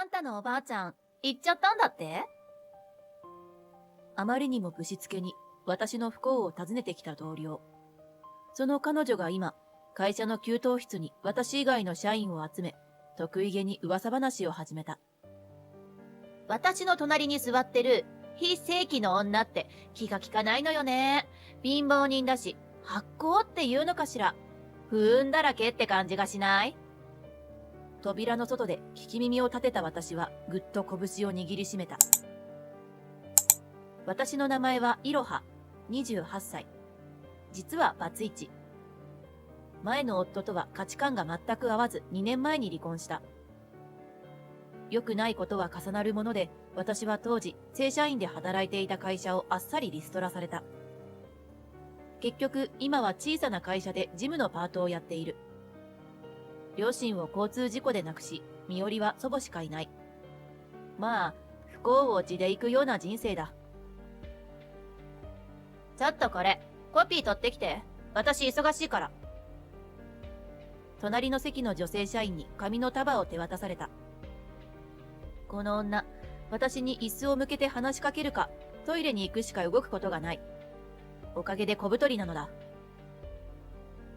んたのおばあちゃん、行っちゃったんだって？あまりにもぶしつけに私の不幸を訪ねてきた同僚。その彼女が今、会社の給湯室に私以外の社員を集め、得意げに噂話を始めた。私の隣に座ってる非正規の女って気が利かないのよね。貧乏人だし、発酵って言うのかしら。不運だらけって感じがしない？扉の外で聞き耳を立てた私はぐっと拳を握りしめた。私の名前はいろは、28歳。実はバツイチ。前の夫とは価値観が全く合わず2年前に離婚した。良くないことは重なるもので、私は当時正社員で働いていた会社をあっさりリストラされた。結局今は小さな会社で事務のパートをやっている。両親を交通事故で亡くし、身寄りは祖母しかいない。まあ、不幸を地で行くような人生だ。ちょっとこれ、コピー取ってきて。私忙しいから。隣の席の女性社員に紙の束を手渡された。この女、私に椅子を向けて話しかけるか、トイレに行くしか動くことがない。おかげで小太りなのだ。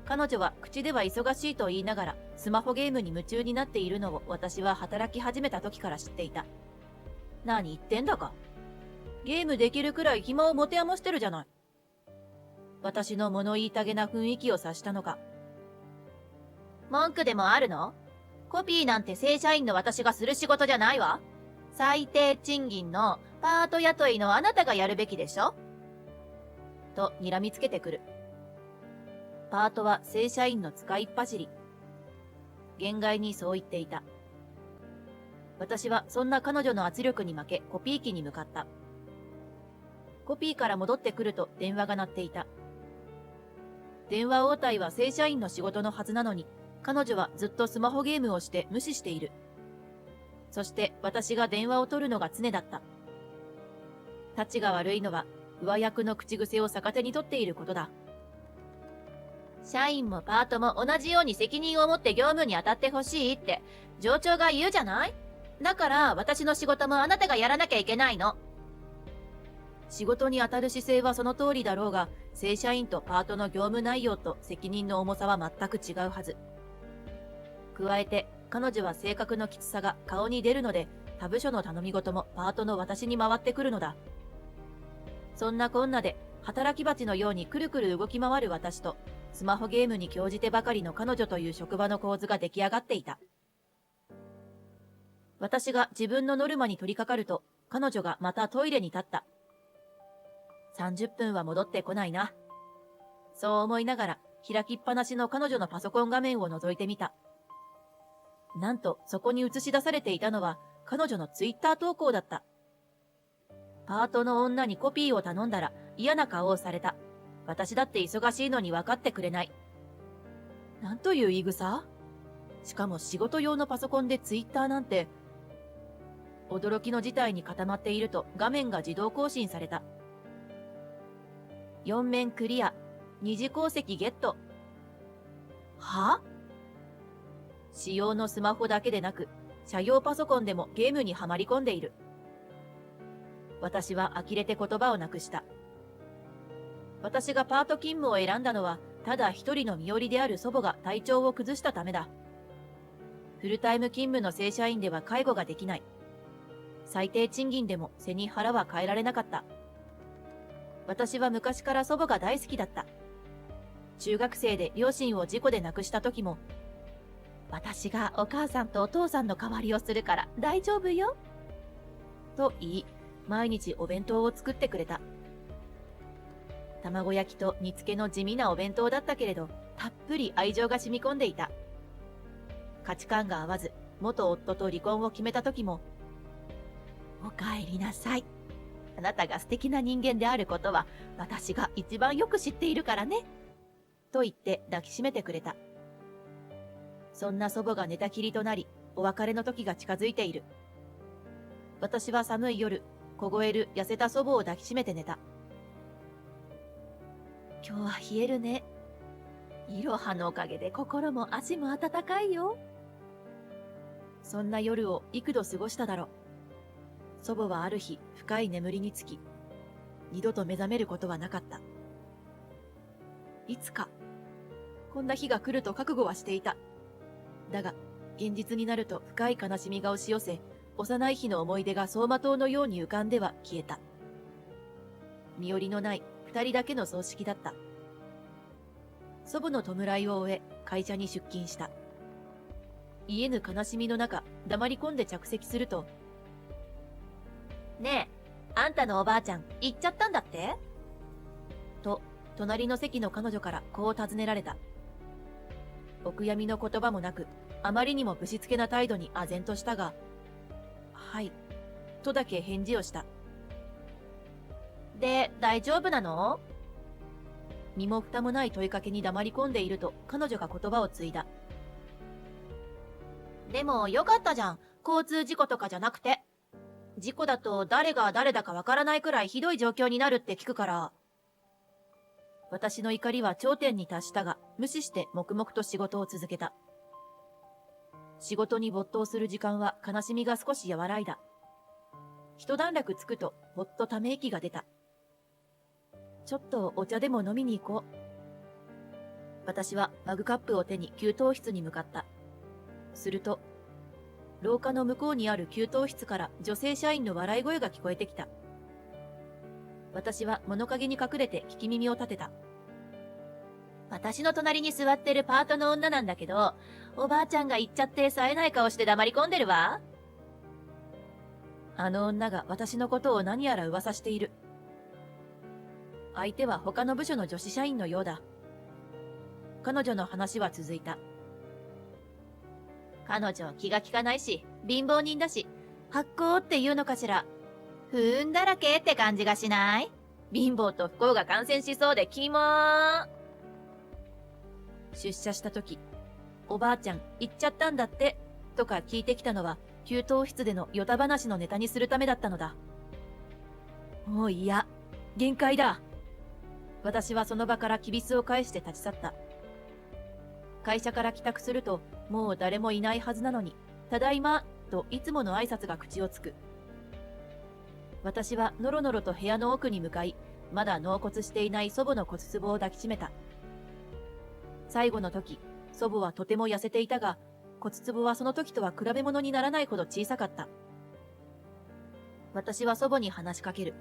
彼女は口では忙しいと言いながら、スマホゲームに夢中になっているのを私は働き始めた時から知っていた。何言ってんだか。ゲームできるくらい暇を持て余してるじゃない。私の物言いたげな雰囲気を察したのか。文句でもあるの？コピーなんて正社員の私がする仕事じゃないわ。最低賃金のパート雇いのあなたがやるべきでしょ？と睨みつけてくる。パートは正社員の使いっ走り。限界にそう言っていた。私はそんな彼女の圧力に負けコピー機に向かった。コピーから戻ってくると電話が鳴っていた。電話応対は正社員の仕事のはずなのに、彼女はずっとスマホゲームをして無視している。そして私が電話を取るのが常だった。たちが悪いのは上役の口癖を逆手に取っていることだ。社員もパートも同じように責任を持って業務に当たってほしいって上長が言うじゃない？だから私の仕事もあなたがやらなきゃいけないの。仕事に当たる姿勢はその通りだろうが、正社員とパートの業務内容と責任の重さは全く違うはず。加えて、彼女は性格のきつさが顔に出るので、他部署の頼み事もパートの私に回ってくるのだ。そんなこんなで、働き蜂のようにくるくる動き回る私と、スマホゲームに興じてばかりの彼女という職場の構図が出来上がっていた。私が自分のノルマに取り掛かると、彼女がまたトイレに立った。30分は戻ってこないな。そう思いながら、開きっぱなしの彼女のパソコン画面を覗いてみた。なんと、そこに映し出されていたのは、彼女のツイッター投稿だった。パートの女にコピーを頼んだら嫌な顔をされた。私だって忙しいのに分かってくれない。なんという言い草？しかも仕事用のパソコンでツイッターなんて。驚きの事態に固まっていると画面が自動更新された。4面クリア。二次鉱石ゲット。は？使用のスマホだけでなく、社用パソコンでもゲームにはまり込んでいる。私は呆れて言葉をなくした。私がパート勤務を選んだのは、ただ一人の身寄りである祖母が体調を崩したためだ。フルタイム勤務の正社員では介護ができない。最低賃金でも背に腹は変えられなかった。私は昔から祖母が大好きだった。中学生で両親を事故で亡くした時も、私がお母さんとお父さんの代わりをするから大丈夫よ。と言い、毎日お弁当を作ってくれた。卵焼きと煮付けの地味なお弁当だったけれど、たっぷり愛情が染み込んでいた。価値観が合わず、元夫と離婚を決めた時も、お帰りなさい。あなたが素敵な人間であることは、私が一番よく知っているからね。と言って抱きしめてくれた。そんな祖母が寝たきりとなり、お別れの時が近づいている。私は寒い夜、凍える痩せた祖母を抱きしめて寝た。今日は冷えるね。いろはのおかげで心も足も温かいよ。そんな夜を幾度過ごしただろう。祖母はある日深い眠りにつき、二度と目覚めることはなかった。いつか、こんな日が来ると覚悟はしていた。だが、現実になると深い悲しみが押し寄せ、幼い日の思い出が走馬灯のように浮かんでは消えた。身寄りのない二人だけの葬式だった。祖母の弔いを終え、会社に出勤した。癒えぬ悲しみの中、黙り込んで着席すると、ねえ、あんたのおばあちゃん、行っちゃったんだって？と、隣の席の彼女からこう尋ねられた。お悔やみの言葉もなく、あまりにもぶしつけな態度に唖然としたが、はい、とだけ返事をした。で、大丈夫なの？身も蓋もない問いかけに黙り込んでいると彼女が言葉を継いだ。でもよかったじゃん。交通事故とかじゃなくて。事故だと誰が誰だかわからないくらいひどい状況になるって聞くから。私の怒りは頂点に達したが、無視して黙々と仕事を続けた。仕事に没頭する時間は悲しみが少し和らいだ。一段落つくと、ほっとため息が出た。ちょっとお茶でも飲みに行こう。私はマグカップを手に給湯室に向かった。すると、廊下の向こうにある給湯室から女性社員の笑い声が聞こえてきた。私は物陰に隠れて聞き耳を立てた。私の隣に座ってるパートの女なんだけど、おばあちゃんが行っちゃって冴えない顔して黙り込んでるわ。あの女が私のことを何やら噂している。相手は他の部署の女子社員のようだ。彼女の話は続いた。彼女気が利かないし、貧乏人だし、発酵っていうのかしら。不運だらけって感じがしない？貧乏と不幸が感染しそうでキモー。出社した時、おばあちゃん行っちゃったんだって、とか聞いてきたのは、給湯室でのヨタ話のネタにするためだったのだ。もう嫌、限界だ。私はその場からきびすを返して立ち去った。会社から帰宅すると、もう誰もいないはずなのに、ただいま、といつもの挨拶が口をつく。私はのろのろと部屋の奥に向かい、まだ納骨していない祖母の骨壺を抱きしめた。最後の時、祖母はとても痩せていたが、骨壺はその時とは比べ物にならないほど小さかった。私は祖母に話しかける。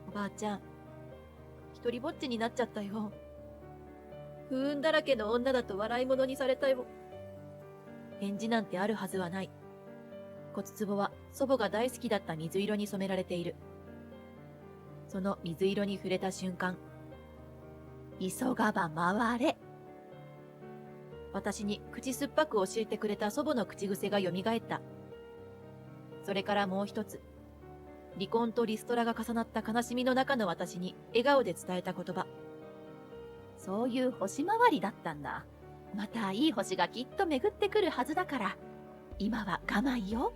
おばあちゃん、一人ぼっちになっちゃったよ。不運だらけの女だと笑い物にされたよ。返事なんてあるはずはない。骨壺は祖母が大好きだった水色に染められている。その水色に触れた瞬間、急がば回れ。私に口酸っぱく教えてくれた祖母の口癖が蘇った。それからもう一つ、離婚とリストラが重なった悲しみの中の私に笑顔で伝えた言葉。そういう星回りだったんだ。またいい星がきっと巡ってくるはずだから、今は我慢よ。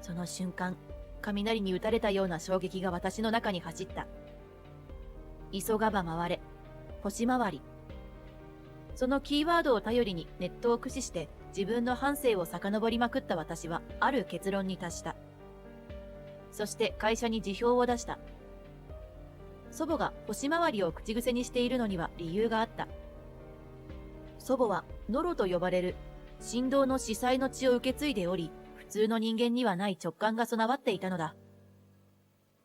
その瞬間、雷に打たれたような衝撃が私の中に走った。急がば回れ、星回り。そのキーワードを頼りにネットを駆使して自分の半生を遡りまくった私はある結論に達した。そして会社に辞表を出した。祖母が星回りを口癖にしているのには理由があった。祖母はノロと呼ばれる神道の司祭の血を受け継いでおり、普通の人間にはない直感が備わっていたのだ。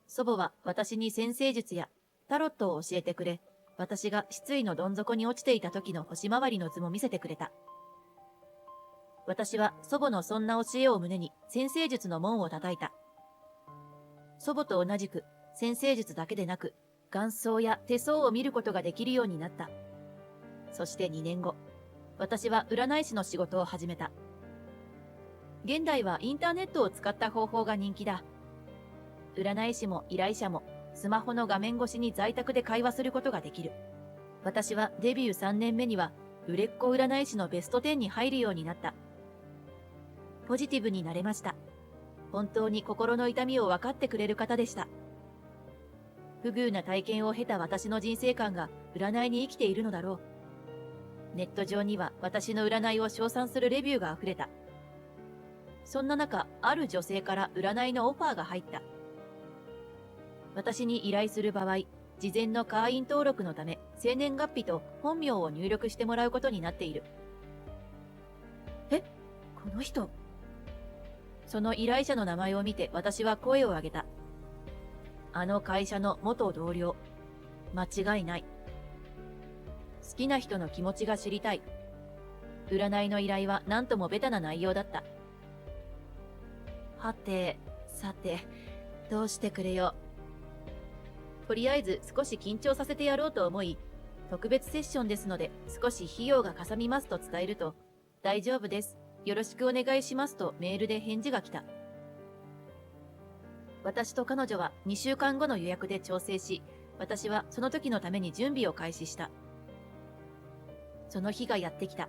祖母は私に占星術やタロットを教えてくれ、私が失意のどん底に落ちていた時の星回りの図も見せてくれた。私は祖母のそんな教えを胸に占星術の門を叩いた。祖母と同じく占星術だけでなく、眼相や手相を見ることができるようになった。そして2年後、私は占い師の仕事を始めた。現代はインターネットを使った方法が人気だ。占い師も依頼者もスマホの画面越しに在宅で会話することができる。私はデビュー3年目には売れっ子占い師のベスト10に入るようになった。ポジティブになれました。本当に心の痛みを分かってくれる方でした。不遇な体験を経た私の人生観が占いに生きているのだろう。ネット上には私の占いを称賛するレビューが溢れた。そんな中、ある女性から占いのオファーが入った。私に依頼する場合、事前の会員登録のため、生年月日と本名を入力してもらうことになっている。この人。その依頼者の名前を見て私は声を上げた。あの会社の元同僚。間違いない。好きな人の気持ちが知りたい。占いの依頼は何ともベタな内容だった。はて、さて、どうしてくれよ。とりあえず少し緊張させてやろうと思い、特別セッションですので少し費用がかさみますと伝えると、大丈夫です。よろしくお願いしますとメールで返事が来た。私と彼女は2週間後の予約で調整し、私はその時のために準備を開始した。その日がやってきた。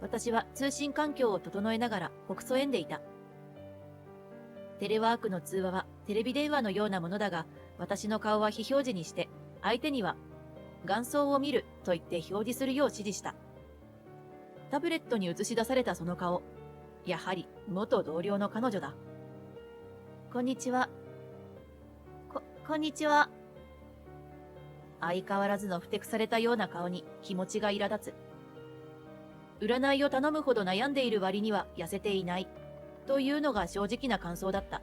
私は通信環境を整えながらほくそ笑んでいた。テレワークの通話はテレビ電話のようなものだが、私の顔は非表示にして、相手には、眼相を見ると言って表示するよう指示した。タブレットに映し出されたその顔、やはり元同僚の彼女だ。こんにちは。こんにちは。相変わらずのふてくされたような顔に気持ちが苛立つ。占いを頼むほど悩んでいる割には痩せていない、というのが正直な感想だった。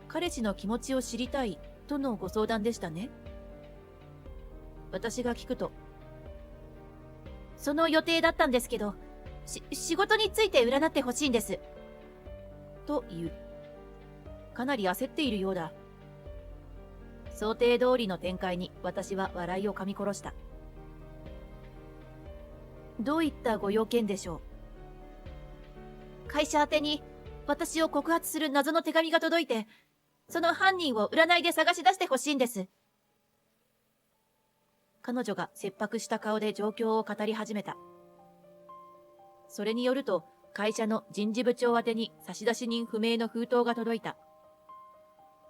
彼氏の気持ちを知りたい、とのご相談でしたね。私が聞くと、その予定だったんですけど、仕事について占ってほしいんです。と言う。かなり焦っているようだ。想定通りの展開に私は笑いを噛み殺した。どういったご用件でしょう。会社宛てに私を告発する謎の手紙が届いて、その犯人を占いで探し出してほしいんです。彼女が切迫した顔で状況を語り始めた。それによると、会社の人事部長宛てに差出人不明の封筒が届いた。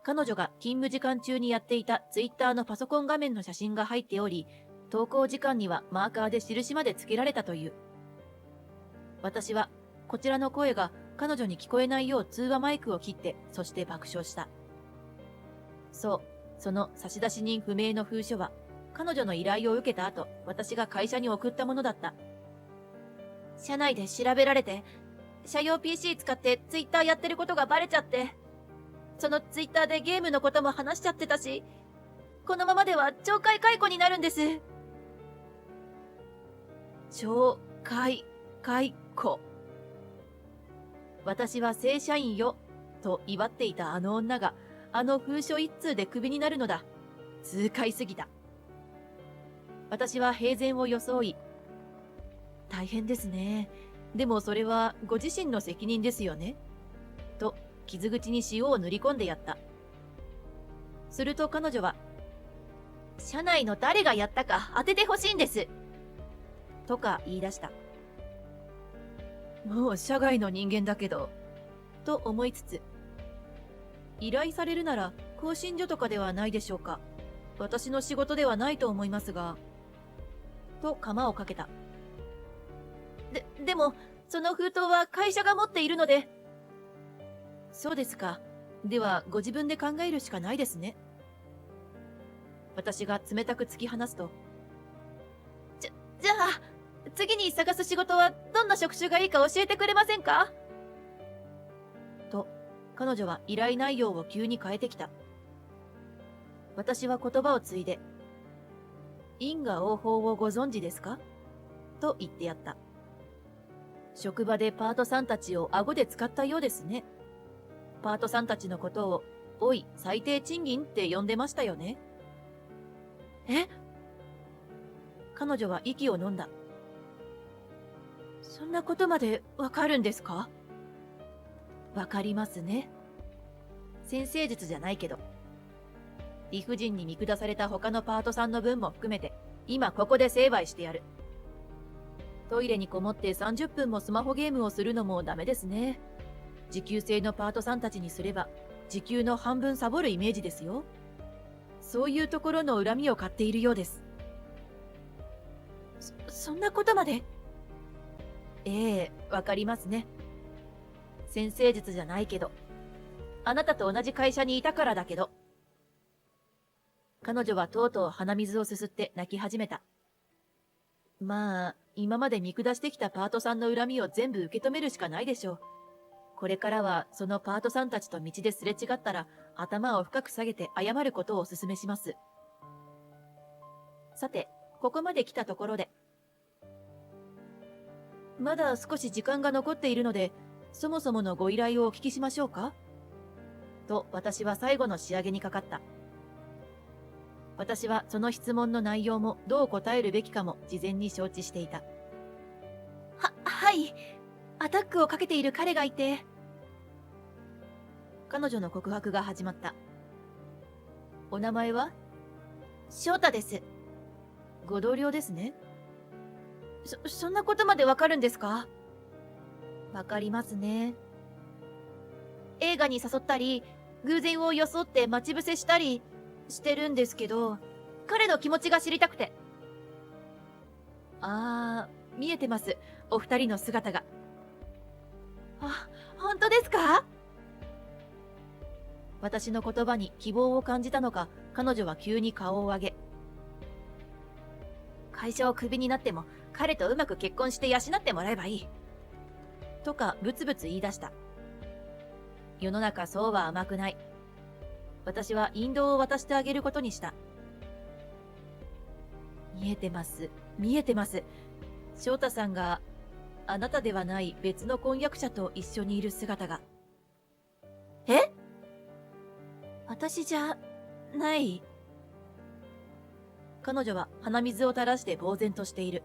彼女が勤務時間中にやっていたツイッターのパソコン画面の写真が入っており、投稿時間にはマーカーで印まで付けられたという。私は、こちらの声が彼女に聞こえないよう通話マイクを切って、そして爆笑した。そう、その差出人不明の封書は、彼女の依頼を受けた後、私が会社に送ったものだった。社内で調べられて、社用 PC 使ってツイッターやってることがバレちゃって、そのツイッターでゲームのことも話しちゃってたし、このままでは懲戒解雇になるんです。懲戒解雇。私は正社員よ、と威張っていたあの女が、あの封書一通でクビになるのだ。痛快すぎた。私は平然を装い、大変ですね。でもそれはご自身の責任ですよね。と、傷口に塩を塗り込んでやった。すると彼女は、社内の誰がやったか当ててほしいんです。とか言い出した。もう社外の人間だけど、と思いつつ、依頼されるなら更新所とかではないでしょうか。私の仕事ではないと思いますが、と鎌をかけた。でも、その封筒は会社が持っているので。そうですか。では、ご自分で考えるしかないですね。私が冷たく突き放すと。じゃあ、次に探す仕事はどんな職種がいいか教えてくれませんか？と、彼女は依頼内容を急に変えてきた。私は言葉を継いで、因果応報をご存知ですか？と言ってやった。職場でパートさんたちを顎で使ったようですね。パートさんたちのことを、おい、最低賃金って呼んでましたよね。え？彼女は息を飲んだ。そんなことまでわかるんですか？わかりますね。先生術じゃないけど。理不尽に見下された他のパートさんの分も含めて、今ここで成敗してやる。トイレにこもって30分もスマホゲームをするのもダメですね。時給制のパートさんたちにすれば、時給の半分サボるイメージですよ。そういうところの恨みを買っているようです。そんなことまで？ええ、わかりますね。先生術じゃないけど、あなたと同じ会社にいたからだけど。彼女はとうとう鼻水をすすって泣き始めた。まあ、今まで見下してきたパートさんの恨みを全部受け止めるしかないでしょう。これからはそのパートさんたちと道ですれ違ったら頭を深く下げて謝ることをお勧めします。さて、ここまで来たところで。まだ少し時間が残っているので、そもそものご依頼をお聞きしましょうか？と私は最後の仕上げにかかった。私はその質問の内容もどう答えるべきかも事前に承知していた。はい。アタックをかけている彼がいて。彼女の告白が始まった。お名前は？翔太です。ご同僚ですね。そんなことまでわかるんですか？わかりますね。映画に誘ったり、偶然を装って待ち伏せしたりしてるんですけど、彼の気持ちが知りたくて。見えてます。お二人の姿が。本当ですか？私の言葉に希望を感じたのか、彼女は急に顔を上げ。会社をクビになっても、彼とうまく結婚して養ってもらえばいい。とか、ブツブツ言い出した。世の中そうは甘くない。私は引導を渡してあげることにした。見えてます。見えてます。翔太さんが、あなたではない別の婚約者と一緒にいる姿が。え？私じゃ、ない。彼女は鼻水を垂らして呆然としている。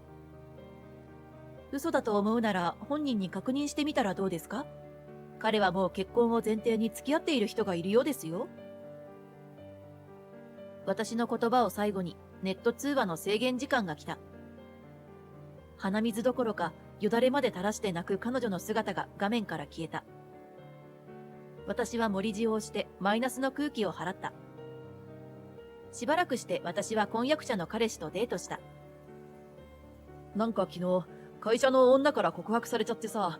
嘘だと思うなら本人に確認してみたらどうですか？彼はもう結婚を前提に付き合っている人がいるようですよ。私の言葉を最後にネット通話の制限時間が来た。鼻水どころかよだれまで垂らして泣く彼女の姿が画面から消えた。私は盛り塩をしてマイナスの空気を払った。しばらくして私は婚約者の彼氏とデートした。なんか昨日、会社の女から告白されちゃってさ、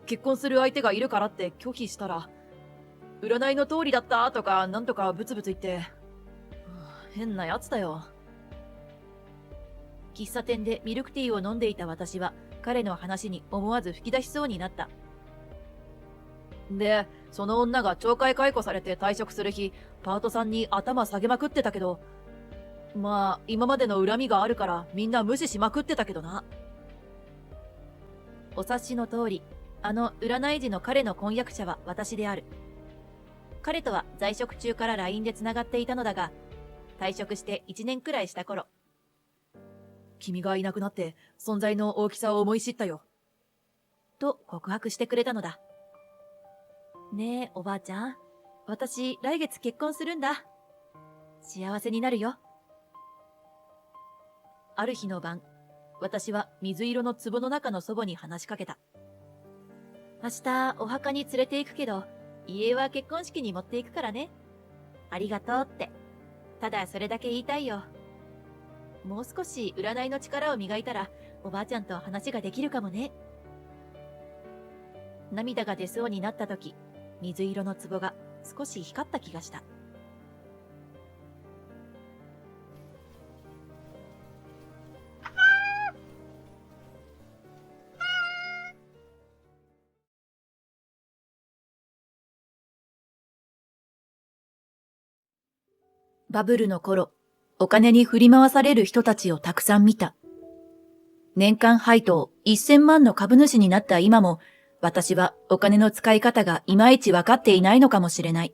結婚する相手がいるからって拒否したら、占いの通りだったとかなんとかブツブツ言って、変なやつだよ。喫茶店でミルクティーを飲んでいた私は彼の話に思わず吹き出しそうになった。で、その女が懲戒解雇されて退職する日、パートさんに頭下げまくってたけど、まあ、今までの恨みがあるからみんな無視しまくってたけどな。お察しの通り、あの占い師の彼の婚約者は私である。彼とは在職中から LINE で繋がっていたのだが、退職して1年くらいした頃、君がいなくなって存在の大きさを思い知ったよ。と告白してくれたのだ。ねえ、おばあちゃん。私、来月結婚するんだ。幸せになるよ。ある日の晩、私は水色の壺の中の祖母に話しかけた。明日、お墓に連れて行くけど、家は結婚式に持っていくからね。ありがとうって。ただそれだけ言いたいよ。もう少し占いの力を磨いたら、おばあちゃんと話ができるかもね。涙が出そうになった時、水色の壺が少し光った気がした。バブルの頃、お金に振り回される人たちをたくさん見た。年間配当1000万の株主になった今も、私はお金の使い方がいまいち分かっていないのかもしれない。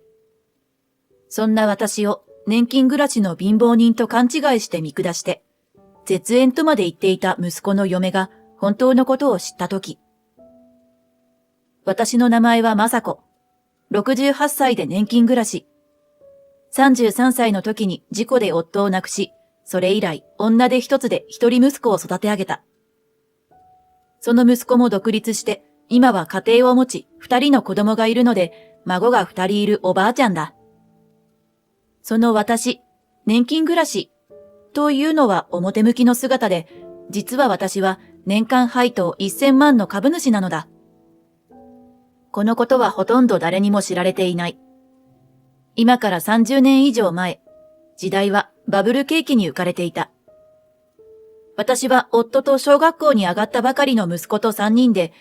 そんな私を年金暮らしの貧乏人と勘違いして見下して、絶縁とまで言っていた息子の嫁が本当のことを知ったとき。私の名前は雅子。68歳で年金暮らし。33歳の時に事故で夫を亡くし、それ以来女手一つで一人息子を育て上げた。その息子も独立して、今は家庭を持ち2人の子供がいるので、孫が2人いるおばあちゃんだ。その私、年金暮らし、というのは表向きの姿で、実は私は年間配当1000万の株主なのだ。このことはほとんど誰にも知られていない。今から30年以上前、時代はバブル景気に浮かれていた。私は夫と小学校に上がったばかりの息子と3人で、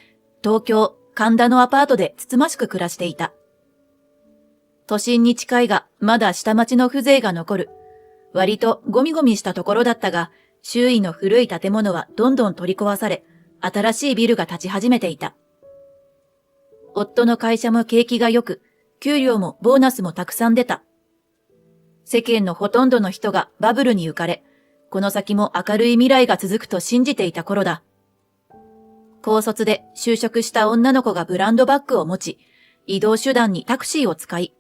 東京、神田のアパートでつつましく暮らしていた。都心に近いが、まだ下町の風情が残る。割とゴミゴミしたところだったが、周囲の古い建物はどんどん取り壊され、新しいビルが立ち始めていた。夫の会社も景気が良く、給料もボーナスもたくさん出た。世間のほとんどの人がバブルに浮かれ、この先も明るい未来が続くと信じていた頃だ。高卒で就職した女の子がブランドバッグを持ち、移動手段にタクシーを使い、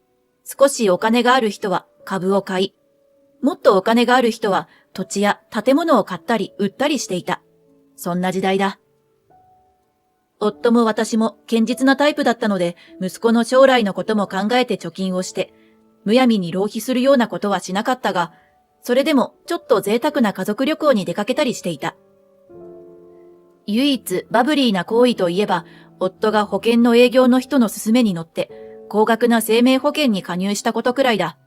少しお金がある人は株を買い、もっとお金がある人は土地や建物を買ったり売ったりしていた。そんな時代だ。夫も私も堅実なタイプだったので、息子の将来のことも考えて貯金をして、むやみに浪費するようなことはしなかったが、それでもちょっと贅沢な家族旅行に出かけたりしていた。唯一バブリーな行為といえば、夫が保険の営業の人の勧めに乗って、高額な生命保険に加入したことくらいだ。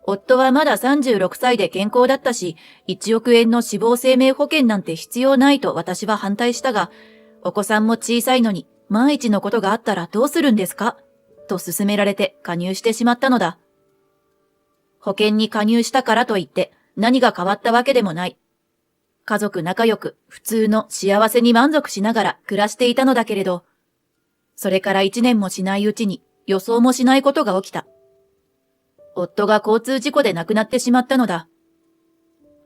夫はまだ36歳で健康だったし、1億円の死亡生命保険なんて必要ないと私は反対したが、お子さんも小さいのに万一のことがあったらどうするんですかと勧められて加入してしまったのだ。保険に加入したからといって何が変わったわけでもない。家族仲良く普通の幸せに満足しながら暮らしていたのだけれど、それから1年もしないうちに予想もしないことが起きた。夫が交通事故で亡くなってしまったのだ。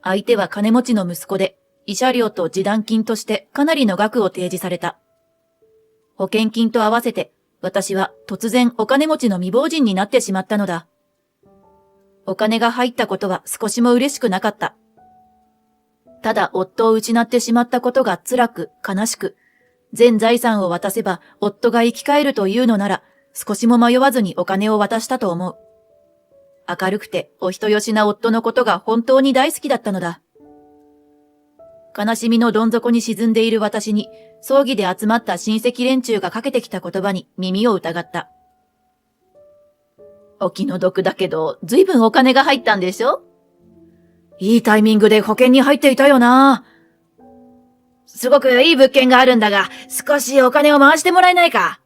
相手は金持ちの息子で、慰謝料と示談金としてかなりの額を提示された。保険金と合わせて、私は突然お金持ちの未亡人になってしまったのだ。お金が入ったことは少しも嬉しくなかった。ただ夫を失ってしまったことが辛く悲しく、全財産を渡せば夫が生き返るというのなら、少しも迷わずにお金を渡したと思う。明るくてお人よしな夫のことが本当に大好きだったのだ。悲しみのどん底に沈んでいる私に、葬儀で集まった親戚連中がかけてきた言葉に耳を疑った。お気の毒だけど、ずいぶんお金が入ったんでしょ？いいタイミングで保険に入っていたよな。すごくいい物件があるんだが、少しお金を回してもらえないか。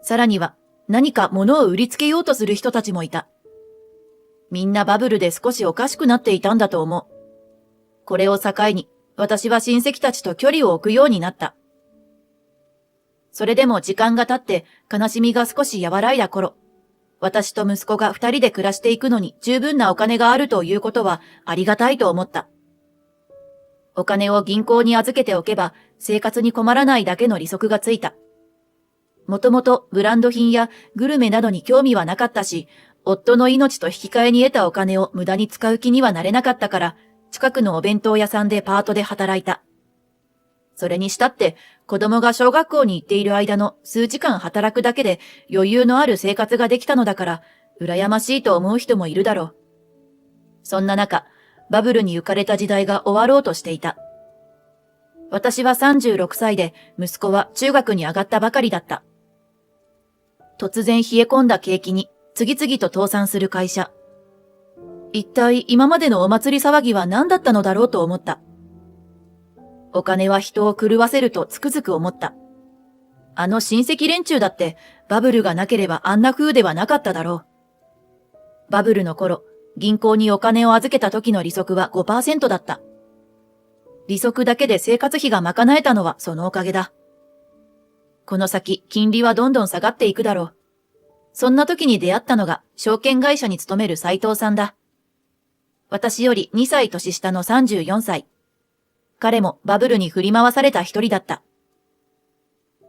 さらには、何か物を売りつけようとする人たちもいた。みんなバブルで少しおかしくなっていたんだと思う。これを境に、私は親戚たちと距離を置くようになった。それでも時間が経って悲しみが少し和らいだ頃、私と息子が2人で暮らしていくのに十分なお金があるということはありがたいと思った。お金を銀行に預けておけば生活に困らないだけの利息がついた。もともとブランド品やグルメなどに興味はなかったし、夫の命と引き換えに得たお金を無駄に使う気にはなれなかったから、近くのお弁当屋さんでパートで働いた。それにしたって子供が小学校に行っている間の数時間働くだけで余裕のある生活ができたのだから、羨ましいと思う人もいるだろう。そんな中、バブルに浮かれた時代が終わろうとしていた。私は36歳で息子は中学に上がったばかりだった。突然冷え込んだ景気に次々と倒産する会社。一体今までのお祭り騒ぎは何だったのだろうと思った。お金は人を狂わせるとつくづく思った。あの親戚連中だってバブルがなければあんな風ではなかっただろう。バブルの頃、銀行にお金を預けた時の利息は 5% だった。利息だけで生活費が賄えたのはそのおかげだ。この先、金利はどんどん下がっていくだろう。そんな時に出会ったのが証券会社に勤める斉藤さんだ。私より2歳年下の34歳。彼もバブルに振り回された一人だった。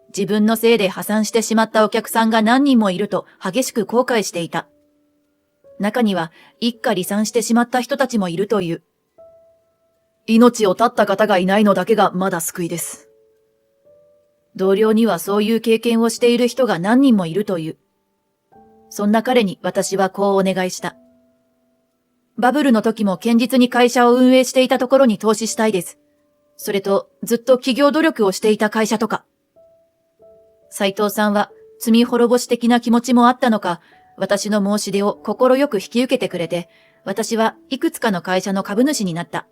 自分のせいで破産してしまったお客さんが何人もいると激しく後悔していた。中には一家離散してしまった人たちもいるという。命を絶った方がいないのだけがまだ救いです。同僚にはそういう経験をしている人が何人もいるという。そんな彼に私はこうお願いした。バブルの時も堅実に会社を運営していたところに投資したいです。それと、ずっと企業努力をしていた会社とか。斉藤さんは、罪滅ぼし的な気持ちもあったのか、私の申し出を心よく引き受けてくれて、私はいくつかの会社の株主になった。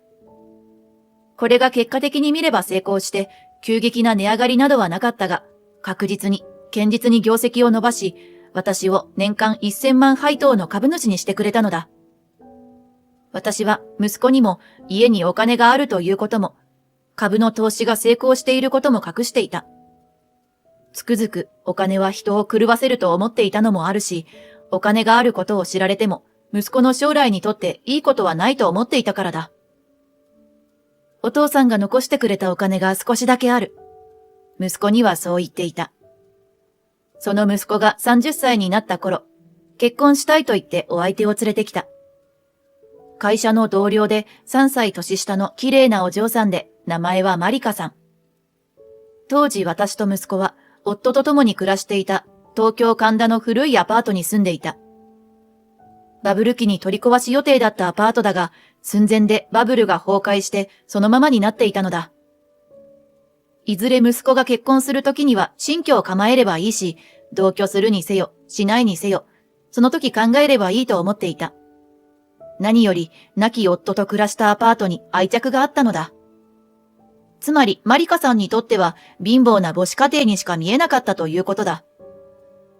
これが結果的に見れば成功して、急激な値上がりなどはなかったが、確実に、堅実に業績を伸ばし、私を年間1000万配当の株主にしてくれたのだ。私は息子にも家にお金があるということも、株の投資が成功していることも隠していた。つくづくお金は人を狂わせると思っていたのもあるし、お金があることを知られても、息子の将来にとっていいことはないと思っていたからだ。お父さんが残してくれたお金が少しだけある。息子にはそう言っていた。その息子が30歳になった頃、結婚したいと言ってお相手を連れてきた。会社の同僚で3歳年下の綺麗なお嬢さんで、名前はマリカさん。当時私と息子は夫と共に暮らしていた東京神田の古いアパートに住んでいた。バブル期に取り壊し予定だったアパートだが、寸前でバブルが崩壊してそのままになっていたのだ。いずれ息子が結婚するときには新居を構えればいいし、同居するにせよ、しないにせよ、その時考えればいいと思っていた。何より亡き夫と暮らしたアパートに愛着があったのだ。つまりマリカさんにとっては貧乏な母子家庭にしか見えなかったということだ。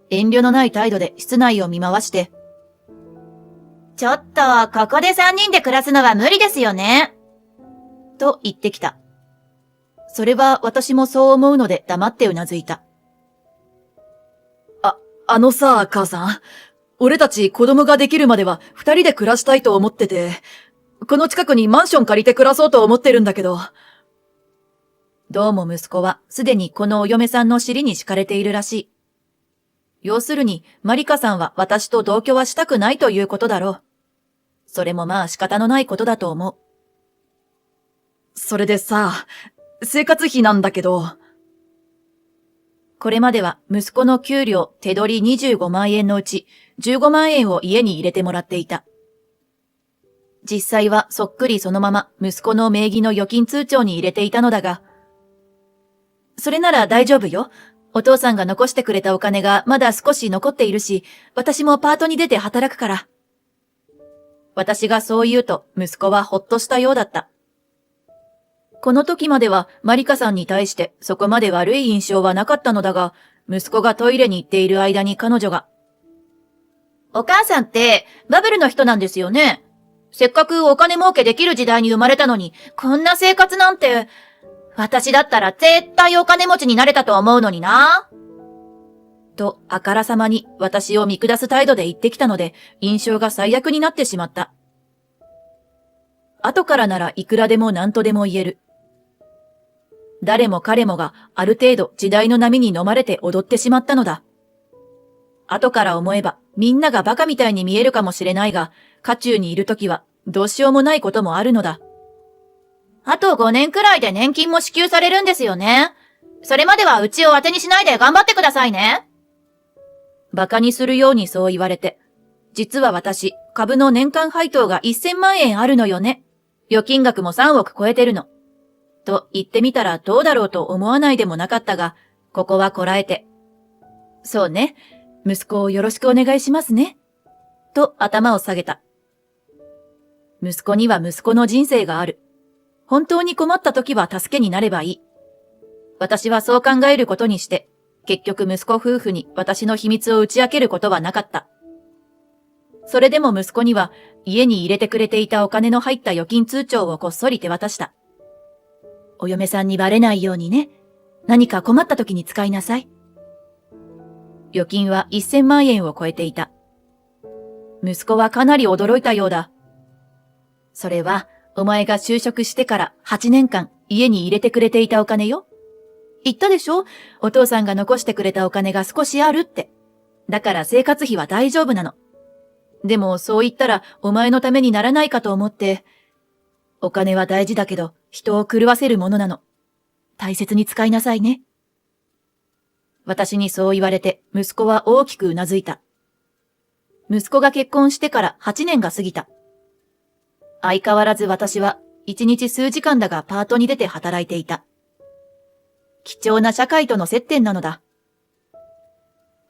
遠慮のない態度で室内を見回して、ちょっと、ここで3人で暮らすのは無理ですよね。と言ってきた。それは私もそう思うので黙ってうなずいた。あのさ、母さん。俺たち子供ができるまでは2人で暮らしたいと思ってて、この近くにマンション借りて暮らそうと思ってるんだけど。どうも息子はすでにこのお嫁さんの尻に敷かれているらしい。要するに、マリカさんは私と同居はしたくないということだろう。それもまあ仕方のないことだと思う。それでさ、生活費なんだけど。これまでは息子の給料手取り25万円のうち15万円を家に入れてもらっていた。実際はそっくりそのまま息子の名義の預金通帳に入れていたのだが、それなら大丈夫よ。お父さんが残してくれたお金がまだ少し残っているし、私もパートに出て働くから。私がそう言うと息子はほっとしたようだった。この時まではマリカさんに対してそこまで悪い印象はなかったのだが、息子がトイレに行っている間に彼女が、お母さんってバブルの人なんですよね。せっかくお金儲けできる時代に生まれたのに、こんな生活なんて、私だったら絶対お金持ちになれたと思うのにな。とあからさまに私を見下す態度で言ってきたので、印象が最悪になってしまった。後からならいくらでも何とでも言える。誰も彼もがある程度時代の波に飲まれて踊ってしまったのだ。後から思えばみんながバカみたいに見えるかもしれないが、渦中にいるときはどうしようもないこともあるのだ。あと5年くらいで年金も支給されるんですよね。それまではうちを当てにしないで頑張ってくださいね。バカにするようにそう言われて、実は私、株の年間配当が1000万円あるのよね。預金額も3億超えてるの。と言ってみたらどうだろうと思わないでもなかったが、ここはこらえて。そうね。息子をよろしくお願いしますね。と頭を下げた。息子には息子の人生がある。本当に困った時は助けになればいい。私はそう考えることにして、結局息子夫婦に私の秘密を打ち明けることはなかった。それでも息子には家に入れてくれていたお金の入った預金通帳をこっそり手渡した。お嫁さんにバレないようにね。何か困った時に使いなさい。預金は1000万円を超えていた。息子はかなり驚いたようだ。それは、お前が就職してから8年間家に入れてくれていたお金よ。言ったでしょ？お父さんが残してくれたお金が少しあるって。だから生活費は大丈夫なの。でもそう言ったらお前のためにならないかと思って。お金は大事だけど人を狂わせるものなの。大切に使いなさいね。私にそう言われて息子は大きくうなずいた。息子が結婚してから8年が過ぎた。相変わらず私は一日数時間だがパートに出て働いていた。貴重な社会との接点なのだ。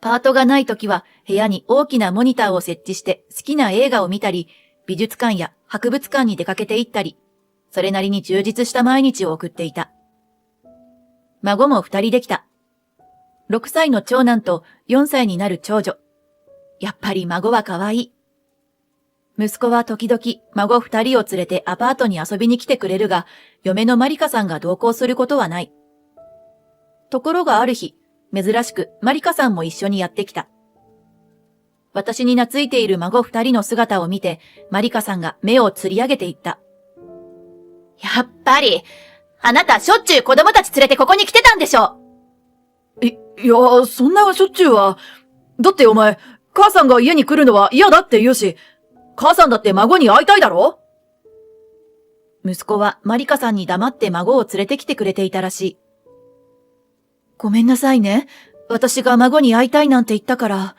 パートがないときは部屋に大きなモニターを設置して好きな映画を見たり、美術館や博物館に出かけて行ったり、それなりに充実した毎日を送っていた。孫も2人できた。6歳の長男と4歳になる長女。やっぱり孫は可愛い。息子は時々孫2人を連れてアパートに遊びに来てくれるが、嫁のマリカさんが同行することはない。ところがある日、珍しくマリカさんも一緒にやってきた。私に懐いている孫2人の姿を見て、マリカさんが目をつり上げていった。やっぱり、あなたしょっちゅう子供たち連れてここに来てたんでしょ。いや、そんなしょっちゅうは。だってお前、母さんが家に来るのは嫌だって言うし、母さんだって孫に会いたいだろ？息子はマリカさんに黙って孫を連れてきてくれていたらしい。ごめんなさいね。私が孫に会いたいなんて言ったから。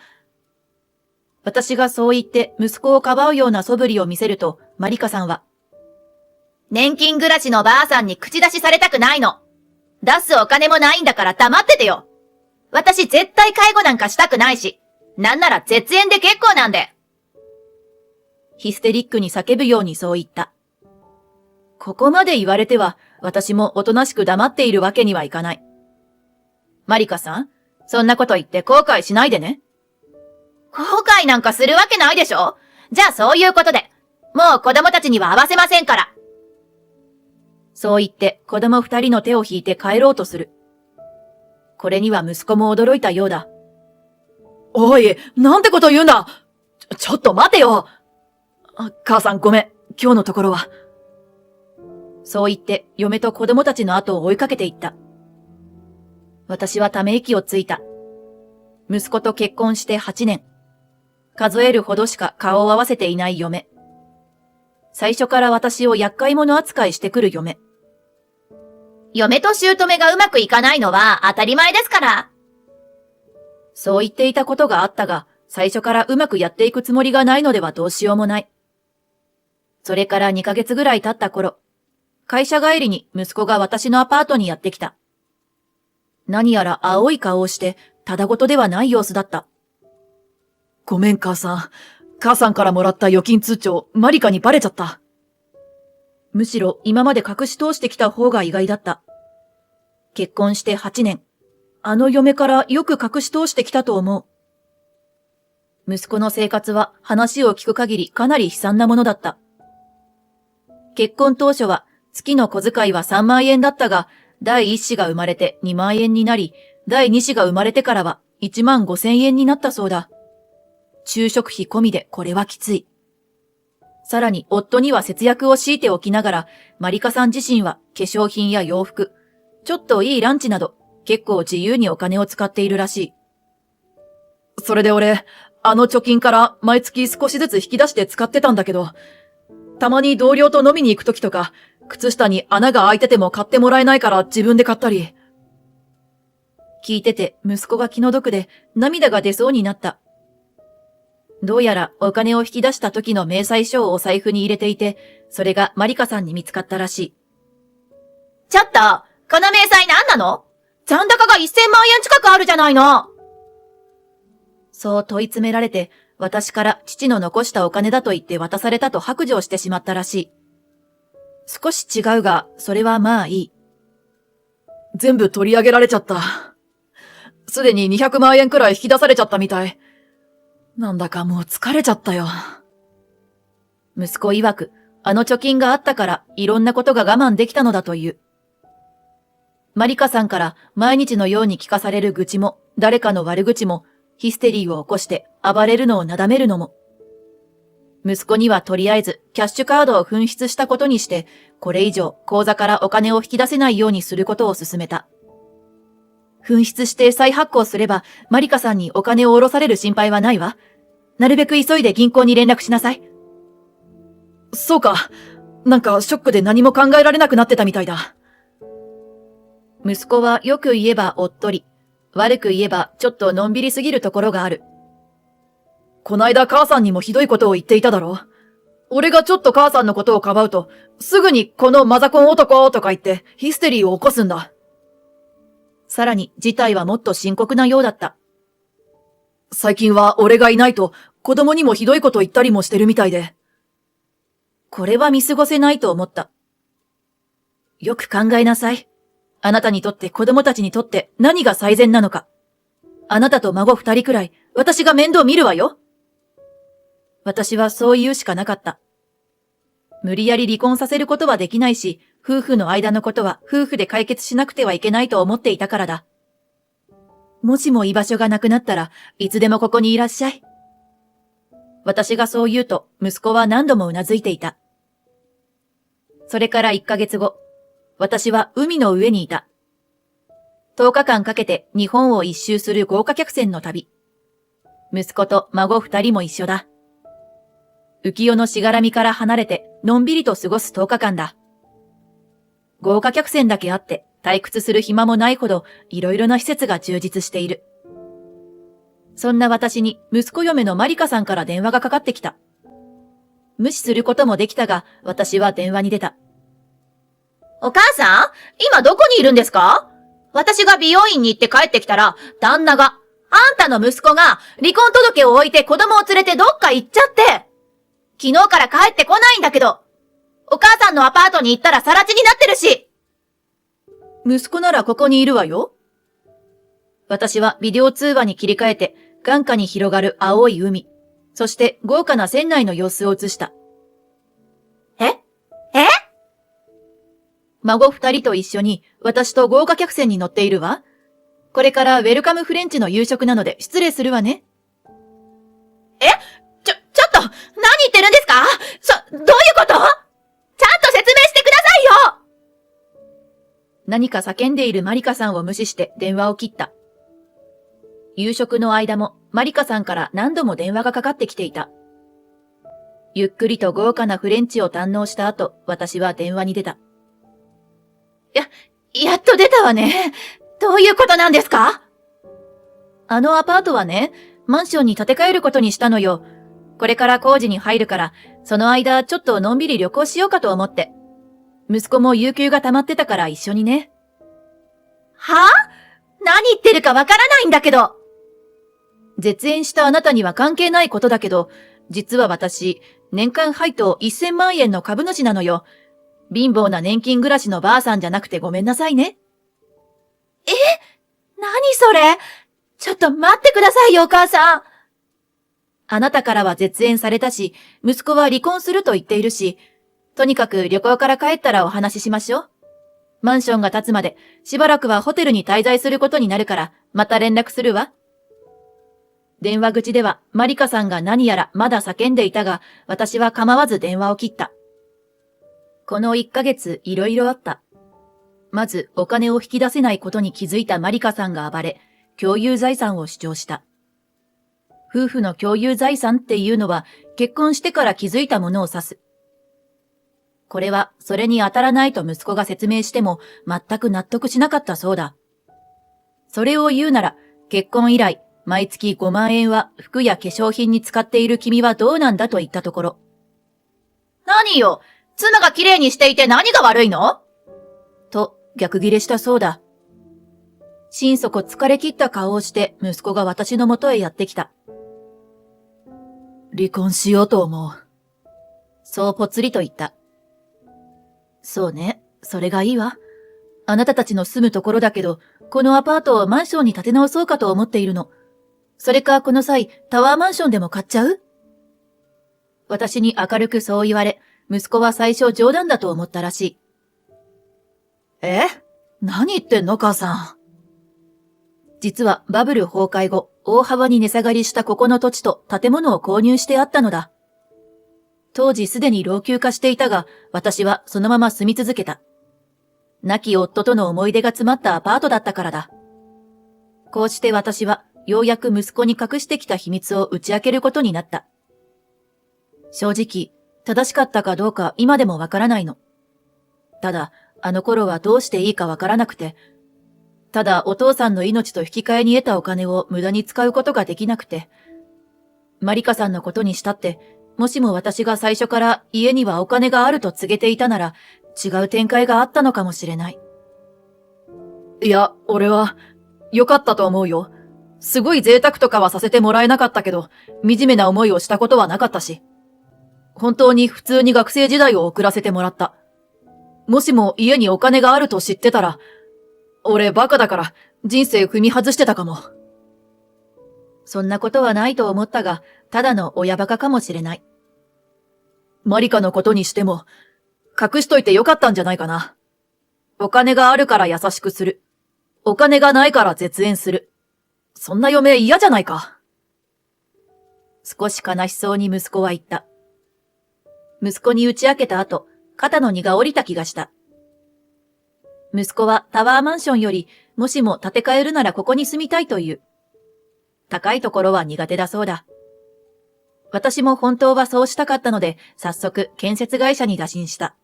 私がそう言って息子をかばうような素振りを見せると、マリカさんは、年金暮らしのばあさんに口出しされたくないの。出すお金もないんだから黙っててよ。私絶対介護なんかしたくないし、なんなら絶縁で結構なんで。ヒステリックに叫ぶようにそう言った。ここまで言われては、私もおとなしく黙っているわけにはいかない。マリカさん、そんなこと言って後悔しないでね。後悔なんかするわけないでしょ？じゃあそういうことで、もう子供たちには会わせませんから。そう言って子供2人の手を引いて帰ろうとする。これには息子も驚いたようだ。おい、なんてこと言うんだ！ちょっと待てよ！母さんごめん、今日のところは。そう言って嫁と子供たちの後を追いかけていった。私はため息をついた。息子と結婚して8年。数えるほどしか顔を合わせていない嫁。最初から私を厄介者扱いしてくる嫁。嫁と姑がうまくいかないのは当たり前ですから。そう言っていたことがあったが、最初からうまくやっていくつもりがないのではどうしようもない。それから2ヶ月ぐらい経った頃、会社帰りに息子が私のアパートにやってきた。何やら青い顔をして、ただごとではない様子だった。ごめん母さん。母さんからもらった預金通帳、マリカにバレちゃった。むしろ今まで隠し通してきた方が意外だった。結婚して8年。あの嫁からよく隠し通してきたと思う。息子の生活は話を聞く限りかなり悲惨なものだった。結婚当初は月の小遣いは3万円だったが、第1子が生まれて2万円になり、第2子が生まれてからは1万5千円になったそうだ。昼食費込みでこれはきつい。さらに夫には節約を強いておきながら、マリカさん自身は化粧品や洋服、ちょっといいランチなど、結構自由にお金を使っているらしい。それで俺、あの貯金から毎月少しずつ引き出して使ってたんだけど、たまに同僚と飲みに行くときとか、靴下に穴が開いてても買ってもらえないから自分で買ったり。聞いてて息子が気の毒で涙が出そうになった。どうやらお金を引き出した時の明細書をお財布に入れていて、それがマリカさんに見つかったらしい。ちょっと、この明細何なの？残高が1000万円近くあるじゃないの。そう問い詰められて、私から父の残したお金だと言って渡されたと白状してしまったらしい。少し違うが、それはまあいい。全部取り上げられちゃった。すでに200万円くらい引き出されちゃったみたい。なんだかもう疲れちゃったよ。息子曰く、あの貯金があったからいろんなことが我慢できたのだという。マリカさんから毎日のように聞かされる愚痴も、誰かの悪口も、ヒステリーを起こして暴れるのをなだめるのも。息子にはとりあえずキャッシュカードを紛失したことにして、これ以上口座からお金を引き出せないようにすることを勧めた。紛失して再発行すれば、マリカさんにお金を下ろされる心配はないわ。なるべく急いで銀行に連絡しなさい。そうか。なんかショックで何も考えられなくなってたみたいだ。息子はよく言えばおっとり、悪く言えばちょっとのんびりすぎるところがある。こないだ母さんにもひどいことを言っていただろ。俺がちょっと母さんのことをかばうと、すぐにこのマザコン男とか言ってヒステリーを起こすんだ。さらに事態はもっと深刻なようだった。最近は俺がいないと子供にもひどいこと言ったりもしてるみたいで。これは見過ごせないと思った。よく考えなさい。あなたにとって子供たちにとって何が最善なのか。あなたと孫2人くらい私が面倒見るわよ。私はそう言うしかなかった。無理やり離婚させることはできないし、夫婦の間のことは夫婦で解決しなくてはいけないと思っていたからだ。もしも居場所がなくなったらいつでもここにいらっしゃい。私がそう言うと息子は何度もうなずいていた。それから1ヶ月後、私は海の上にいた。10日間かけて日本を一周する豪華客船の旅。息子と孫2人も一緒だ。浮世のしがらみから離れてのんびりと過ごす10日間だ。豪華客船だけあって退屈する暇もないほどいろいろな施設が充実している。そんな私に息子嫁のマリカさんから電話がかかってきた。無視することもできたが、私は電話に出た。お母さん、今どこにいるんですか？私が美容院に行って帰ってきたら、旦那が、あんたの息子が離婚届を置いて子供を連れてどっか行っちゃって、昨日から帰ってこないんだけど、お母さんのアパートに行ったら更地になってるし。息子ならここにいるわよ。私はビデオ通話に切り替えて、眼下に広がる青い海、そして豪華な船内の様子を映した。え孫2人と一緒に私と豪華客船に乗っているわ。これからウェルカムフレンチの夕食なので失礼するわね。ちょっと、何言ってるんですか？どういうこと？ちゃんと説明してくださいよ！何か叫んでいるマリカさんを無視して電話を切った。夕食の間もマリカさんから何度も電話がかかってきていた。ゆっくりと豪華なフレンチを堪能した後、私は電話に出た。やっと出たわね。どういうことなんですか？あのアパートはね、マンションに建て替えることにしたのよ。これから工事に入るから、その間ちょっとのんびり旅行しようかと思って。息子も有給が溜まってたから一緒にね。はぁ？何言ってるかわからないんだけど。絶縁したあなたには関係ないことだけど、実は私、年間配当1000万円の株主なのよ。貧乏な年金暮らしのばあさんじゃなくてごめんなさいね。何それ？ちょっと待ってくださいよ、お母さん。あなたからは絶縁されたし、息子は離婚すると言っているし、とにかく旅行から帰ったらお話ししましょう。マンションが建つまでしばらくはホテルに滞在することになるから、また連絡するわ。電話口ではマリカさんが何やらまだ叫んでいたが、私は構わず電話を切った。この1ヶ月いろいろあった。まずお金を引き出せないことに気づいたマリカさんが暴れ、共有財産を主張した。夫婦の共有財産っていうのは結婚してから気づいたものを指す。これはそれに当たらないと息子が説明しても全く納得しなかったそうだ。それを言うなら結婚以来毎月5万円は服や化粧品に使っている君はどうなんだと言ったところ。何よ、妻が綺麗にしていて何が悪いの？と逆ギレしたそうだ。心底疲れ切った顔をして息子が私の元へやってきた。離婚しようと思う。そうぽつりと言った。そうね、それがいいわ。あなたたちの住むところだけど、このアパートをマンションに建て直そうかと思っているの。それかこの際、タワーマンションでも買っちゃう？私に明るくそう言われ、息子は最初冗談だと思ったらしい。何言ってんの母さん。実はバブル崩壊後、大幅に値下がりしたここの土地と建物を購入してあったのだ。当時すでに老朽化していたが、私はそのまま住み続けた。亡き夫との思い出が詰まったアパートだったからだ。こうして私はようやく息子に隠してきた秘密を打ち明けることになった。正直、正しかったかどうか今でもわからないの。ただ、あの頃はどうしていいかわからなくて、ただお父さんの命と引き換えに得たお金を無駄に使うことができなくて、マリカさんのことにしたって、もしも私が最初から家にはお金があると告げていたなら、違う展開があったのかもしれない。いや、俺は、良かったと思うよ。すごい贅沢とかはさせてもらえなかったけど、惨めな思いをしたことはなかったし。本当に普通に学生時代を送らせてもらった。もしも家にお金があると知ってたら、俺バカだから人生踏み外してたかも。そんなことはないと思ったが、ただの親バカかもしれない。マリカのことにしても、隠しといてよかったんじゃないかな。お金があるから優しくする。お金がないから絶縁する。そんな嫁嫌じゃないか。少し悲しそうに息子は言った。息子に打ち明けた後、肩の荷が下りた気がした。息子はタワーマンションより、もしも建て替えるならここに住みたいという。高いところは苦手だそうだ。私も本当はそうしたかったので、早速建設会社に打診した。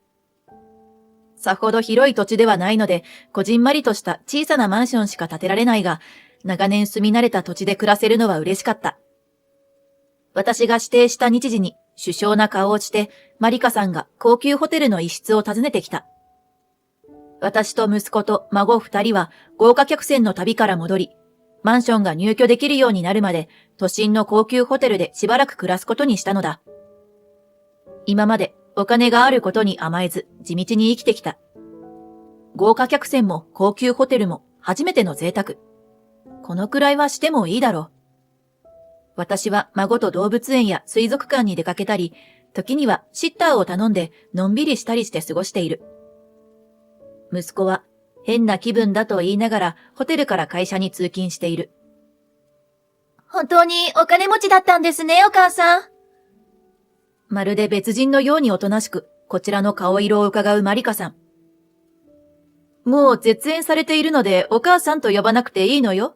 さほど広い土地ではないので、こじんまりとした小さなマンションしか建てられないが、長年住み慣れた土地で暮らせるのは嬉しかった。私が指定した日時に、殊勝な顔をして、マリカさんが高級ホテルの一室を訪ねてきた。私と息子と孫2人は豪華客船の旅から戻り、マンションが入居できるようになるまで、都心の高級ホテルでしばらく暮らすことにしたのだ。今までお金があることに甘えず地道に生きてきた。豪華客船も高級ホテルも初めての贅沢。このくらいはしてもいいだろう。私は孫と動物園や水族館に出かけたり、時にはシッターを頼んでのんびりしたりして過ごしている。息子は変な気分だと言いながらホテルから会社に通勤している。本当にお金持ちだったんですね、お母さん。まるで別人のようにおとなしく、こちらの顔色を伺うマリカさん。もう絶縁されているのでお母さんと呼ばなくていいのよ。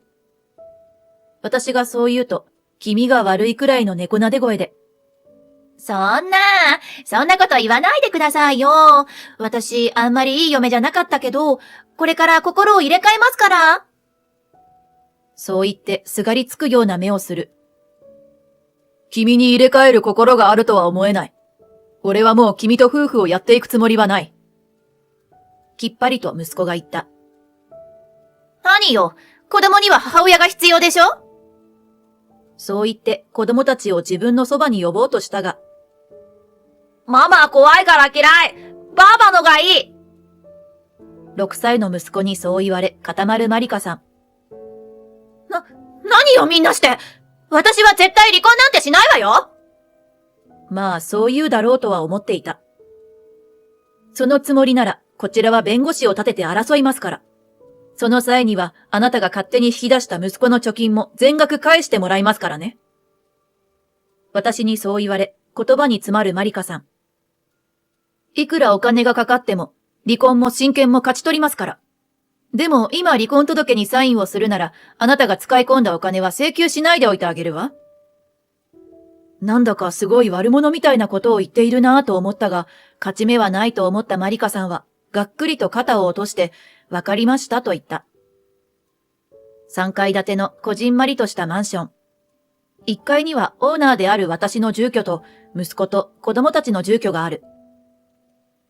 私がそう言うと、気味が悪いくらいの猫なで声で。そんなこと言わないでくださいよ。私、あんまりいい嫁じゃなかったけど、これから心を入れ替えますから。そう言ってすがりつくような目をする。君に入れ替える心があるとは思えない。俺はもう君と夫婦をやっていくつもりはない。きっぱりと息子が言った。何よ、子供には母親が必要でしょ？そう言って子供たちを自分のそばに呼ぼうとしたが。ママ怖いから嫌い！バーバのがいい！6歳の息子にそう言われ固まるマリカさん。何よみんなして！私は絶対離婚なんてしないわよ！まあそう言うだろうとは思っていた。そのつもりならこちらは弁護士を立てて争いますから。その際にはあなたが勝手に引き出した息子の貯金も全額返してもらいますからね。私にそう言われ言葉に詰まるマリカさん。いくらお金がかかっても離婚も親権も勝ち取りますから。でも今離婚届にサインをするならあなたが使い込んだお金は請求しないでおいてあげるわ。なんだかすごい悪者みたいなことを言っているなぁと思ったが、勝ち目はないと思ったマリカさんはがっくりと肩を落としてわかりましたと言った。3階建てのこじんまりとしたマンション。1階にはオーナーである私の住居と息子と子供たちの住居がある。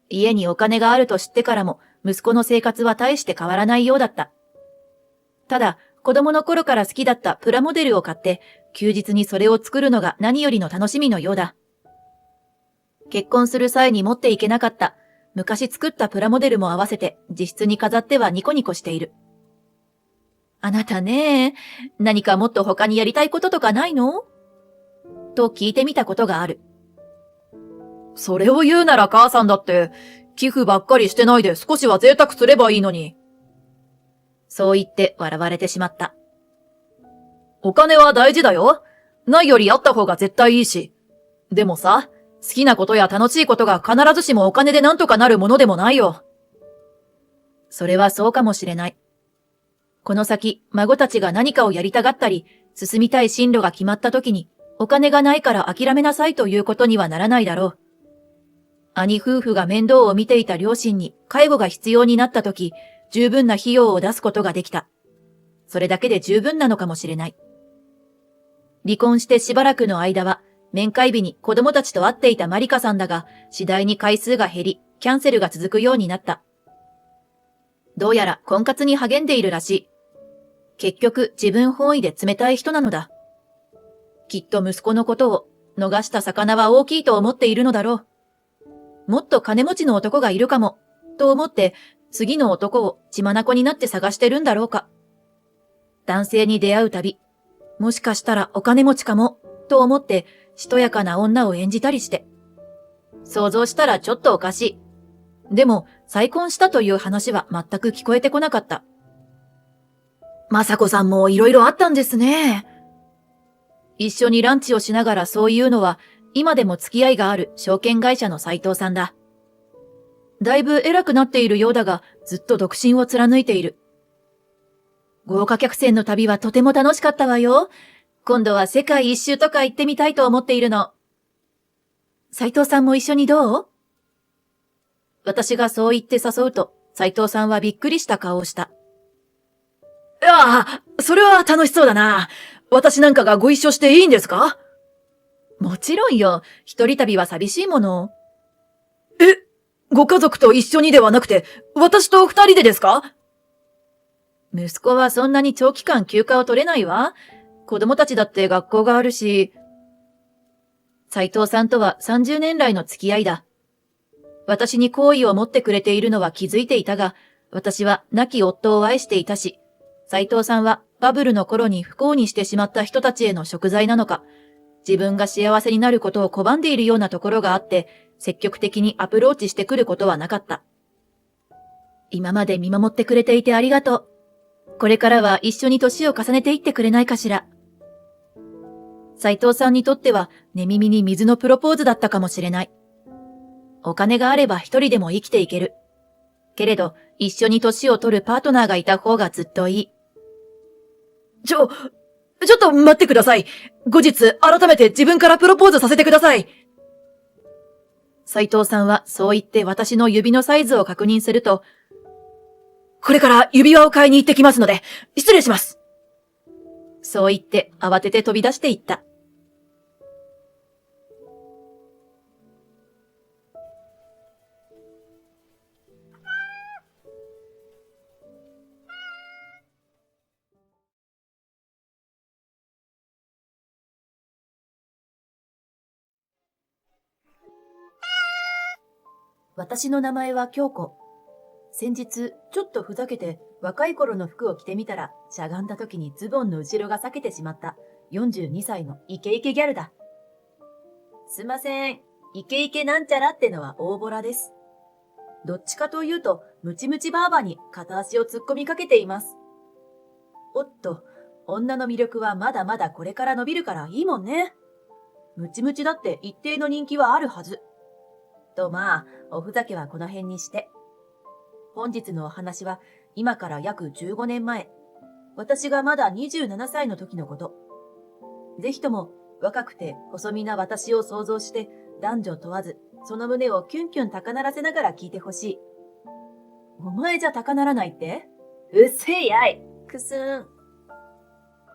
家にお金があると知ってからも息子の生活は大して変わらないようだった。ただ子供の頃から好きだったプラモデルを買って休日にそれを作るのが何よりの楽しみのようだ。結婚する際に持っていけなかった昔作ったプラモデルも合わせて自室に飾ってはニコニコしている。あなたね、何かもっと他にやりたいこととかないの？と聞いてみたことがある。それを言うなら母さんだって、寄付ばっかりしてないで少しは贅沢すればいいのに。そう言って笑われてしまった。お金は大事だよ。ないよりあった方が絶対いいし。でもさ、好きなことや楽しいことが必ずしもお金でなんとかなるものでもないよ。それはそうかもしれない。この先、孫たちが何かをやりたがったり、進みたい進路が決まった時に、お金がないから諦めなさいということにはならないだろう。兄夫婦が面倒を見ていた両親に介護が必要になった時、十分な費用を出すことができた。それだけで十分なのかもしれない。離婚してしばらくの間は、面会日に子供たちと会っていたマリカさんだが、次第に回数が減り、キャンセルが続くようになった。どうやら婚活に励んでいるらしい。結局自分本位で冷たい人なのだ。きっと息子のことを逃した魚は大きいと思っているのだろう。もっと金持ちの男がいるかも、と思って次の男を血眼になって探してるんだろうか。男性に出会うたび、もしかしたらお金持ちかも、と思ってしとやかな女を演じたりして。想像したらちょっとおかしい。でも再婚したという話は全く聞こえてこなかった。まさこさんもいろいろあったんですね。一緒にランチをしながらそういうのは、今でも付き合いがある証券会社の斉藤さんだ。だいぶ偉くなっているようだが、ずっと独身を貫いている。豪華客船の旅はとても楽しかったわよ。今度は世界一周とか行ってみたいと思っているの。斉藤さんも一緒にどう？私がそう言って誘うと、斉藤さんはびっくりした顔をした。ああ、それは楽しそうだな。私なんかがご一緒していいんですか？もちろんよ。一人旅は寂しいもの。ご家族と一緒にではなくて、私と二人でですか？息子はそんなに長期間休暇を取れないわ。子供たちだって学校があるし。斉藤さんとは30年来の付き合いだ。私に好意を持ってくれているのは気づいていたが、私は亡き夫を愛していたし、斉藤さんはバブルの頃に不幸にしてしまった人たちへの贖罪なのか、自分が幸せになることを拒んでいるようなところがあって、積極的にアプローチしてくることはなかった。今まで見守ってくれていてありがとう。これからは一緒に年を重ねていってくれないかしら。斉藤さんにとっては寝耳に水のプロポーズだったかもしれない。お金があれば一人でも生きていける。けれど、一緒に年を取るパートナーがいた方がずっといい。ちょっと待ってください。後日、改めて自分からプロポーズさせてください。斉藤さんはそう言って私の指のサイズを確認すると、これから指輪を買いに行ってきますので、失礼します。そう言って慌てて飛び出していった。私の名前は京子。先日、ちょっとふざけて若い頃の服を着てみたら、しゃがんだ時にズボンの後ろが裂けてしまった42歳のイケイケギャルだ。すいません。イケイケなんちゃらってのは大ボラです。どっちかというと、ムチムチバーバに片足を突っ込みかけています。おっと、女の魅力はまだまだこれから伸びるからいいもんね。ムチムチだって一定の人気はあるはず。とまあ、おふざけはこの辺にして。本日のお話は今から約15年前、私がまだ27歳の時のこと。ぜひとも若くて細身な私を想像して男女問わず、その胸をキュンキュン高鳴らせながら聞いてほしい。お前じゃ高鳴らないって？うっせえやい、くすーん。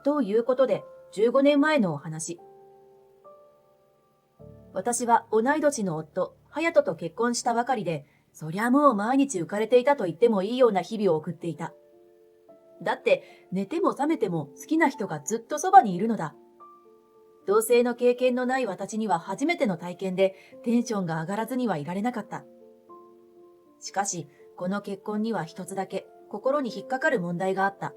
ということで、15年前のお話。私は同い年の夫、隼人と結婚したばかりで、そりゃもう毎日浮かれていたと言ってもいいような日々を送っていた。だって、寝ても覚めても好きな人がずっとそばにいるのだ。同性の経験のない私には初めての体験で、テンションが上がらずにはいられなかった。しかし、この結婚には一つだけ心に引っかかる問題があった。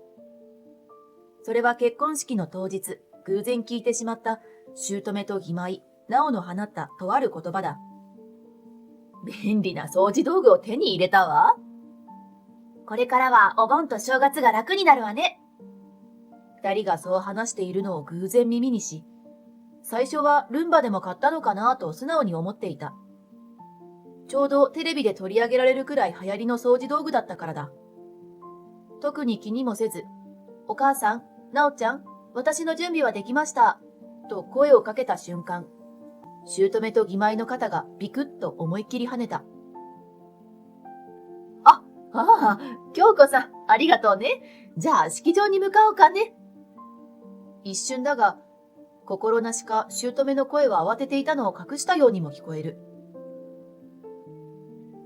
それは結婚式の当日、偶然聞いてしまった姑と義妹、なおの放ったとある言葉だ。便利な掃除道具を手に入れたわ。これからはお盆と正月が楽になるわね。二人がそう話しているのを偶然耳にし、最初はルンバでも買ったのかなと素直に思っていた。ちょうどテレビで取り上げられるくらい流行りの掃除道具だったからだ。特に気にもせず、お母さん、なおちゃん、私の準備はできました。と声をかけた瞬間、姑と義妹の肩がビクッと思いっきり跳ねた。ああ、京子さん、ありがとうね。じゃあ式場に向かおうかね。一瞬だが、心なしか姑の声は慌てていたのを隠したようにも聞こえる。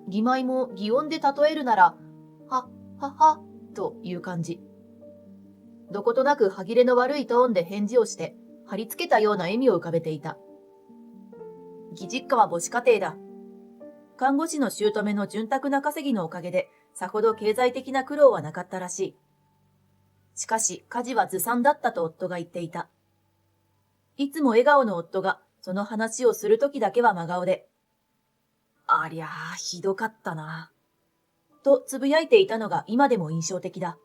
義妹も擬音で例えるなら、は、は、という感じ。どことなく歯切れの悪いトーンで返事をして、貼り付けたような笑みを浮かべていた。義実家は母子家庭だ。看護師の姑の潤沢な稼ぎのおかげで、さほど経済的な苦労はなかったらしい。しかし、家事はずさんだったと夫が言っていた。いつも笑顔の夫が、その話をするときだけは真顔で、ありゃあ、ひどかったな。とつぶやいていたのが今でも印象的だ。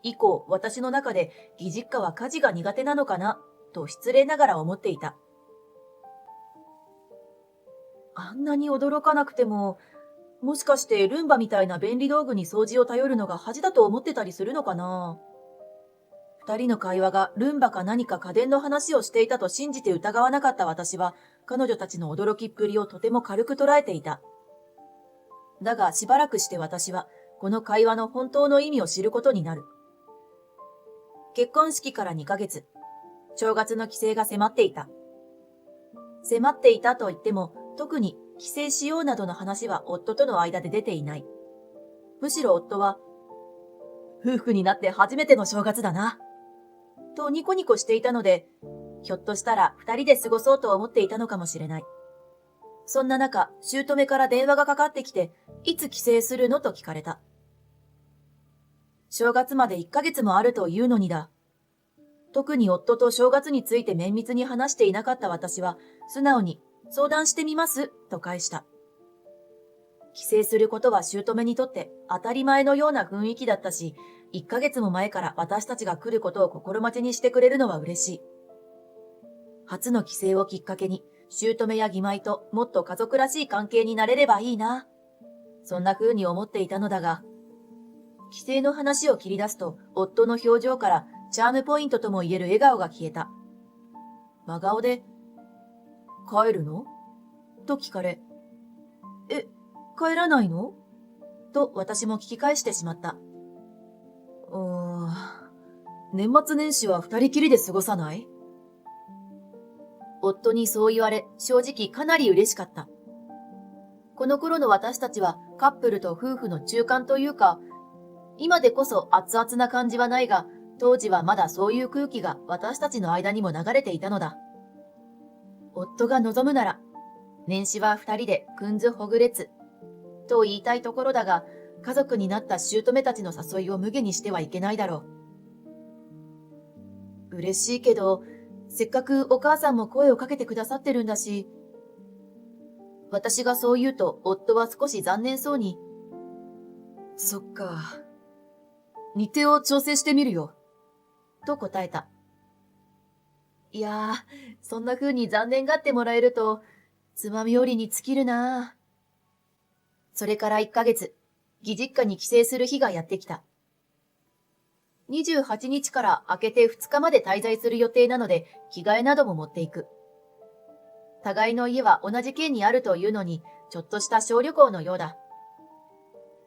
以降、私の中で義実家は家事が苦手なのかな、と失礼ながら思っていた。あんなに驚かなくても、もしかしてルンバみたいな便利道具に掃除を頼るのが恥だと思ってたりするのかな。二人の会話がルンバか何か家電の話をしていたと信じて疑わなかった私は、彼女たちの驚きっぷりをとても軽く捉えていた。だがしばらくして私は、この会話の本当の意味を知ることになる。結婚式から2ヶ月、正月の帰省が迫っていた。迫っていたと言っても、特に帰省しようなどの話は夫との間で出ていない。むしろ夫は、夫婦になって初めての正月だな、とニコニコしていたので、ひょっとしたら二人で過ごそうと思っていたのかもしれない。そんな中、姑から電話がかかってきて、いつ帰省するのと聞かれた。正月まで1ヶ月もあるというのにだ。特に夫と正月について綿密に話していなかった私は、素直に相談してみますと返した。帰省することは姑にとって当たり前のような雰囲気だったし、1ヶ月も前から私たちが来ることを心待ちにしてくれるのは嬉しい。初の帰省をきっかけに、姑や義妹ともっと家族らしい関係になれればいいな。そんな風に思っていたのだが、帰省の話を切り出すと、夫の表情からチャームポイントとも言える笑顔が消えた。真顔で、帰るのと聞かれ、帰らないのと私も聞き返してしまった。年末年始は二人きりで過ごさない？夫にそう言われ、正直かなり嬉しかった。この頃の私たちはカップルと夫婦の中間というか、今でこそ熱々な感じはないが、当時はまだそういう空気が私たちの間にも流れていたのだ。夫が望むなら、年始は二人でくんずほぐれつ、と言いたいところだが、家族になった姑たちの誘いを無下にしてはいけないだろう。嬉しいけど、せっかくお母さんも声をかけてくださってるんだし、私がそう言うと夫は少し残念そうに、そっか。日程を調整してみるよ。と答えた。いやー、そんな風に残念がってもらえると、つまみ寄りに尽きるな。それから1ヶ月、義実家に帰省する日がやってきた。28日から明けて2日まで滞在する予定なので、着替えなども持っていく。互いの家は同じ県にあるというのに、ちょっとした小旅行のようだ。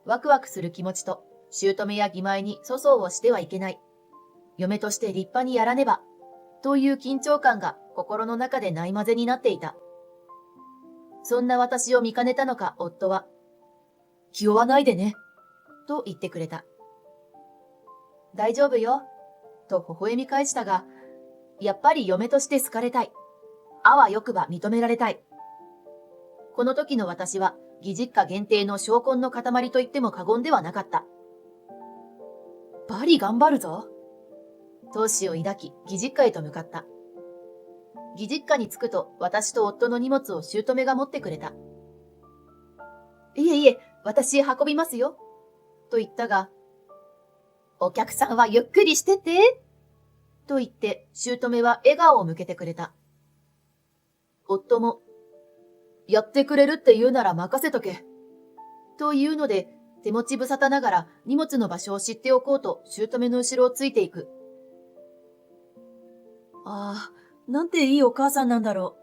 ワクワクする気持ちと、姑や義妹に粗相をしてはいけない。嫁として立派にやらねば。という緊張感が心の中でないまぜになっていた。そんな私を見かねたのか、夫は、気負わないでね、と言ってくれた。大丈夫よ、と微笑み返したが、やっぱり嫁として好かれたい。あわよくば認められたい。この時の私は、義実家限定の証拠の塊と言っても過言ではなかった。バリ頑張るぞ。闘志を抱き、義実家へと向かった。義実家に着くと、私と夫の荷物を姑が持ってくれた。いえいえ、私運びますよ。と言ったが、お客さんはゆっくりしてて。と言って、姑は笑顔を向けてくれた。夫も、やってくれるって言うなら任せとけ。というので、手持ち無沙汰ながら荷物の場所を知っておこうと姑の後ろをついていく。ああ、なんていいお母さんなんだろう。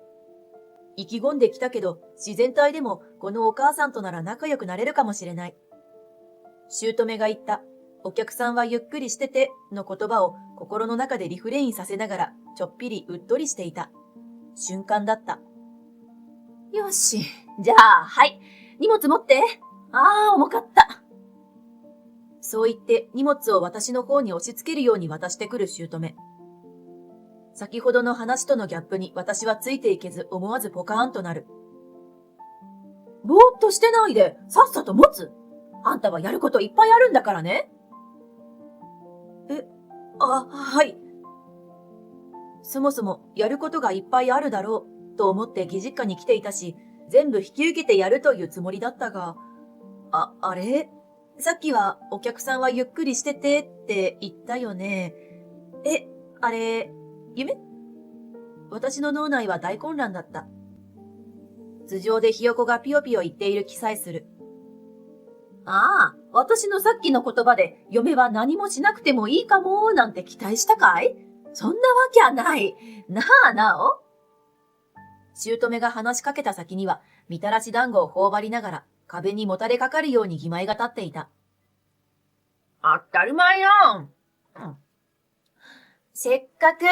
意気込んできたけど、自然体でもこのお母さんとなら仲良くなれるかもしれない。姑が言った、お客さんはゆっくりしてての言葉を心の中でリフレインさせながら、ちょっぴりうっとりしていた瞬間だった。よし。じゃあ、はい。荷物持って。重かった。そう言って荷物を私の方に押し付けるように渡してくる姑。先ほどの話とのギャップに私はついていけず思わずポカーンとなる。ぼーっとしてないで、さっさと持つ。あんたはやることいっぱいあるんだからね。はい。そもそもやることがいっぱいあるだろうと思って義実家に来ていたし、全部引き受けてやるというつもりだったが、あれ？さっきはお客さんはゆっくりしててって言ったよね。あれ、夢？私の脳内は大混乱だった。頭上でひよこがピヨピヨ言っている気さえする。私のさっきの言葉で嫁は何もしなくてもいいかもなんて期待したかい？そんなわけはない。なあなお。姑が話しかけた先にはみたらし団子を頬張りながら壁にもたれかかるように義妹が立っていた。当たり前よ。せっかく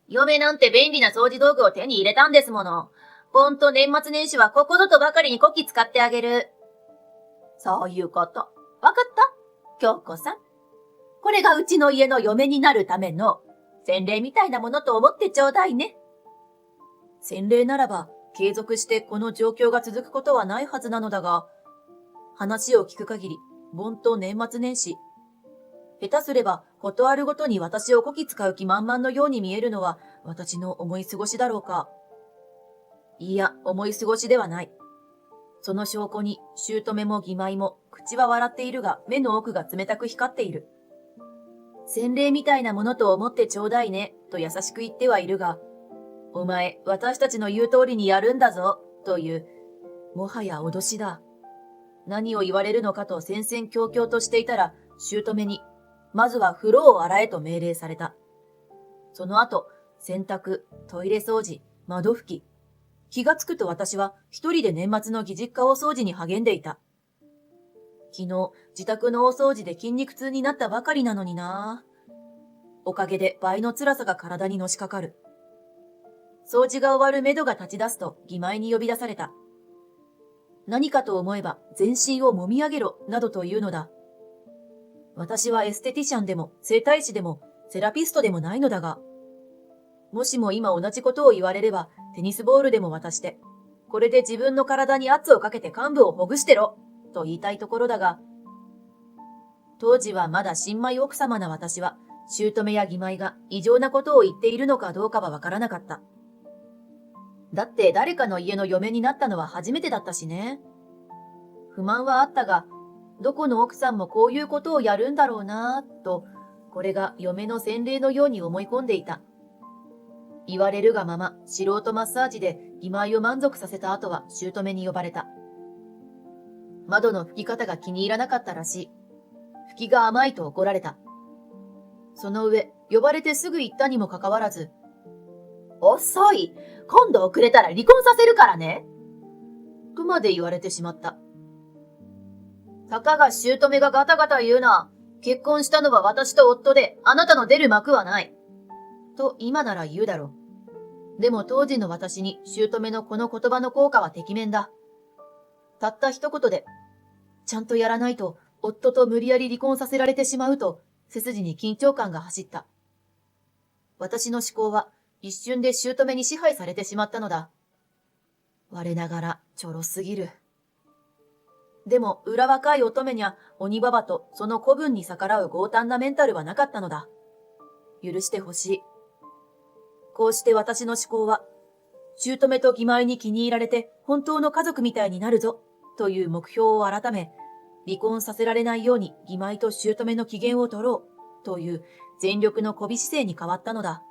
嫁なんて便利な掃除道具を手に入れたんですもの。ほんと年末年始はここぞとばかりにこき使ってあげる。そういうこと。わかった？京子さん。これがうちの家の嫁になるための洗礼みたいなものと思ってちょうだいね。洗礼ならば継続してこの状況が続くことはないはずなのだが、話を聞く限り、盆と年末年始。下手すれば、ことあるごとに私をこき使う気満々のように見えるのは、私の思い過ごしだろうか。いや、思い過ごしではない。その証拠に、姑も義妹も、口は笑っているが、目の奥が冷たく光っている。洗礼みたいなものと思ってちょうだいね、と優しく言ってはいるが、お前、私たちの言う通りにやるんだぞ、という、もはや脅しだ。何を言われるのかと戦々恐々としていたら、姑に、まずは風呂を洗えと命令された。その後、洗濯、トイレ掃除、窓拭き。気がつくと私は一人で年末の義実家大掃除に励んでいた。昨日、自宅の大掃除で筋肉痛になったばかりなのにな。おかげで倍の辛さが体にのしかかる。掃除が終わるめどが立ち出すと義妹に呼び出された。何かと思えば全身を揉み上げろなどと言うのだ。私はエステティシャンでも整体師でもセラピストでもないのだが、もしも今同じことを言われればテニスボールでも渡して、これで自分の体に圧をかけて患部をほぐしてろと言いたいところだが、当時はまだ新米奥様な私は姑や義妹が異常なことを言っているのかどうかはわからなかった。だって誰かの家の嫁になったのは初めてだったしね。不満はあったが、どこの奥さんもこういうことをやるんだろうなぁと、これが嫁の洗礼のように思い込んでいた。言われるがまま素人マッサージで義妹を満足させた後は姑に呼ばれた。窓の拭き方が気に入らなかったらしい。拭きが甘いと怒られた。その上、呼ばれてすぐ行ったにもかかわらず、遅い！今度遅れたら離婚させるからね！とまで言われてしまった。たかが姑がガタガタ言うな。結婚したのは私と夫で、あなたの出る幕はない。と今なら言うだろう。でも当時の私に姑のこの言葉の効果はてきめんだ。たった一言で、ちゃんとやらないと夫と無理やり離婚させられてしまうと、背筋に緊張感が走った。私の思考は一瞬で姑に支配されてしまったのだ。我ながらちょろすぎる。でも裏若い乙女にゃ鬼ババとその子分に逆らう強胆なメンタルはなかったのだ。許してほしい。こうして私の思考は、姑と義妹に気に入られて本当の家族みたいになるぞ、という目標を改め、離婚させられないように義妹と姑の機嫌を取ろう、という全力の媚び姿勢に変わったのだ。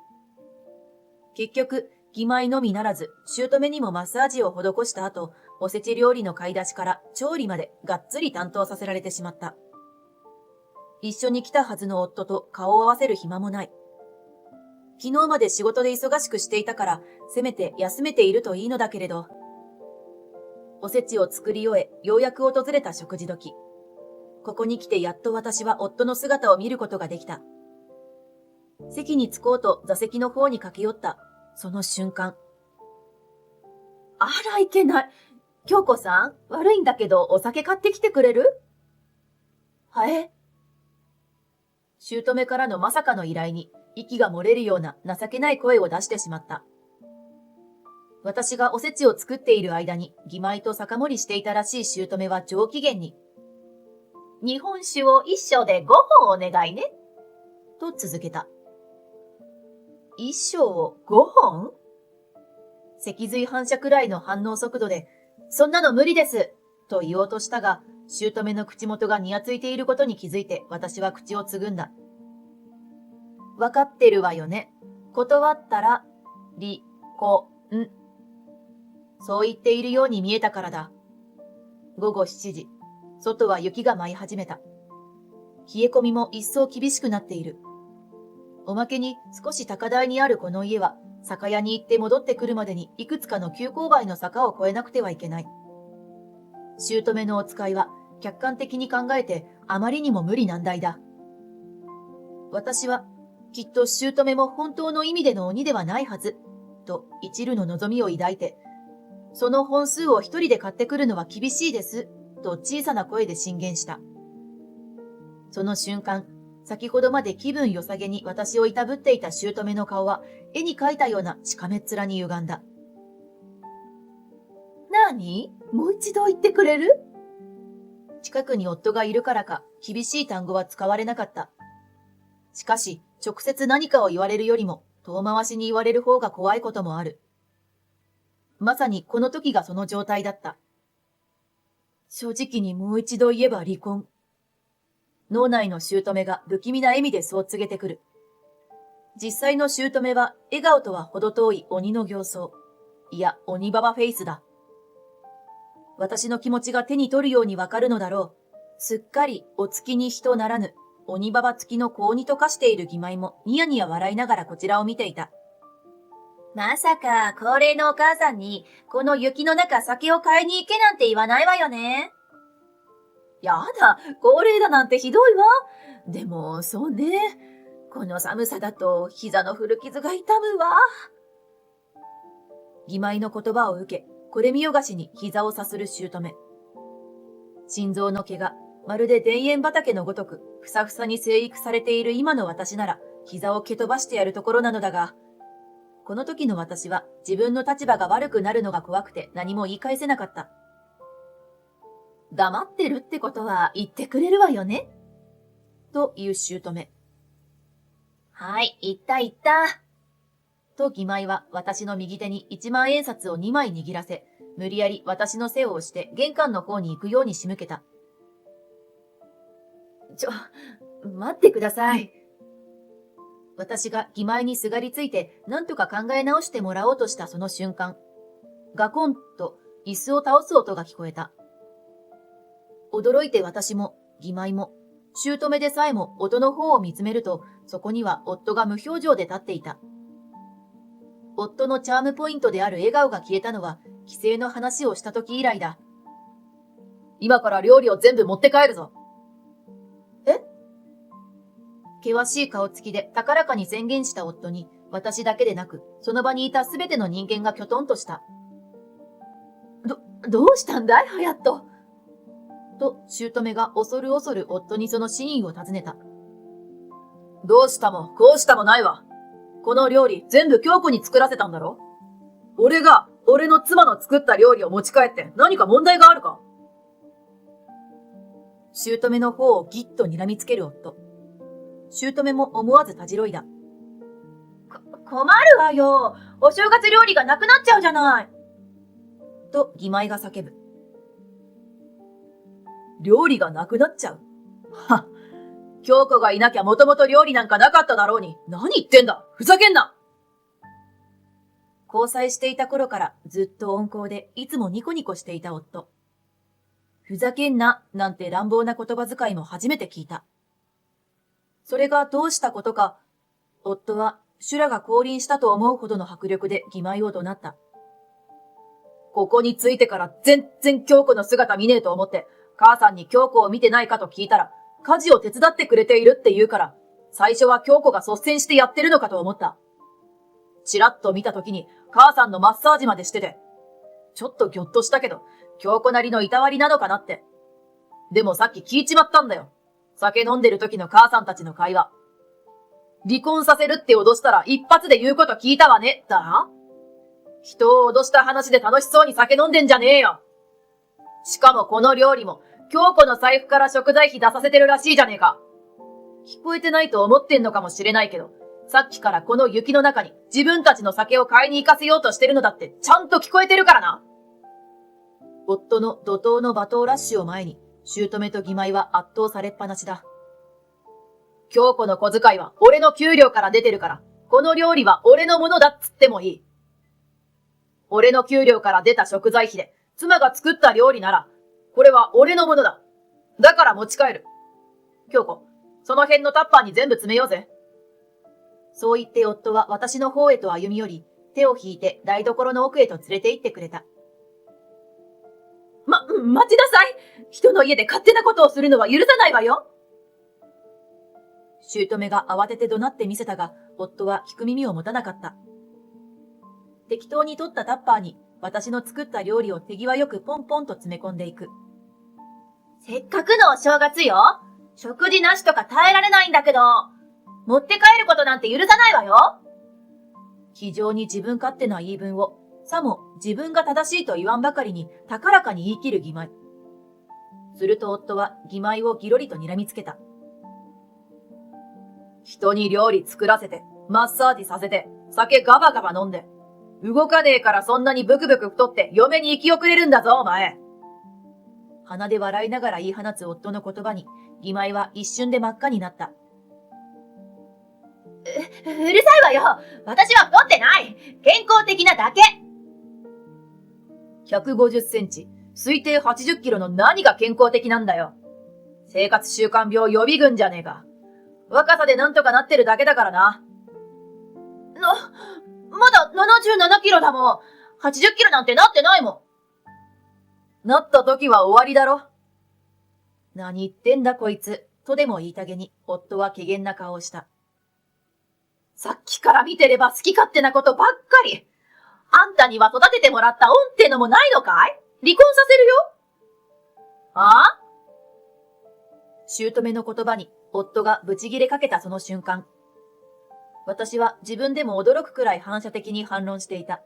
結局、義妹のみならず、姑にもマッサージを施した後、おせち料理の買い出しから調理までがっつり担当させられてしまった。一緒に来たはずの夫と顔を合わせる暇もない。昨日まで仕事で忙しくしていたから、せめて休めているといいのだけれど。おせちを作り終え、ようやく訪れた食事時。ここに来てやっと私は夫の姿を見ることができた。席に着こうと座席の方に駆け寄った。その瞬間。あら、いけない。京子さん、悪いんだけどお酒買ってきてくれる？はえ？姑からのまさかの依頼に息が漏れるような情けない声を出してしまった。私がおせちを作っている間に義妹と酒盛りしていたらしい姑は上機嫌に、日本酒を一升で5本お願いね。と続けた。一升を5本？脊髄反射くらいの反応速度で、そんなの無理です。と言おうとしたが、姑の口元がにやついていることに気づいて私は口をつぐんだ。わかってるわよね。断ったら、離婚。そう言っているように見えたからだ。午後7時、外は雪が舞い始めた。冷え込みも一層厳しくなっている。おまけに少し高台にあるこの家は、酒屋に行って戻ってくるまでにいくつかの急勾配の坂を越えなくてはいけない。姑のお使いは客観的に考えてあまりにも無理難題だ。私はきっと姑も本当の意味での鬼ではないはず、と一縷の望みを抱いて、その本数を一人で買ってくるのは厳しいです、と小さな声で進言した。その瞬間、先ほどまで気分良さげに私をいたぶっていた姑の顔は絵に描いたようなしかめっ面に歪んだ。なに？もう一度言ってくれる？近くに夫がいるからか厳しい単語は使われなかった。しかし直接何かを言われるよりも遠回しに言われる方が怖いこともある。まさにこの時がその状態だった。正直にもう一度言えば離婚。脳内の姑が不気味な笑みでそう告げてくる。実際の姑は笑顔とは程遠い鬼の形相。いや、鬼ババフェイスだ。私の気持ちが手に取るようにわかるのだろう。すっかりお月に人ならぬ、鬼ババ付きの高鬼と化している義妹もニヤニヤ笑いながらこちらを見ていた。まさか高齢のお母さんにこの雪の中酒を買いに行けなんて言わないわよね。やだ、高齢だなんてひどいわ。でも、そうね。この寒さだと膝の古傷が痛むわ。義妹の言葉を受け、これ見よがしに膝をさする姑。心臓の毛がまるで田園畑のごとくふさふさに生育されている今の私なら膝を蹴飛ばしてやるところなのだが、この時の私は自分の立場が悪くなるのが怖くて何も言い返せなかった。黙ってるってことは言ってくれるわよね？という姑。はい、言った言った。と義妹は私の右手に1万円札を2枚握らせ、無理やり私の背を押して玄関の方に行くように仕向けた。待ってください。私が義妹にすがりついて何とか考え直してもらおうとしたその瞬間、ガコンと椅子を倒す音が聞こえた。驚いて私も義妹も姑でさえも音の方を見つめると、そこには夫が無表情で立っていた。夫のチャームポイントである笑顔が消えたのは帰省の話をした時以来だ。今から料理を全部持って帰るぞ。え？険しい顔つきで高らかに宣言した夫に、私だけでなくその場にいたすべての人間がきょとんとした。どうしたんだい、ハヤット。と、姑が恐る恐る夫にその真意を尋ねた。どうしたもこうしたもないわ。この料理全部京子に作らせたんだろ？俺が俺の妻の作った料理を持ち帰って何か問題があるか？姑の方をぎっと睨みつける夫。姑も思わずたじろいだ。困るわよ。お正月料理がなくなっちゃうじゃない。と義妹が叫ぶ。料理がなくなっちゃう？は、京子がいなきゃもともと料理なんかなかっただろうに。何言ってんだ、ふざけんな。交際していた頃からずっと温厚でいつもニコニコしていた夫。ふざけんななんて乱暴な言葉遣いも初めて聞いた。それがどうしたことか、夫は修羅が降臨したと思うほどの迫力で義妹を怒鳴った。ここに着いてから全然京子の姿見ねえと思って、母さんに京子を見てないかと聞いたら、家事を手伝ってくれているって言うから、最初は京子が率先してやってるのかと思った。チラッと見た時に母さんのマッサージまでしてて、ちょっとギョッとしたけど、京子なりのいたわりなのかなって。でもさっき聞いちまったんだよ。酒飲んでる時の母さんたちの会話。離婚させるって脅したら一発で言うこと聞いたわね、だな。人を脅した話で楽しそうに酒飲んでんじゃねえよ。しかもこの料理も、京子の財布から食材費出させてるらしいじゃねえか。聞こえてないと思ってんのかもしれないけど、さっきからこの雪の中に自分たちの酒を買いに行かせようとしてるのだってちゃんと聞こえてるからな。夫の怒涛の罵倒ラッシュを前に、姑と義妹は圧倒されっぱなしだ。京子の小遣いは俺の給料から出てるから、この料理は俺のものだっつってもいい。俺の給料から出た食材費で妻が作った料理なら、これは俺のものだ。だから持ち帰る。京子、その辺のタッパーに全部詰めようぜ。そう言って夫は私の方へと歩み寄り、手を引いて台所の奥へと連れて行ってくれた。待ちなさい。人の家で勝手なことをするのは許さないわよ。姑が慌てて怒鳴ってみせたが、夫は聞く耳を持たなかった。適当に取ったタッパーに私の作った料理を手際よくポンポンと詰め込んでいく。せっかくのお正月よ。食事なしとか耐えられないんだけど、持って帰ることなんて許さないわよ。非常に自分勝手な言い分を、さも自分が正しいと言わんばかりに高らかに言い切る義妹。すると夫は義妹をギロリと睨みつけた。人に料理作らせて、マッサージさせて、酒ガバガバ飲んで、動かねえからそんなにブクブク太って嫁に行き遅れるんだぞお前。鼻で笑いながら言い放つ夫の言葉に、義妹は一瞬で真っ赤になった。うるさいわよ。私は太ってない。健康的なだけ。150センチ、推定80キロの何が健康的なんだよ。生活習慣病予備軍じゃねえか。若さでなんとかなってるだけだからな。まだ77キロだもん。80キロなんてなってないもん。なった時は終わりだろ。何言ってんだこいつ、とでも言いたげに、夫は怪げな顔をした。さっきから見てれば好き勝手なことばっかり。あんたには育ててもらった恩ってのもないのかい？離婚させるよ。あ？姑の言葉に夫がブチギレかけたその瞬間。私は自分でも驚くくらい反射的に反論していた。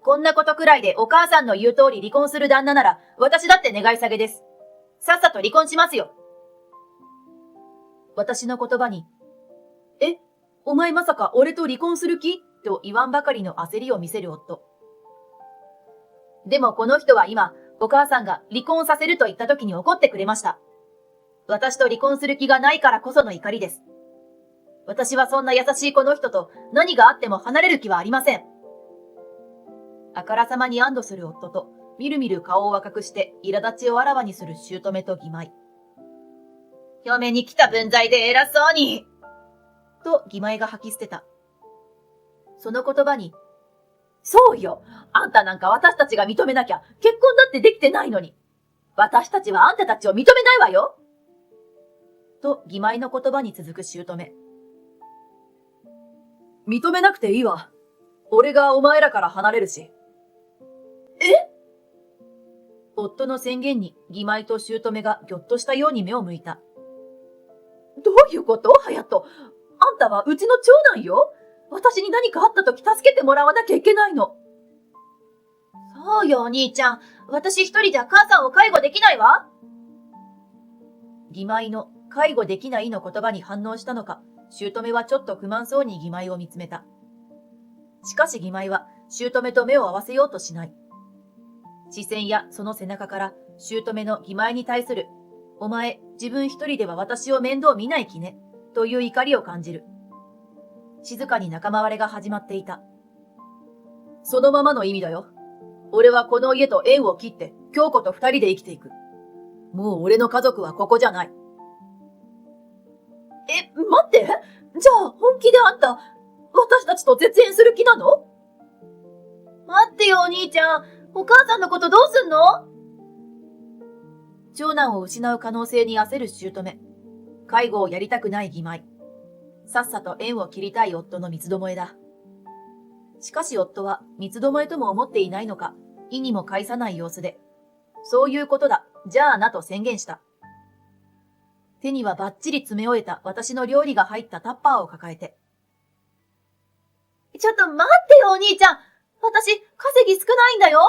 こんなことくらいでお母さんの言う通り離婚する旦那なら私だって願い下げです。さっさと離婚しますよ。私の言葉に、お前まさか俺と離婚する気？と言わんばかりの焦りを見せる夫。でもこの人は今、お母さんが離婚させると言った時に怒ってくれました。私と離婚する気がないからこその怒りです。私はそんな優しいこの人と何があっても離れる気はありません。あからさまに安堵する夫と、みるみる顔を赤くして苛立ちをあらわにする姑と義妹。嫁に来た分際で偉そうに。と義妹が吐き捨てた。その言葉に、そうよ。あんたなんか私たちが認めなきゃ結婚だってできてないのに。私たちはあんたたちを認めないわよ。と義妹の言葉に続く姑。認めなくていいわ。俺がお前らから離れるし。夫の宣言に義妹と姑がぎょっとしたように目を向いた。どういうこと？隼人。あんたはうちの長男よ。私に何かあったとき助けてもらわなきゃいけないの。そうよ、お兄ちゃん。私一人じゃ母さんを介護できないわ。義妹の介護できないの言葉に反応したのか、姑はちょっと不満そうに義妹を見つめた。しかし義妹は姑と目を合わせようとしない。視線やその背中から姑の義妹に対する、お前自分一人では私を面倒見ない気ね、という怒りを感じる。静かに仲間割れが始まっていた。そのままの意味だよ。俺はこの家と縁を切って京子と二人で生きていく。もう俺の家族はここじゃない。待って。じゃあ本気であんた、私たちと絶縁する気なの？待ってよお兄ちゃん。お母さんのことどうすんの？長男を失う可能性に焦る姑。介護をやりたくない義妹。さっさと縁を切りたい夫の三つどもえだ。しかし夫は三つどもえとも思っていないのか、意にも介さない様子で、そういうことだ、じゃあなと宣言した。手にはバッチリ詰め終えた私の料理が入ったタッパーを抱えて。ちょっと待ってよ、お兄ちゃん。私、稼ぎ少ないんだよ。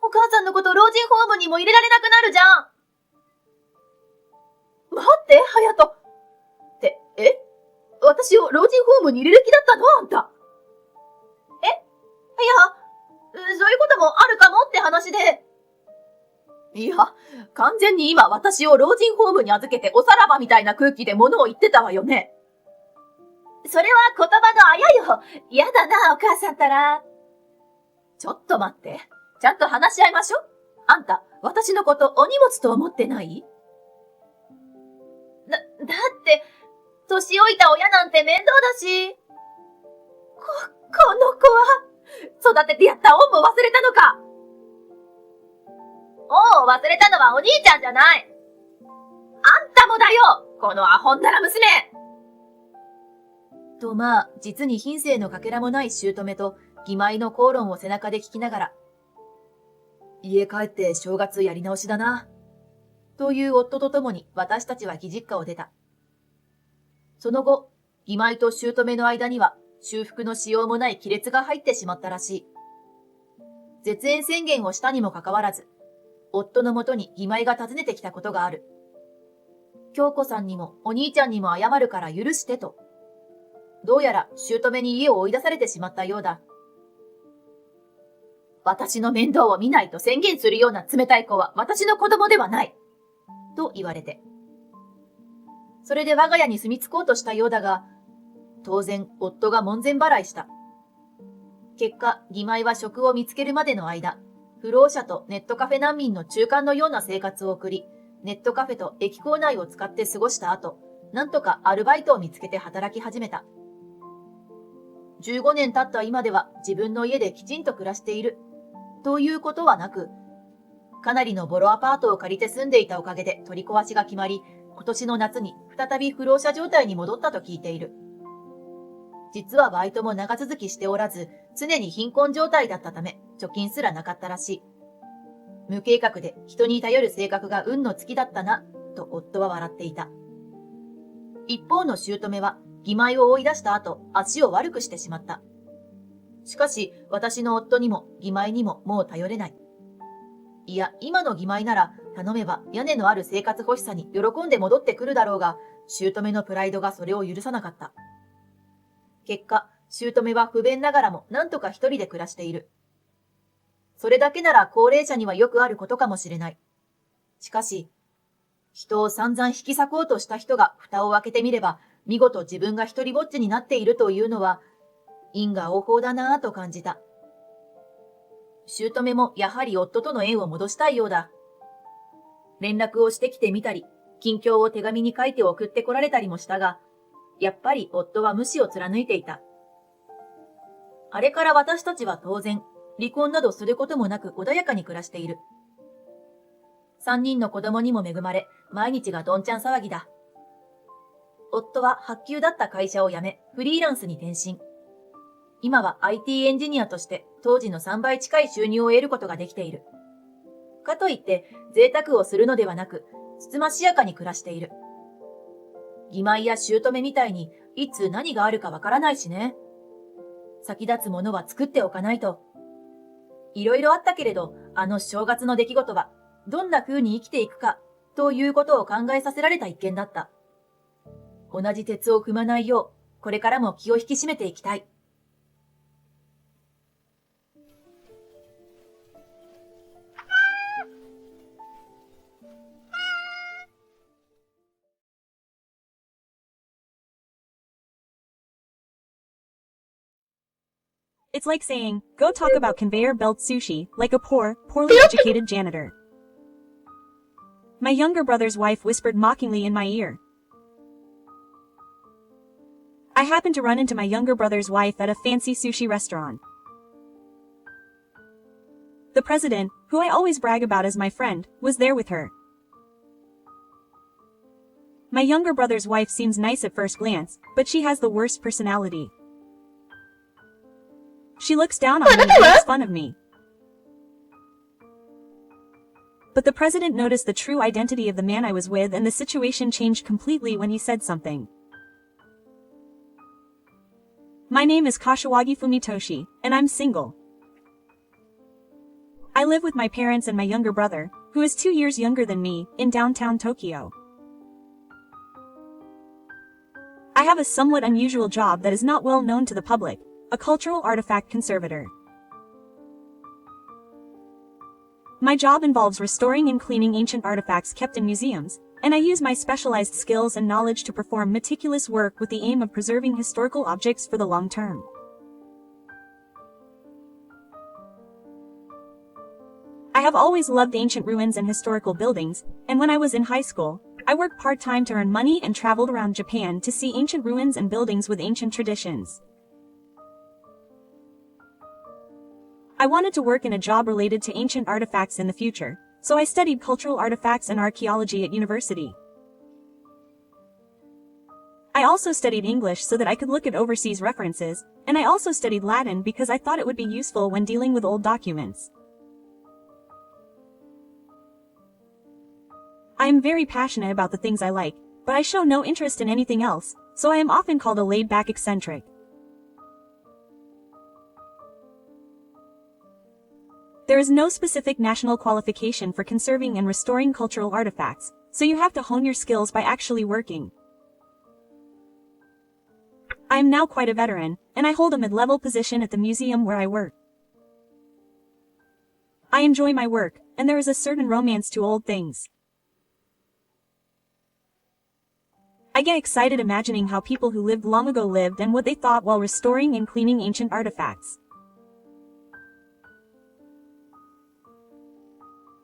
お母さんのこと老人ホームにも入れられなくなるじゃん。待って、隼人。って、私を老人ホームに入れる気だったのあんた。いや、そういうこともあるかもって話で。いや、完全に今私を老人ホームに預けておさらばみたいな空気で物を言ってたわよね。それは言葉のあやよ。やだな、お母さんたら。ちょっと待って。ちゃんと話し合いましょ。あんた、私のことお荷物と思ってない？だって、年老いた親なんて面倒だし。この子は、育ててやった恩も忘れたのか。恩を忘れたのはお兄ちゃんじゃない。あんたもだよ、このアホんだら娘。と実に品性のかけらもない姑と義妹の口論を背中で聞きながら、家帰って正月やり直しだな。という夫と共に私たちは義実家を出た。その後、義妹と姑の間には修復のしようもない亀裂が入ってしまったらしい。絶縁宣言をしたにもかかわらず、夫のもとに義妹が訪ねてきたことがある。京子さんにもお兄ちゃんにも謝るから許してと。どうやら姑に家を追い出されてしまったようだ。私の面倒を見ないと宣言するような冷たい子は私の子供ではない。と言われて。それで我が家に住み着こうとしたようだが、当然夫が門前払いした。結果、義妹は職を見つけるまでの間、不老者とネットカフェ難民の中間のような生活を送り、ネットカフェと駅構内を使って過ごした後、なんとかアルバイトを見つけて働き始めた。15年経った今では自分の家できちんと暮らしている。ということはなく、かなりのボロアパートを借りて住んでいたおかげで取り壊しが決まり、今年の夏に再び不老者状態に戻ったと聞いている。実はバイトも長続きしておらず、常に貧困状態だったため、貯金すらなかったらしい。無計画で人に頼る性格が運の尽きだったな、と夫は笑っていた。一方の姑は、義妹を追い出した後、足を悪くしてしまった。しかし、私の夫にも義妹にももう頼れない。いや、今の義妹なら、頼めば屋根のある生活欲しさに喜んで戻ってくるだろうが、姑のプライドがそれを許さなかった。結果、姑は不便ながらも何とか一人で暮らしている。それだけなら高齢者にはよくあることかもしれない。しかし、人を散々引き裂こうとした人が蓋を開けてみれば、見事自分が一人ぼっちになっているというのは、因果応報だなぁと感じた。姑もやはり夫との縁を戻したいようだ。連絡をしてきてみたり、近況を手紙に書いて送ってこられたりもしたが、やっぱり夫は無視を貫いていた。あれから私たちは当然、離婚などすることもなく穏やかに暮らしている。3人の子供にも恵まれ、毎日がどんちゃん騒ぎだ。夫は発給だった会社を辞め、フリーランスに転身。今は IT エンジニアとして当時の3倍近い収入を得ることができている。かといって贅沢をするのではなく、つつましやかに暮らしている。義妹や姑みたいにいつ何があるかわからないしね。先立つものは作っておかないと。いろいろあったけれど、あの正月の出来事はどんな風に生きていくかということを考えさせられた一件だった。同じ鉄を踏まないよう、これからも気を引き締めていきたい。It's like saying, go talk about conveyor belt sushi, like a poorly educated janitor. My younger brother's wife whispered mockingly in my ear. I happened to run into my younger brother's wife at a fancy sushi restaurant. The president, who I always brag about as my friend, was there with her. My younger brother's wife seems nice at first glance, but she has the worst personality. She looks down on me and makes fun of me. But the president noticed the true identity of the man I was with, and the situation changed completely when he said something. My name is Kashiwagi Fumitoshi, and I'm single. I live with my parents and my younger brother, who is 2 years younger than me, in downtown Tokyo. I have a somewhat unusual job that is not well known to the public, a cultural artifact conservator. My job involves restoring and cleaning ancient artifacts kept in museums, and I use my specialized skills and knowledge to perform meticulous work with the aim of preserving historical objects for the long term. I have always loved ancient ruins and historical buildings, and when I was in high school, I worked part-time to earn money and traveled around Japan to see ancient ruins and buildings with ancient traditions. I wanted to work in a job related to ancient artifacts in the future, so I studied cultural artifacts and archaeology at university. I also studied English so that I could look at overseas references, and I also studied Latin because I thought it would be useful when dealing with old documents. I am very passionate about the things I like, but I show no interest in anything else, so I am often called a laid-back eccentric. There is no specific national qualification for conserving and restoring cultural artifacts, so you have to hone your skills by actually working. I am now quite a veteran, and I hold a mid-level position at the museum where I work. I enjoy my work, and there is a certain romance to old things. I get excited imagining how people who lived long ago lived and what they thought while restoring and cleaning ancient artifacts.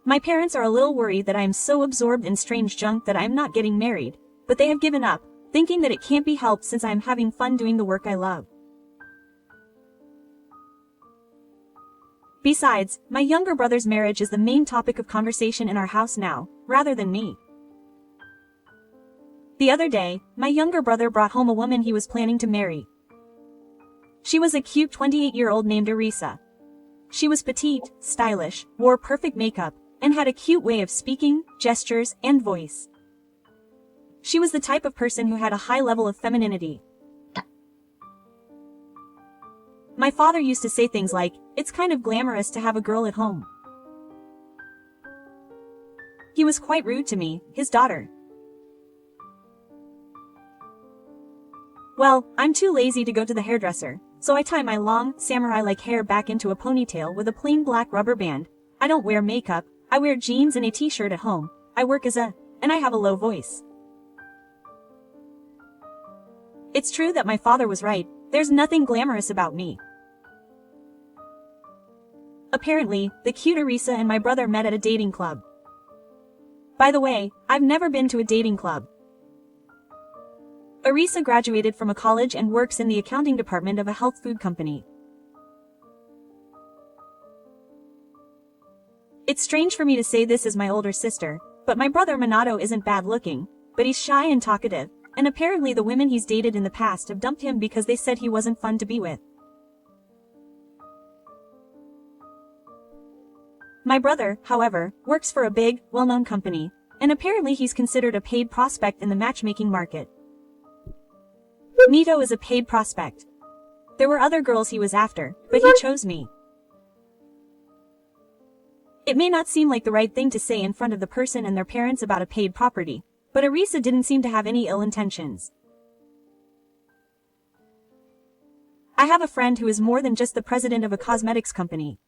My parents are a little worried that I am so absorbed in strange junk that I am not getting married, but they have given up, thinking that it can't be helped since I am having fun doing the work I love. Besides, my younger brother's marriage is the main topic of conversation in our house now, rather than me. The other day, my younger brother brought home a woman he was planning to marry. She was a cute 28-year-old named Arisa. She was petite, stylish, wore perfect makeup, and had a cute way of speaking, gestures, and voice. She was the type of person who had a high level of femininity. My father used to say things like, "It's kind of glamorous to have a girl at home." He was quite rude to me, his daughter. Well, I'm too lazy to go to the hairdresser, so I tie my long, samurai-like hair back into a ponytail with a plain black rubber band. I don't wear makeup, I wear jeans and a t-shirt at home. I work and I have a low voice. It's true that my father was right, there's nothing glamorous about me. Apparently, the cute Arisa and my brother met at a dating club. By the way, I've never been to a dating club. Arisa graduated from a college and works in the accounting department of a health food company. It's strange for me to say this as my older sister, but my brother Minato isn't bad looking, but he's shy and talkative, and apparently the women he's dated in the past have dumped him because they said he wasn't fun to be with. My brother, however, works for a big, well-known company, and apparently he's considered a paid prospect in the matchmaking market. Mito is a paid prospect. There were other girls he was after, but he chose me. It may not seem like the right thing to say in front of the person and their parents about a paid property, but Arisa didn't seem to have any ill intentions. I have a friend who is more than just the president of a cosmetics company.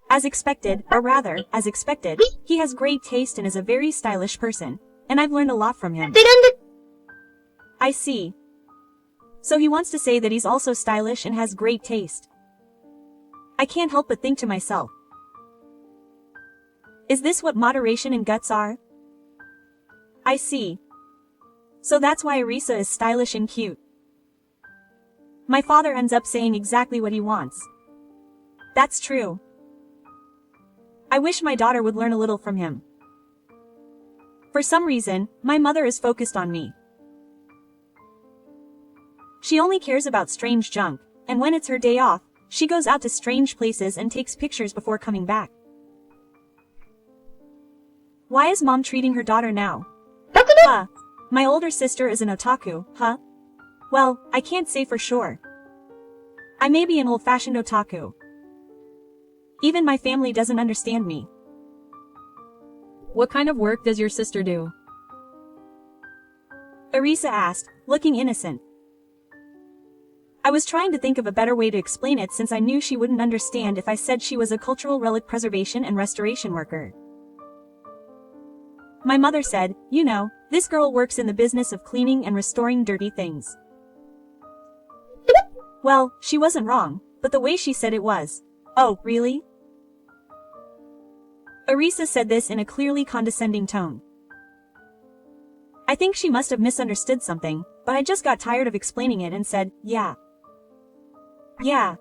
As expected, or rather, as expected, he has great taste and is a very stylish person, and I've learned a lot from him. I see. So he wants to say that he's also stylish and has great taste. I can't help but think to myself, is this what moderation and guts are? I see. So that's why Arisa is stylish and cute. My father ends up saying exactly what he wants. That's true. I wish my daughter would learn a little from him. For some reason, my mother is focused on me. She only cares about strange junk, and when it's her day off, she goes out to strange places and takes pictures before coming back. Why is mom treating her daughter now? Huh. My older sister is an otaku, huh? Well, I can't say for sure. I may be an old-fashioned otaku. Even my family doesn't understand me. What kind of work does your sister do? Arisa asked, looking innocent. I was trying to think of a better way to explain it since I knew she wouldn't understand if I said she was a cultural relic preservation and restoration worker. My mother said, you know, this girl works in the business of cleaning and restoring dirty things. Well, she wasn't wrong, but the way she said it was. Oh, really? Arisa said this in a clearly condescending tone. I think she must have misunderstood something, but I just got tired of explaining it and said, yeah. Yeah.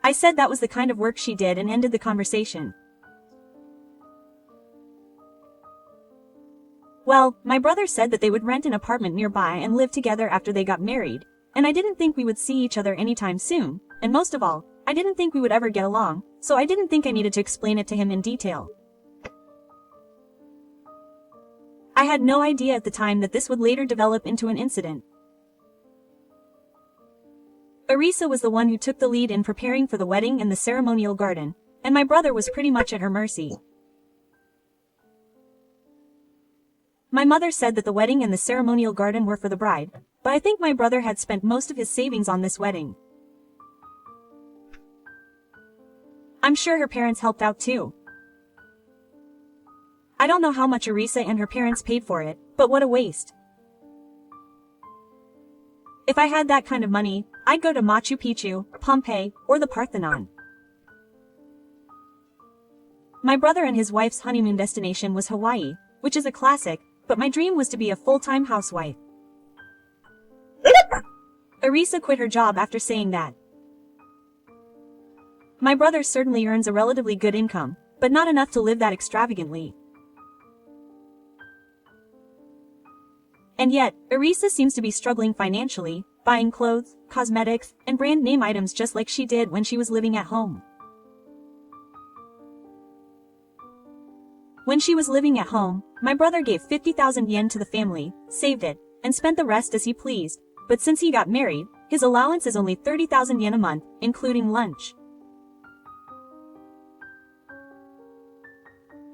I said that was the kind of work she did and ended the conversation. Well, my brother said that they would rent an apartment nearby and live together after they got married, and I didn't think we would see each other anytime soon, and most of all, I didn't think we would ever get along, so I didn't think I needed to explain it to him in detail. I had no idea at the time that this would later develop into an incident. Arisa was the one who took the lead in preparing for the wedding and the ceremonial garden, and my brother was pretty much at her mercy. My mother said that the wedding and the ceremonial garden were for the bride, but I think my brother had spent most of his savings on this wedding. I'm sure her parents helped out too. I don't know how much Arisa and her parents paid for it, but what a waste. If I had that kind of money, I'd go to Machu Picchu, Pompeii, or the Parthenon. My brother and his wife's honeymoon destination was Hawaii, which is a classic, but my dream was to be a full-time housewife. Arisa quit her job after saying that. My brother certainly earns a relatively good income, but not enough to live that extravagantly. And yet, Arisa seems to be struggling financially, buying clothes, cosmetics, and brand name items just like she did when she was living at home. When she was living at home, my brother gave 50,000 yen to the family, saved it, and spent the rest as he pleased, but since he got married, his allowance is only 30,000 yen a month, including lunch.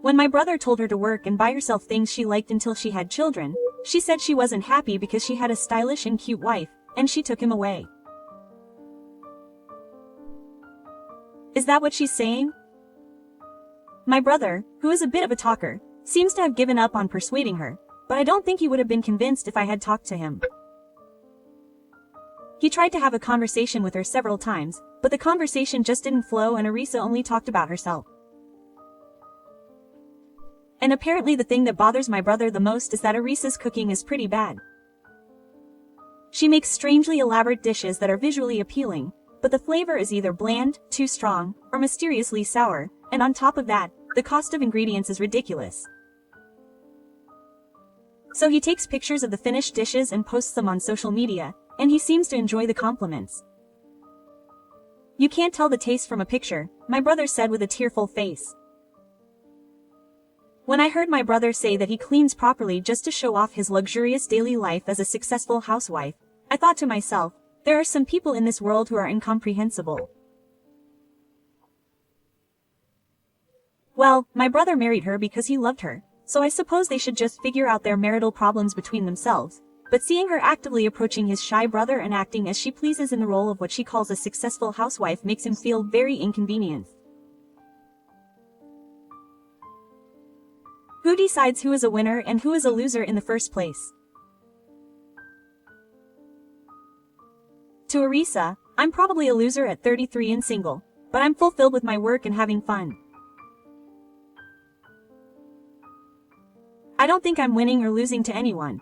When my brother told her to work and buy herself things she liked until she had children, she said she wasn't happy because she had a stylish and cute wife, and she took him away. Is that what she's saying? My brother, who is a bit of a talker, seems to have given up on persuading her, but I don't think he would have been convinced if I had talked to him. He tried to have a conversation with her several times, but the conversation just didn't flow and Arisa only talked about herself. And apparently the thing that bothers my brother the most is that Arisa's cooking is pretty bad. She makes strangely elaborate dishes that are visually appealing, but the flavor is either bland, too strong, or mysteriously sour, and on top of that, the cost of ingredients is ridiculous. So he takes pictures of the finished dishes and posts them on social media, and he seems to enjoy the compliments. You can't tell the taste from a picture, my brother said with a tearful face. When I heard my brother say that he cleans properly just to show off his luxurious daily life as a successful housewife, I thought to myself, there are some people in this world who are incomprehensible. Well, my brother married her because he loved her, so I suppose they should just figure out their marital problems between themselves, but seeing her actively approaching his shy brother and acting as she pleases in the role of what she calls a successful housewife makes him feel very inconvenienced. Who decides who is a winner and who is a loser in the first place? To Arisa, I'm probably a loser at 33 and single, but I'm fulfilled with my work and having fun. I don't think I'm winning or losing to anyone.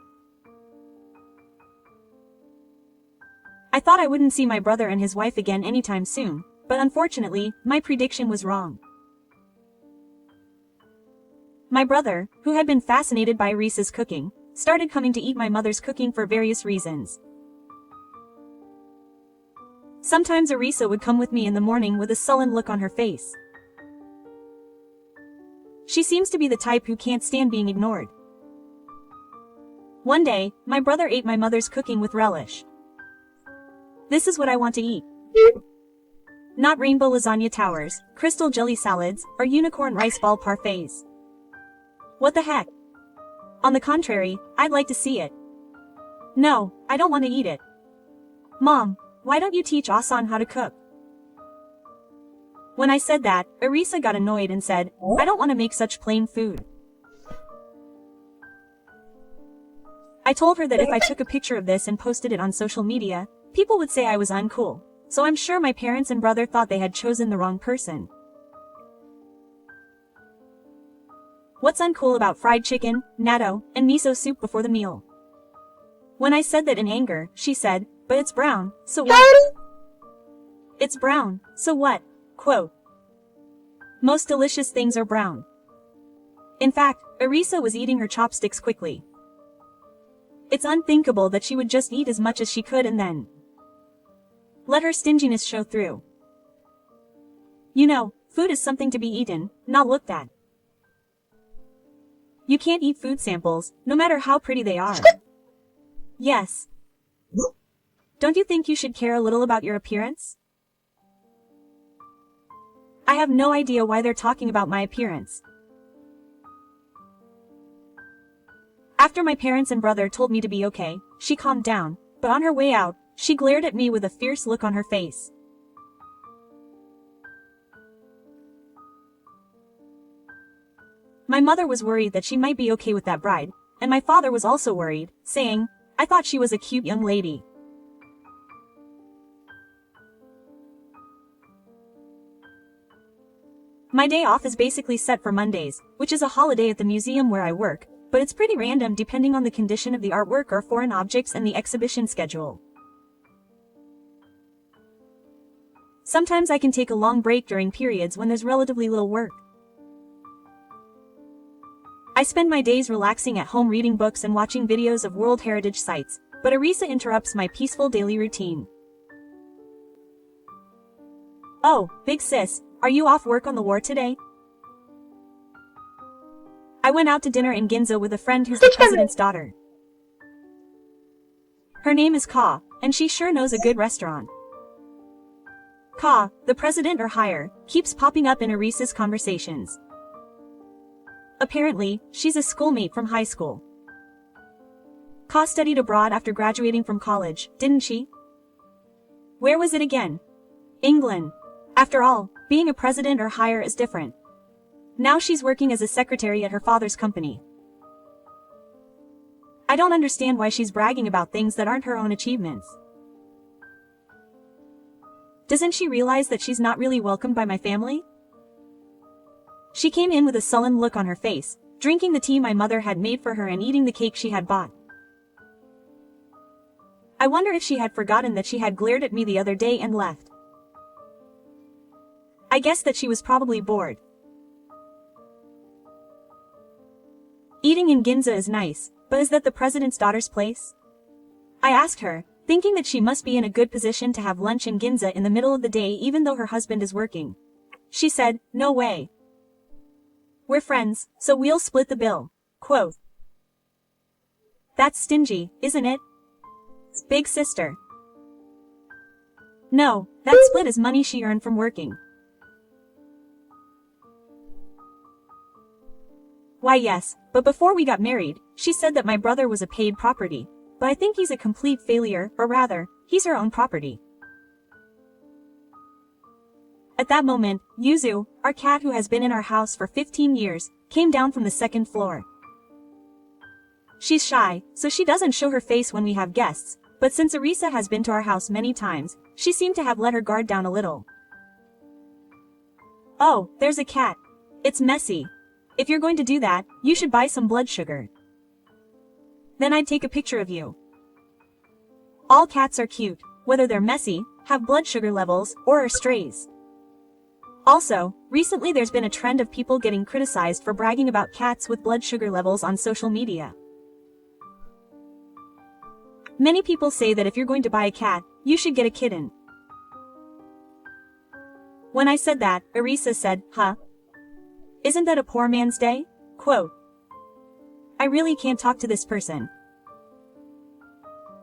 I thought I wouldn't see my brother and his wife again anytime soon, but unfortunately, my prediction was wrong. My brother, who had been fascinated by Arisa's cooking, started coming to eat my mother's cooking for various reasons. Sometimes Arisa would come with me in the morning with a sullen look on her face. She seems to be the type who can't stand being ignored. One day, my brother ate my mother's cooking with relish. This is what I want to eat. Not rainbow lasagna towers, crystal jelly salads, or unicorn rice ball parfaits. What the heck? On the contrary, I'd like to see it. No, I don't want to eat it. Mom, why don't you teach Asan how to cook? When I said that, Arisa got annoyed and said, I don't want to make such plain food. I told her that if I took a picture of this and posted it on social media, people would say I was uncool, so I'm sure my parents and brother thought they had chosen the wrong person. What's uncool about fried chicken, natto, and miso soup before the meal? When I said that in anger, she said, but it's brown, so what? It's brown, so what? Quote. Most delicious things are brown. In fact, Arisa was eating her chopsticks quickly. It's unthinkable that she would just eat as much as she could and then let her stinginess show through. You know, food is something to be eaten, not looked at. You can't eat food samples, no matter how pretty they are. Yes. Don't you think you should care a little about your appearance? I have no idea why they're talking about my appearance. After my parents and brother told me to be okay, she calmed down, but on her way out, she glared at me with a fierce look on her face. My mother was worried that she might be okay with that bride, and my father was also worried, saying, I thought she was a cute young lady. My day off is basically set for Mondays, which is a holiday at the museum where I work, but it's pretty random depending on the condition of the artwork or foreign objects and the exhibition schedule. Sometimes I can take a long break during periods when there's relatively little work. I spend my days relaxing at home reading books and watching videos of World Heritage sites, but Arisa interrupts my peaceful daily routine. Oh, big sis, are you off work on the war today? I went out to dinner in Ginza with a friend who's the president's daughter. Her name is Ka, and she sure knows a good restaurant. Ka, the president or higher, keeps popping up in Arisa's conversations. Apparently, she's a schoolmate from high school. Ka studied abroad after graduating from college, didn't she? Where was it again? England. After all, being a president or higher is different. Now she's working as a secretary at her father's company. I don't understand why she's bragging about things that aren't her own achievements. Doesn't she realize that she's not really welcomed by my family? She came in with a sullen look on her face, drinking the tea my mother had made for her and eating the cake she had bought. I wonder if she had forgotten that she had glared at me the other day and left. I guess that she was probably bored. Eating in Ginza is nice, but is that the president's daughter's place? I asked her, thinking that she must be in a good position to have lunch in Ginza in the middle of the day even though her husband is working. She said, no way. We're friends, so we'll split the bill. Quote. That's stingy, isn't it? Big sister. No, that split is money she earned from working. Why yes, but before we got married, she said that my brother was a paid property, but I think he's a complete failure, or rather, he's her own property. At that moment, Yuzu, our cat who has been in our house for 15 years, came down from the second floor. She's shy, so she doesn't show her face when we have guests, but since Arisa has been to our house many times, she seemed to have let her guard down a little. Oh, there's a cat. It's messy. If you're going to do that, you should buy some blood sugar. Then I'd take a picture of you. All cats are cute, whether they're messy, have blood sugar levels, or are strays. Also, recently there's been a trend of people getting criticized for bragging about cats with blood sugar levels on social media. Many people say that if you're going to buy a cat, you should get a kitten. When I said that, Arisa said, huh? Isn't that a poor man's day? Quote. I really can't talk to this person.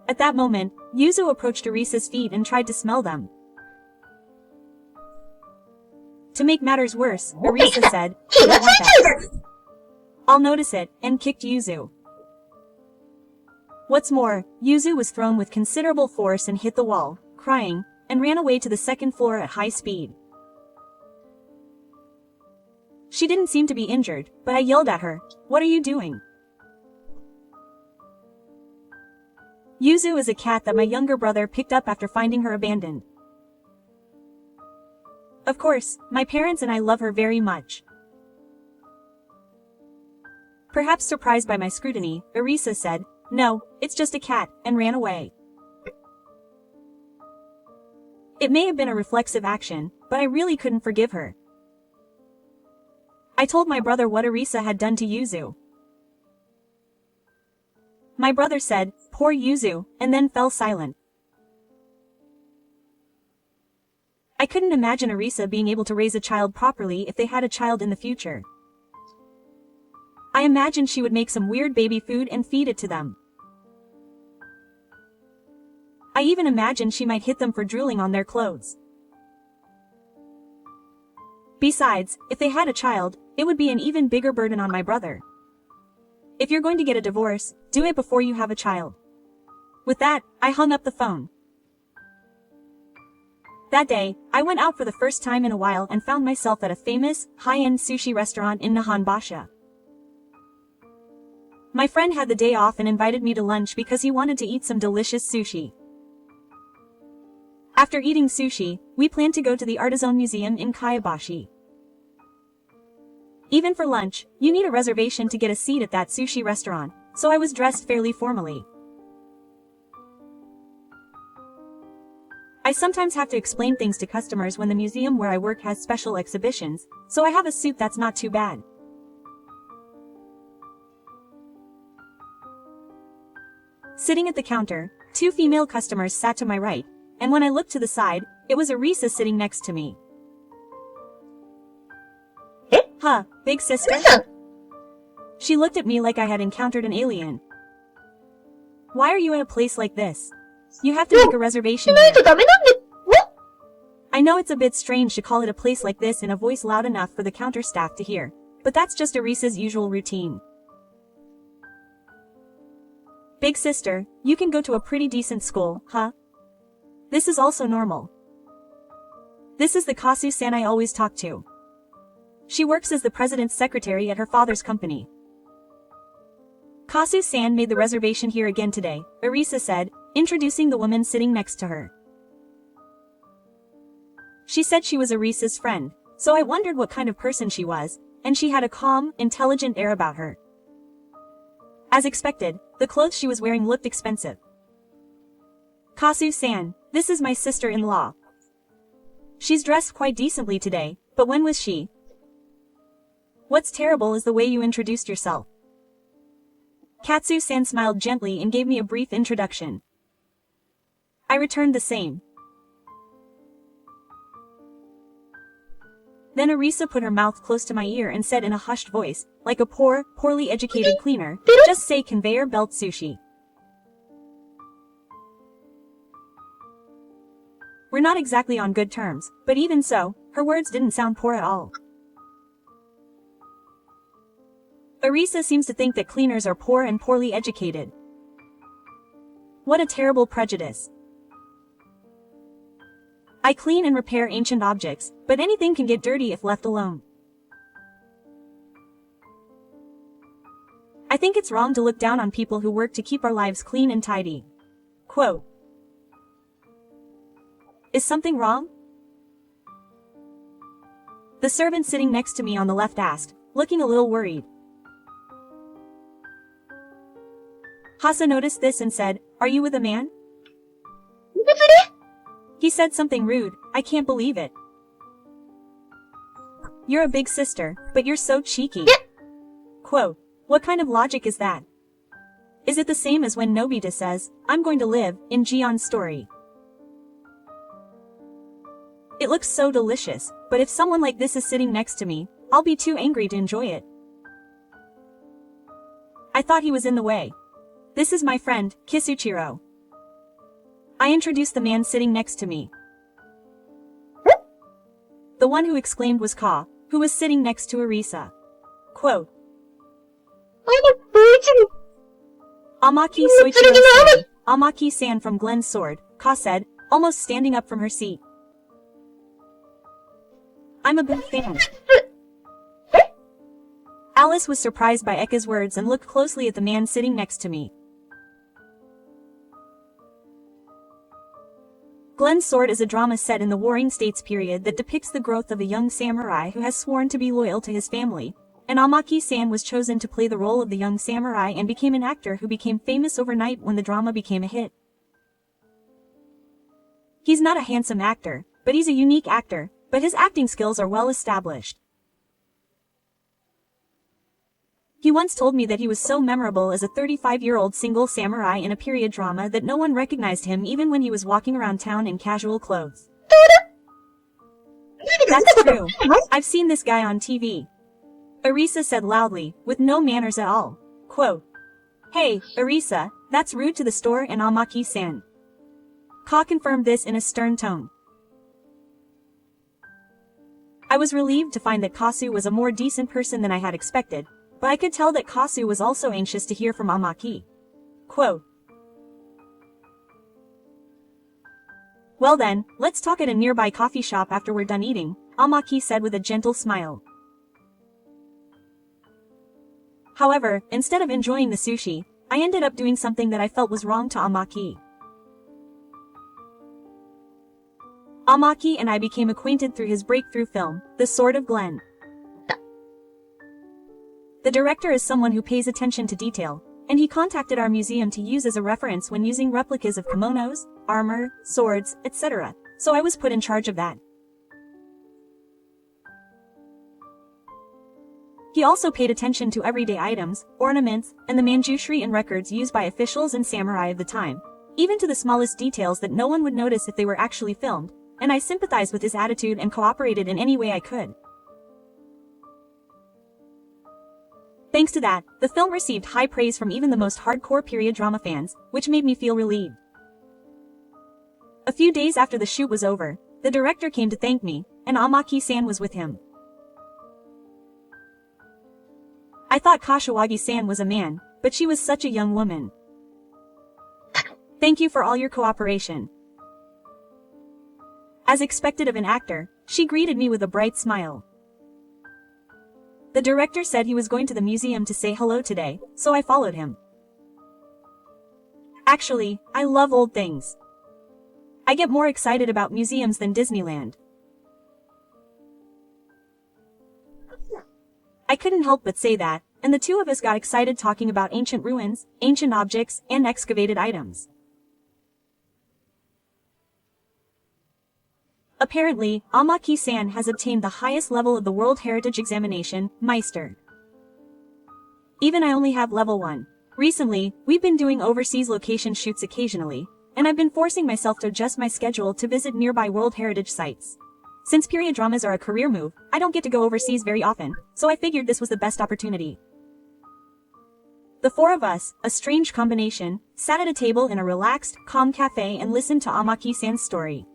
At that moment, Yuzu approached Arisa's feet and tried to smell them. To make matters worse, Arisa said, I don't want that. I'll notice it, and kicked Yuzu. What's more, Yuzu was thrown with considerable force and hit the wall, crying, and ran away to the second floor at high speed. She didn't seem to be injured, but I yelled at her, what are you doing? Yuzu is a cat that my younger brother picked up after finding her abandoned. Of course, my parents and I love her very much. Perhaps surprised by my scrutiny, Arisa said, no, it's just a cat, and ran away. It may have been a reflexive action, but I really couldn't forgive her. I told my brother what Arisa had done to Yuzu. My brother said, poor Yuzu, and then fell silent. I couldn't imagine Arisa being able to raise a child properly if they had a child in the future. I imagined she would make some weird baby food and feed it to them. I even imagined she might hit them for drooling on their clothes. Besides, if they had a child, it would be an even bigger burden on my brother. If you're going to get a divorce, do it before you have a child. With that, I hung up the phone. That day, I went out for the first time in a while and found myself at a famous, high-end sushi restaurant in Nihonbashi. My friend had the day off and invited me to lunch because he wanted to eat some delicious sushi. After eating sushi, we planned to go to the Artisan Museum in Kaibashi. Even for lunch, you need a reservation to get a seat at that sushi restaurant, so I was dressed fairly formally. I sometimes have to explain things to customers when the museum where I work has special exhibitions, so I have a suit that's not too bad. Sitting at the counter, two female customers sat to my right, and when I looked to the side, it was Arisa sitting next to me. Huh, big sister? She looked at me like I had encountered an alien. Why are you at a place like this? You have to make a reservation here. I know it's a bit strange to call it a place like this in a voice loud enough for the counter staff to hear, but that's just Arisa's usual routine. Big sister, you can go to a pretty decent school, huh? This is also normal. This is the Kasu-san I always talk to. She works as the president's secretary at her father's company. Kasu-san made the reservation here again today, Arisa said, introducing the woman sitting next to her. She said she was Arisa's friend, so I wondered what kind of person she was, and she had a calm, intelligent air about her. As expected, the clothes she was wearing looked expensive. Kasu-san, this is my sister-in-law. She's dressed quite decently today, but when was she? What's terrible is the way you introduced yourself. Katsu-san smiled gently and gave me a brief introduction. I returned the same. Then Arisa put her mouth close to my ear and said in a hushed voice, like a poor, poorly educated cleaner, just say conveyor belt sushi. We're not exactly on good terms, but even so, her words didn't sound poor at all. Arisa seems to think that cleaners are poor and poorly educated. What a terrible prejudice. I clean and repair ancient objects, but anything can get dirty if left alone. I think it's wrong to look down on people who work to keep our lives clean and tidy. Quote. Is something wrong? The servant sitting next to me on the left asked, looking a little worried. Hasa noticed this and said, are you with a man? He said something rude, I can't believe it. You're a big sister, but you're so cheeky. Quote, what kind of logic is that? Is it the same as when Nobita says, I'm going to live, in Gion's story? It looks so delicious, but if someone like this is sitting next to me, I'll be too angry to enjoy it. I thought he was in the way. This is my friend, Kisuchiro. I introduced the man sitting next to me. The one who exclaimed was Ka, who was sitting next to Arisa. Quote, Amaki Soichiro-san, Amaki-san from Glen's sword, Ka said, almost standing up from her seat. I'm a big fan. Alice was surprised by Ekka's words and looked closely at the man sitting next to me. Glen's Sword is a drama set in the Warring States period that depicts the growth of a young samurai who has sworn to be loyal to his family, and Amaki-san was chosen to play the role of the young samurai and became an actor who became famous overnight when the drama became a hit. He's not a handsome actor, but he's a unique actor, but his acting skills are well established. He once told me that he was so memorable as a 35-year-old single samurai in a period drama that no one recognized him even when he was walking around town in casual clothes. That's true. I've seen this guy on TV. Arisa said loudly, with no manners at all. Quote, Hey, Arisa, that's rude to the store and Amaki-san. Ka confirmed this in a stern tone. I was relieved to find that Kasu was a more decent person than I had expected, but I could tell that Kasu was also anxious to hear from Amaki. Quote, Well then, let's talk at a nearby coffee shop after we're done eating, Amaki said with a gentle smile. However, instead of enjoying the sushi, I ended up doing something that I felt was wrong to Amaki. Amaki and I became acquainted through his breakthrough film, The Sword of Glen. The director is someone who pays attention to detail, and he contacted our museum to use as a reference when using replicas of kimonos, armor, swords, etc., so I was put in charge of that. He also paid attention to everyday items, ornaments, and the manjushri and records used by officials and samurai of the time, even to the smallest details that no one would notice if they were actually filmed, and I sympathized with his attitude and cooperated in any way I could. Thanks to that, the film received high praise from even the most hardcore period drama fans, which made me feel relieved. A few days after the shoot was over, the director came to thank me, and Amaki-san was with him. I thought Kashiwagi-san was a man, but she was such a young woman. Thank you for all your cooperation. As expected of an actor, she greeted me with a bright smile. The director said he was going to the museum to say hello today, so I followed him. Actually, I love old things. I get more excited about museums than Disneyland. I couldn't help but say that, and the two of us got excited talking about ancient ruins, ancient objects, and excavated items. Apparently, Amaki-san has obtained the highest level of the World Heritage Examination, Meister. Even I only have level 1. Recently, we've been doing overseas location shoots occasionally, and I've been forcing myself to adjust my schedule to visit nearby World Heritage sites. Since period dramas are a career move, I don't get to go overseas very often, so I figured this was the best opportunity. The four of us, a strange combination, sat at a table in a relaxed, calm cafe and listened to Amaki-san's story.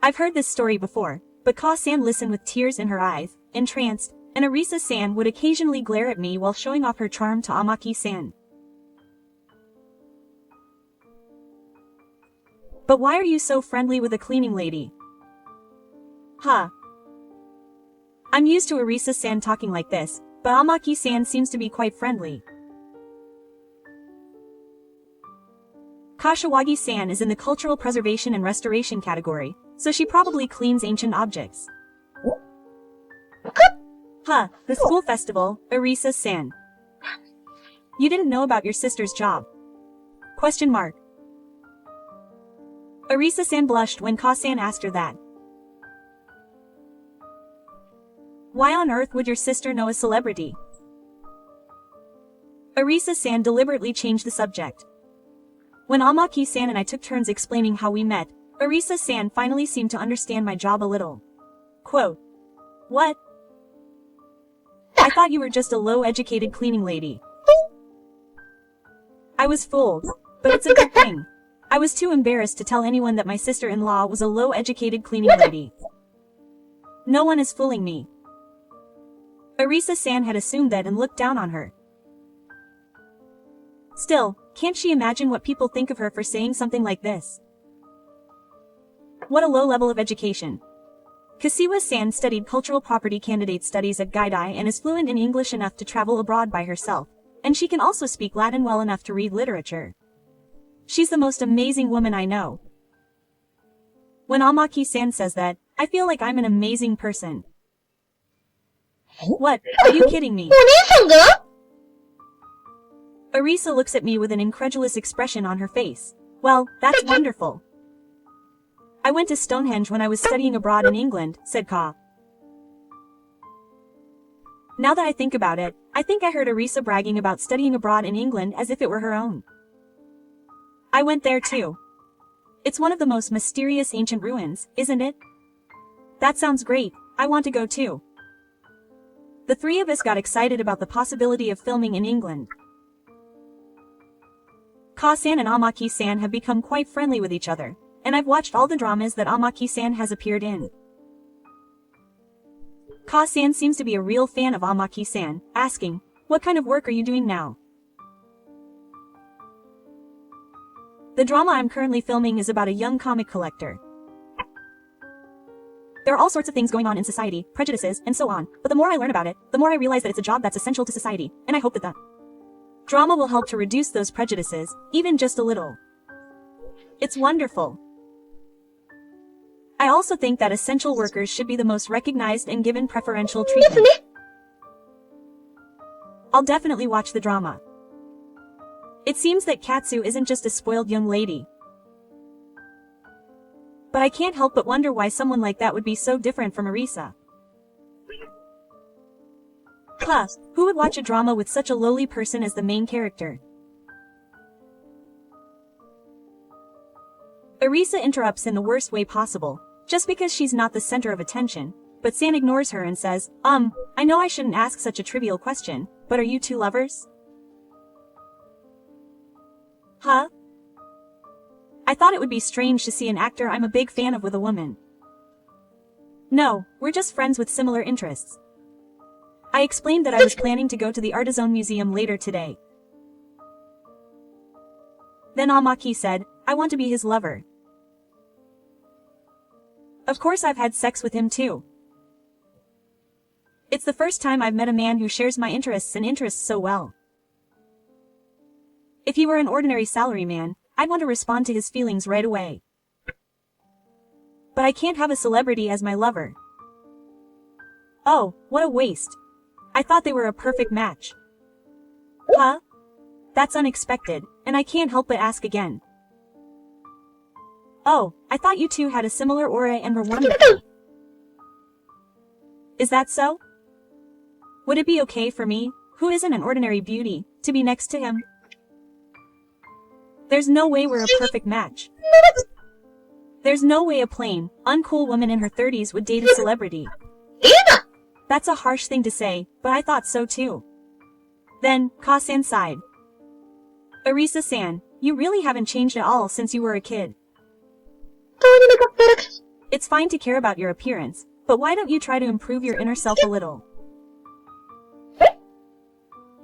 I've heard this story before, but Ka-san listened with tears in her eyes, entranced, and Arisa-san would occasionally glare at me while showing off her charm to Amaki-san. But why are you so friendly with a cleaning lady? Huh. I'm used to Arisa-san talking like this, but Amaki-san seems to be quite friendly. Kashiwagi-san is in the Cultural Preservation and Restoration category, so she probably cleans ancient objects. Huh, the school festival, Arisa-san. You didn't know about your sister's job? Question mark. Arisa-san blushed when Ka-san asked her that. Why on earth would your sister know a celebrity? Arisa-san deliberately changed the subject. When Amaki-san and I took turns explaining how we met, Arisa-san finally seemed to understand my job a little. Quote. What? I thought you were just a low-educated cleaning lady. I was fooled, but it's a good thing. I was too embarrassed to tell anyone that my sister-in-law was a low-educated cleaning lady. No one is fooling me. Arisa-san had assumed that and looked down on her. Still, can't she imagine what people think of her for saying something like this? What a low level of education. Kasiwa-san studied cultural property candidate studies at Gaidai and is fluent in English enough to travel abroad by herself, and she can also speak Latin well enough to read literature. She's the most amazing woman I know. When Amaki-san says that, I feel like I'm an amazing person. What? Are you kidding me? Arisa looks at me with an incredulous expression on her face. Well, that's wonderful. I went to Stonehenge when I was studying abroad in England, said Ka. Now that I think about it, I think I heard Arisa bragging about studying abroad in England as if it were her own. I went there too. It's one of the most mysterious ancient ruins, isn't it? That sounds great, I want to go too. The three of us got excited about the possibility of filming in England. Ka-san and Amaki-san have become quite friendly with each other, and I've watched all the dramas that Amaki-san has appeared in. Ka-san seems to be a real fan of Amaki-san, asking, "What kind of work are you doing now?" The drama I'm currently filming is about a young comic collector. There are all sorts of things going on in society, prejudices, and so on, but the more I learn about it, the more I realize that it's a job that's essential to society, and I hope that the drama will help to reduce those prejudices, even just a little. It's wonderful. I also think that essential workers should be the most recognized and given preferential treatment. I'll definitely watch the drama. It seems that Katsu isn't just a spoiled young lady. But I can't help but wonder why someone like that would be so different from Arisa. Plus, who would watch a drama with such a lowly person as the main character? Arisa interrupts in the worst way possible, just because she's not the center of attention, but San ignores her and says, I know I shouldn't ask such a trivial question, but are you two lovers? Huh? I thought it would be strange to see an actor I'm a big fan of with a woman. No, we're just friends with similar interests. I explained that I was planning to go to the Artisan Museum later today. Then Amaki said, I want to be his lover. Of course I've had sex with him too. It's the first time I've met a man who shares my interests and interests so well. If he were an ordinary salaryman, I'd want to respond to his feelings right away. But I can't have a celebrity as my lover. Oh, what a waste. I thought they were a perfect match. Huh? That's unexpected, and I can't help but ask again. Oh, I thought you two had a similar aura and were wonderful. Is that so? Would it be okay for me, who isn't an ordinary beauty, to be next to him? There's no way we're a perfect match. There's no way a plain, uncool woman in her 30s would date a celebrity. That's a harsh thing to say, but I thought so too. Then, Ka-san sighed. Arisa-san, you really haven't changed at all since you were a kid. It's fine to care about your appearance, but why don't you try to improve your inner self a little?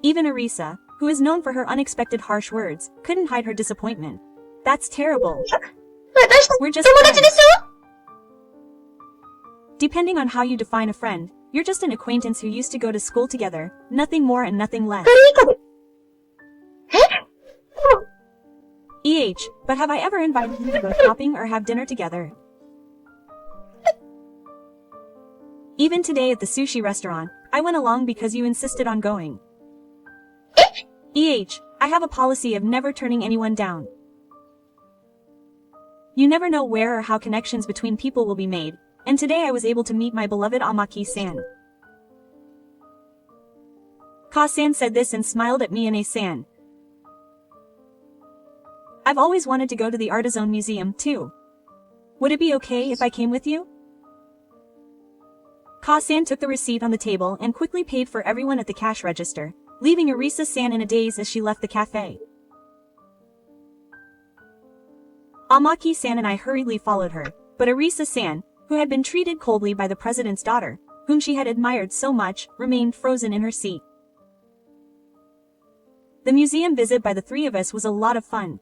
Even Arisa, who is known for her unexpected harsh words, couldn't hide her disappointment. That's terrible. We're just friends. Depending on how you define a friend, you're just an acquaintance who used to go to school together, nothing more and nothing less. But have I ever invited you to go shopping or have dinner together? Even today at the sushi restaurant, I went along because you insisted on going. I have a policy of never turning anyone down. You never know where or how connections between people will be made, and today I was able to meet my beloved Amaki-san. Ka-san said this and smiled at me and A-san. I've always wanted to go to the Artizone Museum, too. Would it be okay if I came with you? Ka-san took the receipt on the table and quickly paid for everyone at the cash register, leaving Arisa-san in a daze as she left the cafe. Amaki-san and I hurriedly followed her, but Arisa-san, who had been treated coldly by the president's daughter, whom she had admired so much, remained frozen in her seat. The museum visit by the three of us was a lot of fun.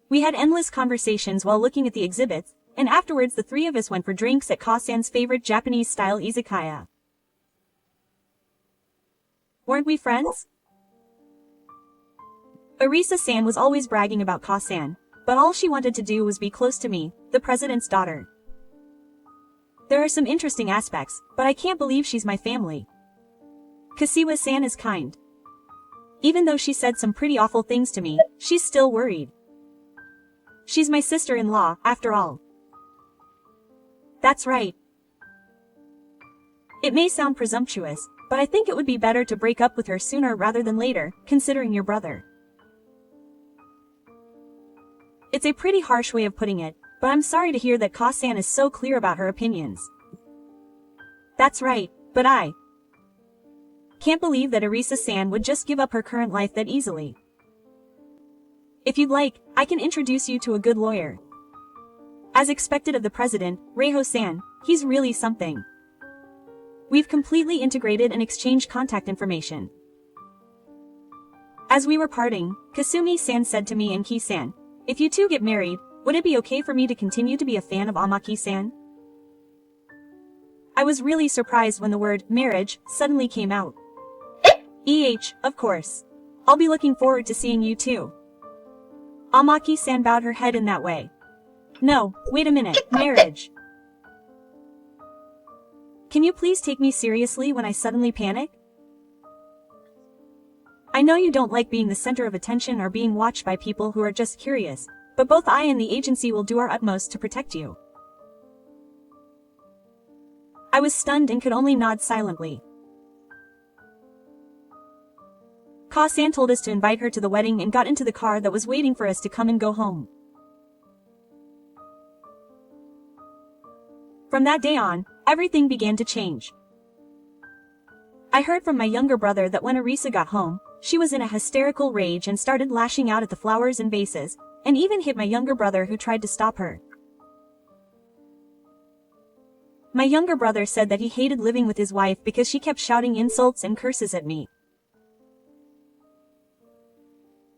We had endless conversations while looking at the exhibits, and afterwards the three of us went for drinks at Ka-san's favorite Japanese-style izakaya. Weren't we friends? Arisa-san was always bragging about Ka-san, but all she wanted to do was be close to me, the president's daughter. There are some interesting aspects, but I can't believe she's my family. Kasiwa-san is kind. Even though she said some pretty awful things to me, she's still worried. She's my sister-in-law, after all. That's right. It may sound presumptuous, but I think it would be better to break up with her sooner rather than later, considering your brother. It's a pretty harsh way of putting it, but I'm sorry to hear that Ka-san is so clear about her opinions. That's right, but I can't believe that Arisa-san would just give up her current life that easily. If you'd like, I can introduce you to a good lawyer. As expected of the president, Reiho-san, he's really something. We've completely integrated and exchanged contact information. As we were parting, Kasumi-san said to me and Ki-san, if you two get married, would it be okay for me to continue to be a fan of Amaki-san? I was really surprised when the word marriage suddenly came out. Of course. I'll be looking forward to seeing you too. Amaki-san bowed her head in that way. No, wait a minute, marriage. Can you please take me seriously when I suddenly panic? I know you don't like being the center of attention or being watched by people who are just curious, but both I and the agency will do our utmost to protect you. I was stunned and could only nod silently. Ka-san told us to invite her to the wedding and got into the car that was waiting for us to come and go home. From that day on, everything began to change. I heard from my younger brother that when Arisa got home, she was in a hysterical rage and started lashing out at the flowers and vases, and even hit my younger brother who tried to stop her. My younger brother said that he hated living with his wife because she kept shouting insults and curses at me.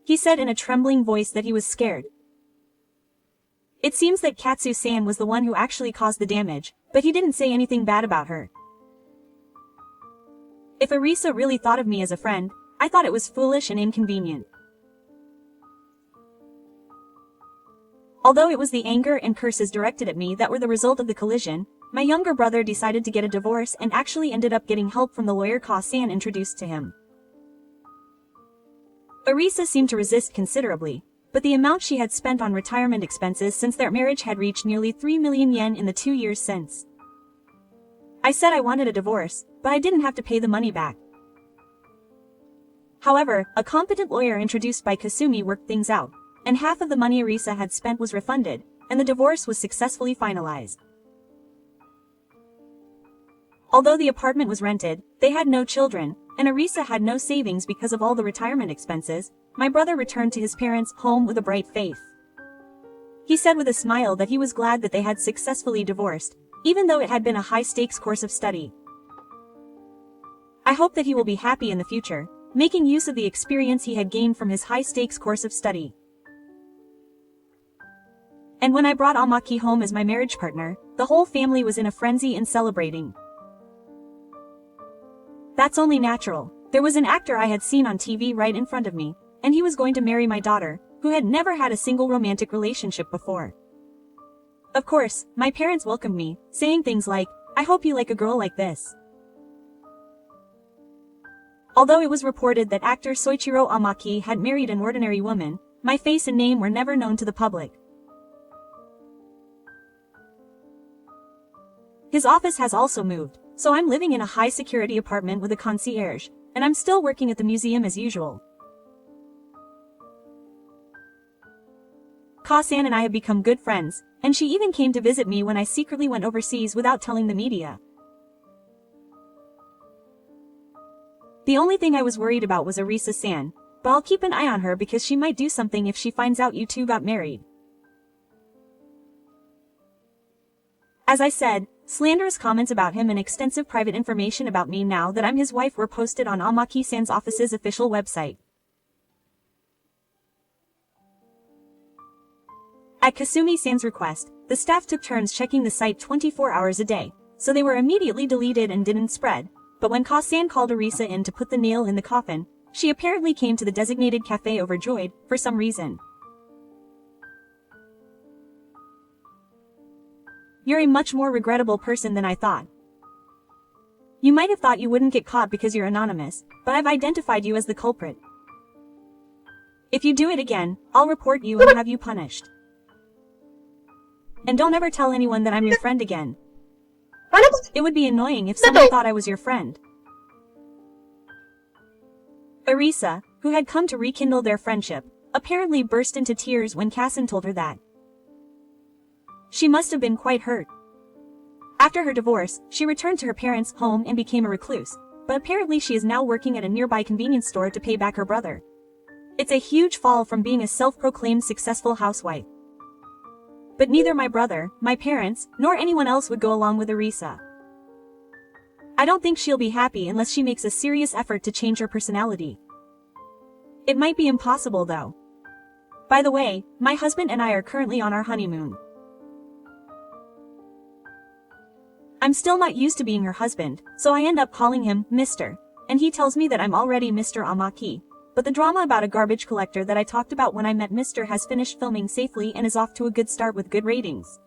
He said in a trembling voice that he was scared. It seems that Katsu-san was the one who actually caused the damage, but he didn't say anything bad about her. If Arisa really thought of me as a friend, I thought it was foolish and inconvenient. Although it was the anger and curses directed at me that were the result of the collision, my younger brother decided to get a divorce and actually ended up getting help from the lawyer Ka-san introduced to him. Arisa seemed to resist considerably, but the amount she had spent on retirement expenses since their marriage had reached nearly 3 million yen in the 2 years since. I said I wanted a divorce, but I didn't have to pay the money back. However, a competent lawyer introduced by Kasumi worked things out, and half of the money Arisa had spent was refunded, and the divorce was successfully finalized. Although the apartment was rented, they had no children, and Arisa had no savings because of all the retirement expenses. My brother returned to his parents' home with a bright face. He said with a smile that he was glad that they had successfully divorced, even though it had been a high-stakes course of study. I hope that he will be happy in the future, making use of the experience he had gained from his high-stakes course of study. And when I brought Amaki home as my marriage partner, the whole family was in a frenzy and celebrating. That's only natural. There was an actor I had seen on TV right in front of me, and he was going to marry my daughter, who had never had a single romantic relationship before. Of course, my parents welcomed me, saying things like, "I hope you like a girl like this." Although it was reported that actor Soichiro Amaki had married an ordinary woman, my face and name were never known to the public. His office has also moved, so I'm living in a high-security apartment with a concierge, and I'm still working at the museum as usual. Ka-san and I have become good friends, and she even came to visit me when I secretly went overseas without telling the media. The only thing I was worried about was Arisa-san, but I'll keep an eye on her because she might do something if she finds out you two got married. As I said, slanderous comments about him and extensive private information about me now that I'm his wife were posted on Amaki-san's office's official website. At Kasumi-san's request, the staff took turns checking the site 24 hours a day, so they were immediately deleted and didn't spread, but when Ka-san called Arisa in to put the nail in the coffin, she apparently came to the designated cafe overjoyed, for some reason. You're a much more regrettable person than I thought. You might have thought you wouldn't get caught because you're anonymous, but I've identified you as the culprit. If you do it again, I'll report you and have you punished. And don't ever tell anyone that I'm your friend again. It would be annoying if someone thought I was your friend. Arisa, who had come to rekindle their friendship, apparently burst into tears when Kasan told her that. She must have been quite hurt. After her divorce, she returned to her parents' home and became a recluse, but apparently she is now working at a nearby convenience store to pay back her brother. It's a huge fall from being a self-proclaimed successful housewife. But neither my brother, my parents, nor anyone else would go along with Arisa. I don't think she'll be happy unless she makes a serious effort to change her personality. It might be impossible though. By the way, my husband and I are currently on our honeymoon. I'm still not used to being her husband, so I end up calling him Mr., and he tells me that I'm already Mr. Amaki. But the drama about a garbage collector that I talked about when I met Mr. has finished filming safely and is off to a good start with good ratings.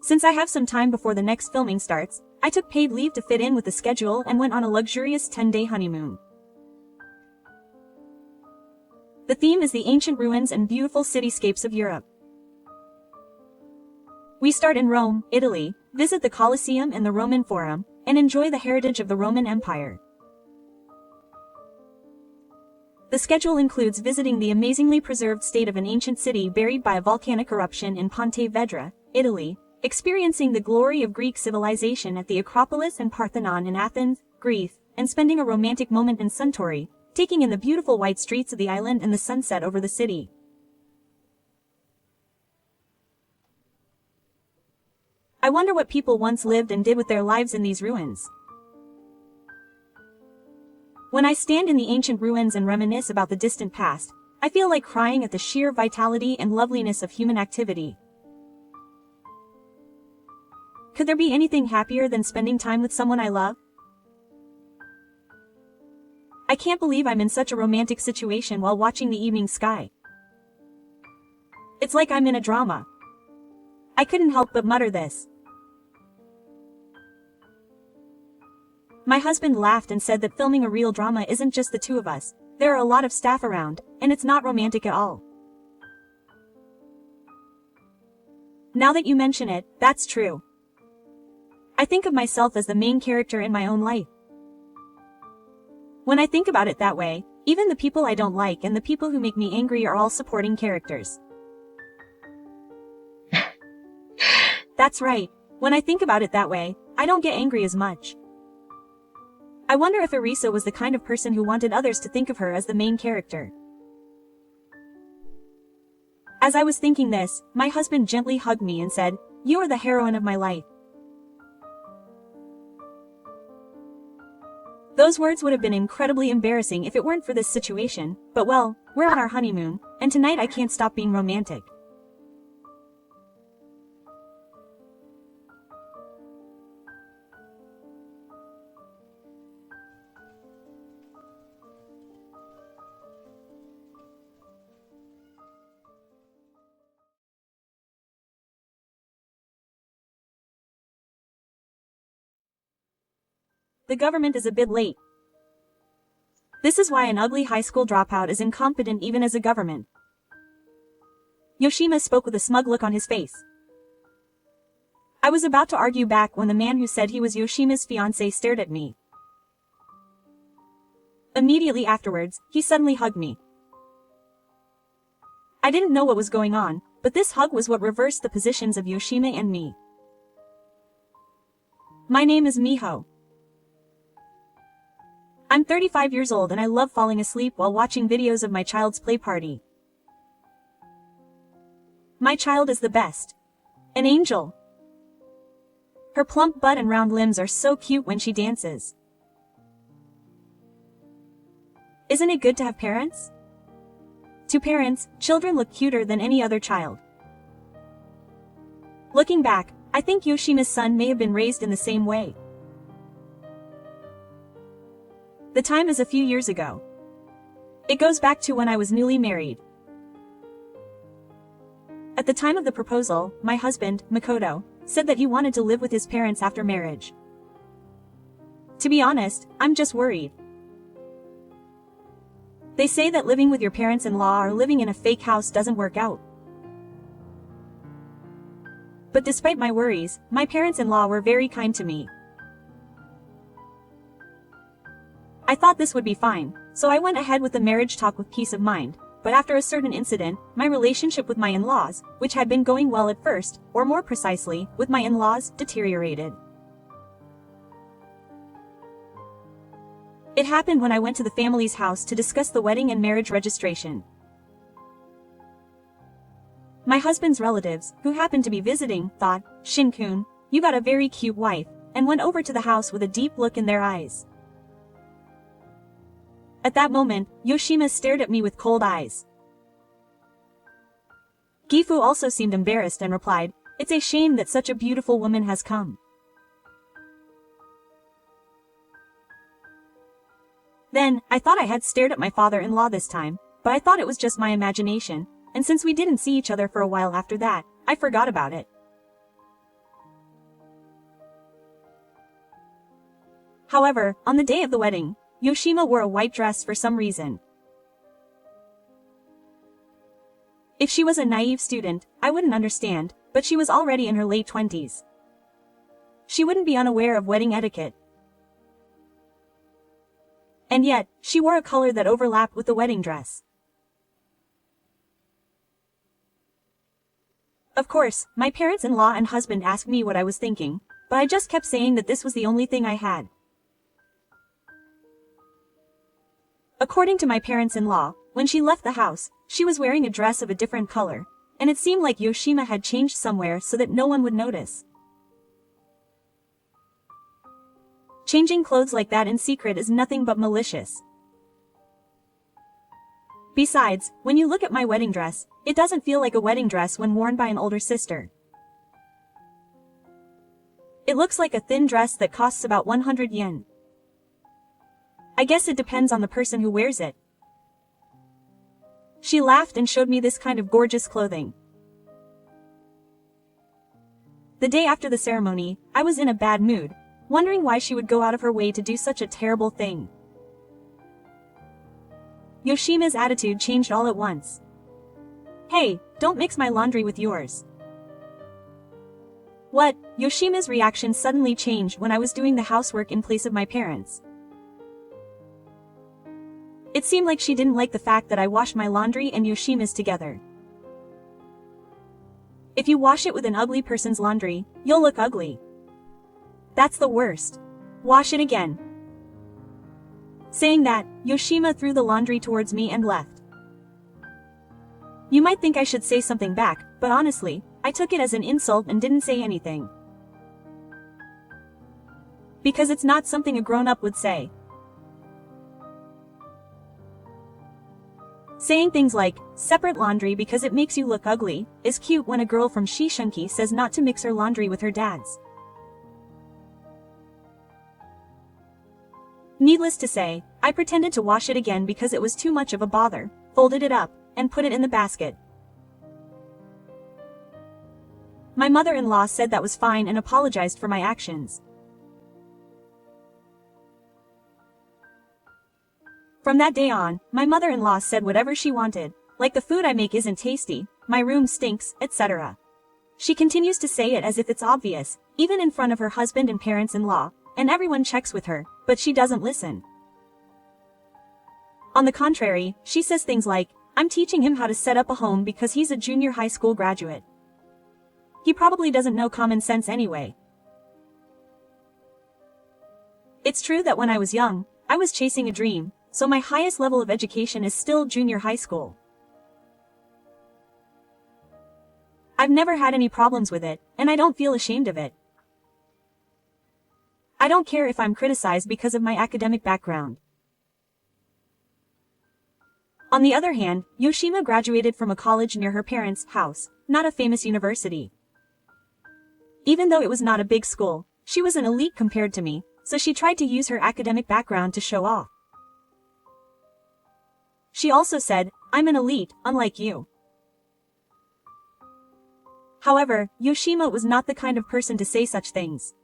Since I have some time before the next filming starts, I took paid leave to fit in with the schedule and went on a luxurious 10-day honeymoon. The theme is the ancient ruins and beautiful cityscapes of Europe. We start in Rome, Italy, visit the Colosseum and the Roman Forum, and enjoy the heritage of the Roman Empire. The schedule includes visiting the amazingly preserved state of an ancient city buried by a volcanic eruption in Ponte Vedra, Italy, experiencing the glory of Greek civilization at the Acropolis and Parthenon in Athens, Greece, and spending a romantic moment in Suntory, taking in the beautiful white streets of the island and the sunset over the city. I wonder what people once lived and did with their lives in these ruins. When I stand in the ancient ruins and reminisce about the distant past, I feel like crying at the sheer vitality and loveliness of human activity. Could there be anything happier than spending time with someone I love? I can't believe I'm in such a romantic situation while watching the evening sky. It's like I'm in a drama. I couldn't help but mutter this. My husband laughed and said that filming a real drama isn't just the two of us, there are a lot of staff around, and it's not romantic at all. Now that you mention it, that's true. I think of myself as the main character in my own life. When I think about it that way, even the people I don't like and the people who make me angry are all supporting characters. That's right, when I think about it that way, I don't get angry as much. I wonder if Arisa was the kind of person who wanted others to think of her as the main character. As I was thinking this, my husband gently hugged me and said, "You are the heroine of my life." Those words would have been incredibly embarrassing if it weren't for this situation, but well, we're on our honeymoon, and tonight I can't stop being romantic. The government is a bit late. This is why an ugly high school dropout is incompetent even as a government. Yoshima spoke with a smug look on his face. I was about to argue back when the man who said he was Yoshima's fiancé stared at me. Immediately afterwards, he suddenly hugged me. I didn't know what was going on, but this hug was what reversed the positions of Yoshima and me. My name is Miho. I'm 35 years old and I love falling asleep while watching videos of my child's play party. My child is the best. An angel. Her plump butt and round limbs are so cute when she dances. Isn't it good to have parents? To parents, children look cuter than any other child. Looking back, I think Yoshima's son may have been raised in the same way. The time is a few years ago. It goes back to when I was newly married. At the time of the proposal, my husband, Makoto, said that he wanted to live with his parents after marriage. To be honest, I'm just worried. They say that living with your parents-in-law or living in a fake house doesn't work out. But despite my worries, my parents-in-law were very kind to me. I thought this would be fine, so I went ahead with the marriage talk with peace of mind, but after a certain incident, my relationship with my in-laws, which had been going well at first, or more precisely, with my in-laws, deteriorated. It happened when I went to the family's house to discuss the wedding and marriage registration. My husband's relatives, who happened to be visiting, thought, "Shin-kun, you got a very cute wife," and went over to the house with a deep look in their eyes. At that moment, Yoshima stared at me with cold eyes. Gifu also seemed embarrassed and replied, "It's a shame that such a beautiful woman has come." Then, I thought I had stared at my father-in-law this time, but I thought it was just my imagination, and since we didn't see each other for a while after that, I forgot about it. However, on the day of the wedding, Yoshima wore a white dress for some reason. If she was a naive student, I wouldn't understand, but she was already in her late 20s. She wouldn't be unaware of wedding etiquette. And yet, she wore a color that overlapped with the wedding dress. Of course, my parents-in-law and husband asked me what I was thinking, but I just kept saying that this was the only thing I had. According to my parents-in-law, when she left the house, she was wearing a dress of a different color, and it seemed like Yoshima had changed somewhere so that no one would notice. Changing clothes like that in secret is nothing but malicious. Besides, when you look at my wedding dress, it doesn't feel like a wedding dress when worn by an older sister. It looks like a thin dress that costs about 100 yen. I guess it depends on the person who wears it. She laughed and showed me this kind of gorgeous clothing. The day after the ceremony, I was in a bad mood, wondering why she would go out of her way to do such a terrible thing. Yoshima's attitude changed all at once. "Hey, don't mix my laundry with yours." What? Yoshima's reaction suddenly changed when I was doing the housework in place of my parents. It seemed like she didn't like the fact that I washed my laundry and Yoshima's together. If you wash it with an ugly person's laundry, you'll look ugly. That's the worst. Wash it again. Saying that, Yoshima threw the laundry towards me and left. You might think I should say something back, but honestly, I took it as an insult and didn't say anything. Because it's not something a grown-up would say. Saying things like, "separate laundry because it makes you look ugly," is cute when a girl from Shishunki says not to mix her laundry with her dad's. Needless to say, I pretended to wash it again because it was too much of a bother, folded it up, and put it in the basket. My mother-in-law said that was fine and apologized for my actions. From that day on, my mother-in-law said whatever she wanted, like the food I make isn't tasty, my room stinks, etc. She continues to say it as if it's obvious, even in front of her husband and parents-in-law, and everyone checks with her, but she doesn't listen. On the contrary, she says things like, I'm teaching him how to set up a home because he's a junior high school graduate. He probably doesn't know common sense anyway. It's true that when I was young, I was chasing a dream, so my highest level of education is still junior high school. I've never had any problems with it, and I don't feel ashamed of it. I don't care if I'm criticized because of my academic background. On the other hand, Yoshima graduated from a college near her parents' house, not a famous university. Even though it was not a big school, she was an elite compared to me, so she tried to use her academic background to show off. She also said, I'm an elite, unlike you. However, Yoshima was not the kind of person to say such things.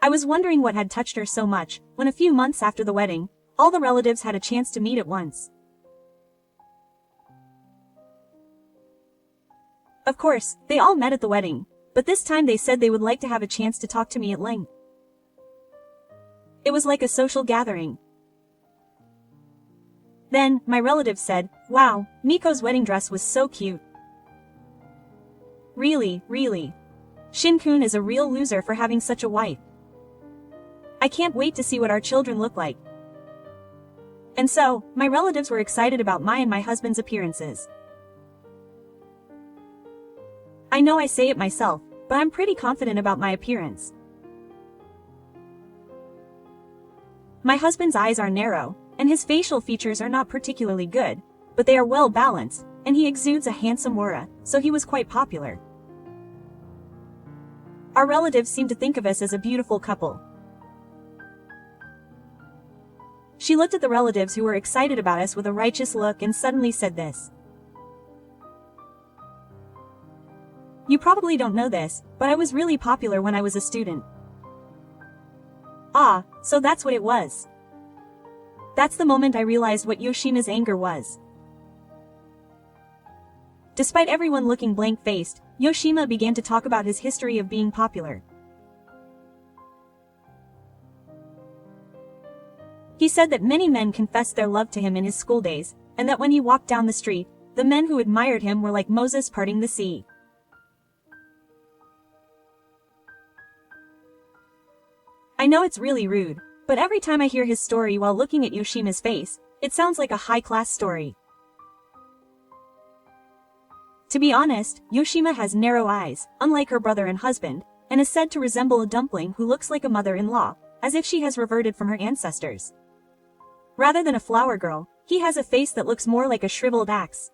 I was wondering what had touched her so much, when a few months after the wedding, all the relatives had a chance to meet at once. Of course, they all met at the wedding, but this time they said they would like to have a chance to talk to me at length. It was like a social gathering. Then, my relatives said, wow, Miko's wedding dress was so cute. Really. Shin-kun is a real loser for having such a wife. I can't wait to see what our children look like. And so, my relatives were excited about my and my husband's appearances. I know I say it myself, but I'm pretty confident about my appearance. My husband's eyes are narrow, and his facial features are not particularly good, but they are well balanced, and he exudes a handsome aura, so he was quite popular. Our relatives seem to think of us as a beautiful couple. She looked at the relatives who were excited about us with a righteous look and suddenly said this. You probably don't know this, but I was really popular when I was a student. Ah, so that's what it was. That's the moment I realized what Yoshima's anger was. Despite everyone looking blank-faced, Yoshima began to talk about his history of being popular. He said that many men confessed their love to him in his school days, and that when he walked down the street, the men who admired him were like Moses parting the sea. I know it's really rude, but every time I hear his story while looking at Yoshima's face, it sounds like a high-class story. To be honest, Yoshima has narrow eyes, unlike her brother and husband, and is said to resemble a dumpling who looks like a mother-in-law, as if she has reverted from her ancestors. Rather than a flower girl, he has a face that looks more like a shriveled axe.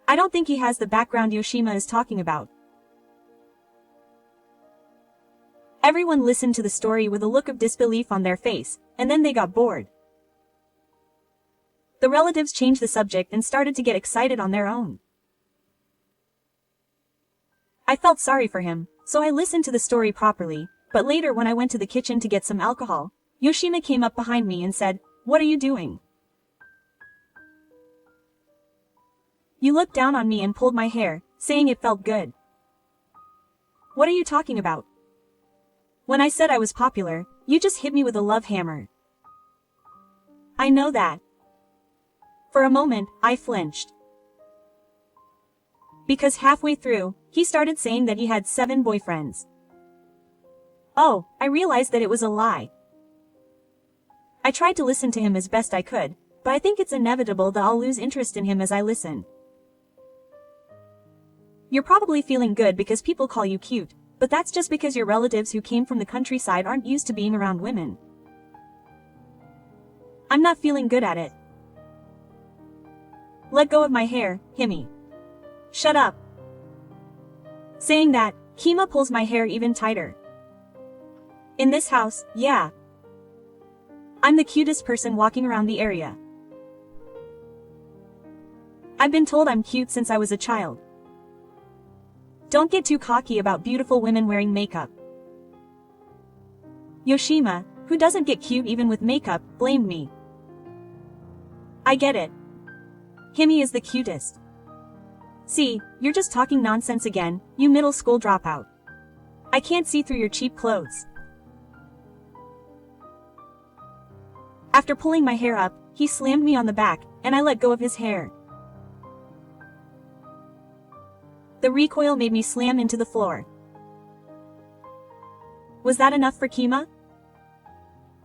I don't think he has the background Yoshima is talking about. Everyone listened to the story with a look of disbelief on their face, and then they got bored. The relatives changed the subject and started to get excited on their own. I felt sorry for him, so I listened to the story properly, but later when I went to the kitchen to get some alcohol, Yoshima came up behind me and said, "What are you doing?" You looked down on me and pulled my hair, saying it felt good. What are you talking about? When I said I was popular, you just hit me with a love hammer. I know that. For a moment, I flinched. Because halfway through, he started saying that he had 7 boyfriends. Oh, I realized that it was a lie. I tried to listen to him as best I could, but I think it's inevitable that I'll lose interest in him as I listen. You're probably feeling good because people call you cute, but that's just because your relatives who came from the countryside aren't used to being around women. I'm not feeling good at it. Let go of my hair, Himi. Shut up. Saying that, Kima pulls my hair even tighter. In this house, yeah. I'm the cutest person walking around the area. I've been told I'm cute since I was a child. Don't get too cocky about beautiful women wearing makeup. Yoshima, who doesn't get cute even with makeup, blamed me. I get it. Himi is the cutest. See, you're just talking nonsense again, you middle school dropout. I can't see through your cheap clothes. After pulling my hair up, he slammed me on the back, and I let go of his hair. The recoil made me slam into the floor. Was that enough for Kima?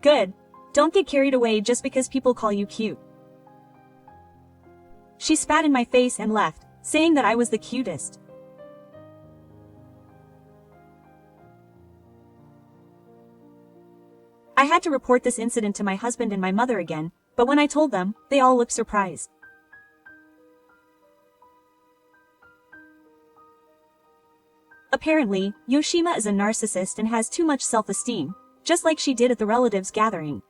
Good. Don't get carried away just because people call you cute. She spat in my face and left, saying that I was the cutest. I had to report this incident to my husband and my mother again, but when I told them, they all looked surprised. Apparently, Yoshima is a narcissist and has too much self-esteem, just like she did at the relatives' gathering.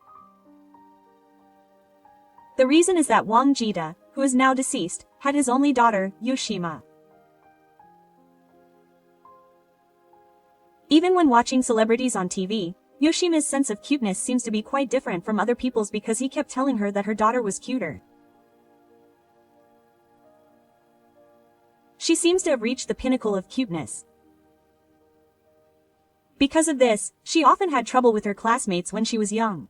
The reason is that Wang Jida, who is now deceased, had his only daughter, Yoshima. Even when watching celebrities on TV, Yoshima's sense of cuteness seems to be quite different from other people's because he kept telling her that her daughter was cuter. She seems to have reached the pinnacle of cuteness. Because of this, she often had trouble with her classmates when she was young.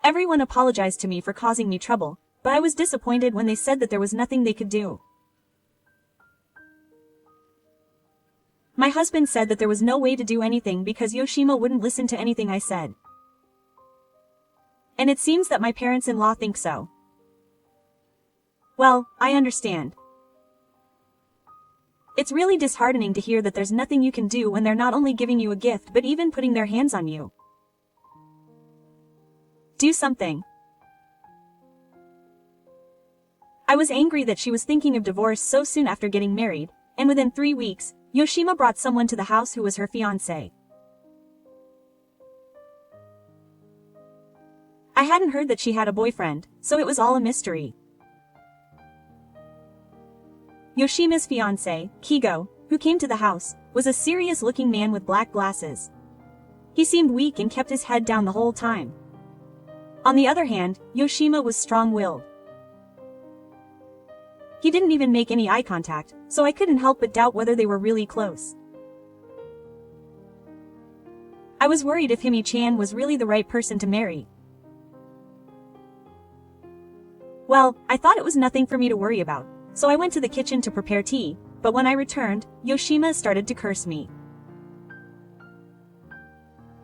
Everyone apologized to me for causing me trouble, but I was disappointed when they said that there was nothing they could do. My husband said that there was no way to do anything because Yoshima wouldn't listen to anything I said. And it seems that my parents-in-law think so. Well, I understand. It's really disheartening to hear that there's nothing you can do when they're not only giving you a gift but even putting their hands on you. Do something. I was angry that she was thinking of divorce so soon after getting married, and within 3 weeks, Yoshima brought someone to the house who was her fiancé. I hadn't heard that she had a boyfriend, so it was all a mystery. Yoshima's fiancé, Kigo, who came to the house, was a serious-looking man with black glasses. He seemed weak and kept his head down the whole time. On the other hand, Yoshima was strong-willed. He didn't even make any eye contact, so I couldn't help but doubt whether they were really close. I was worried if Himi-chan was really the right person to marry. Well, I thought it was nothing for me to worry about, so I went to the kitchen to prepare tea, but when I returned, Yoshima started to curse me.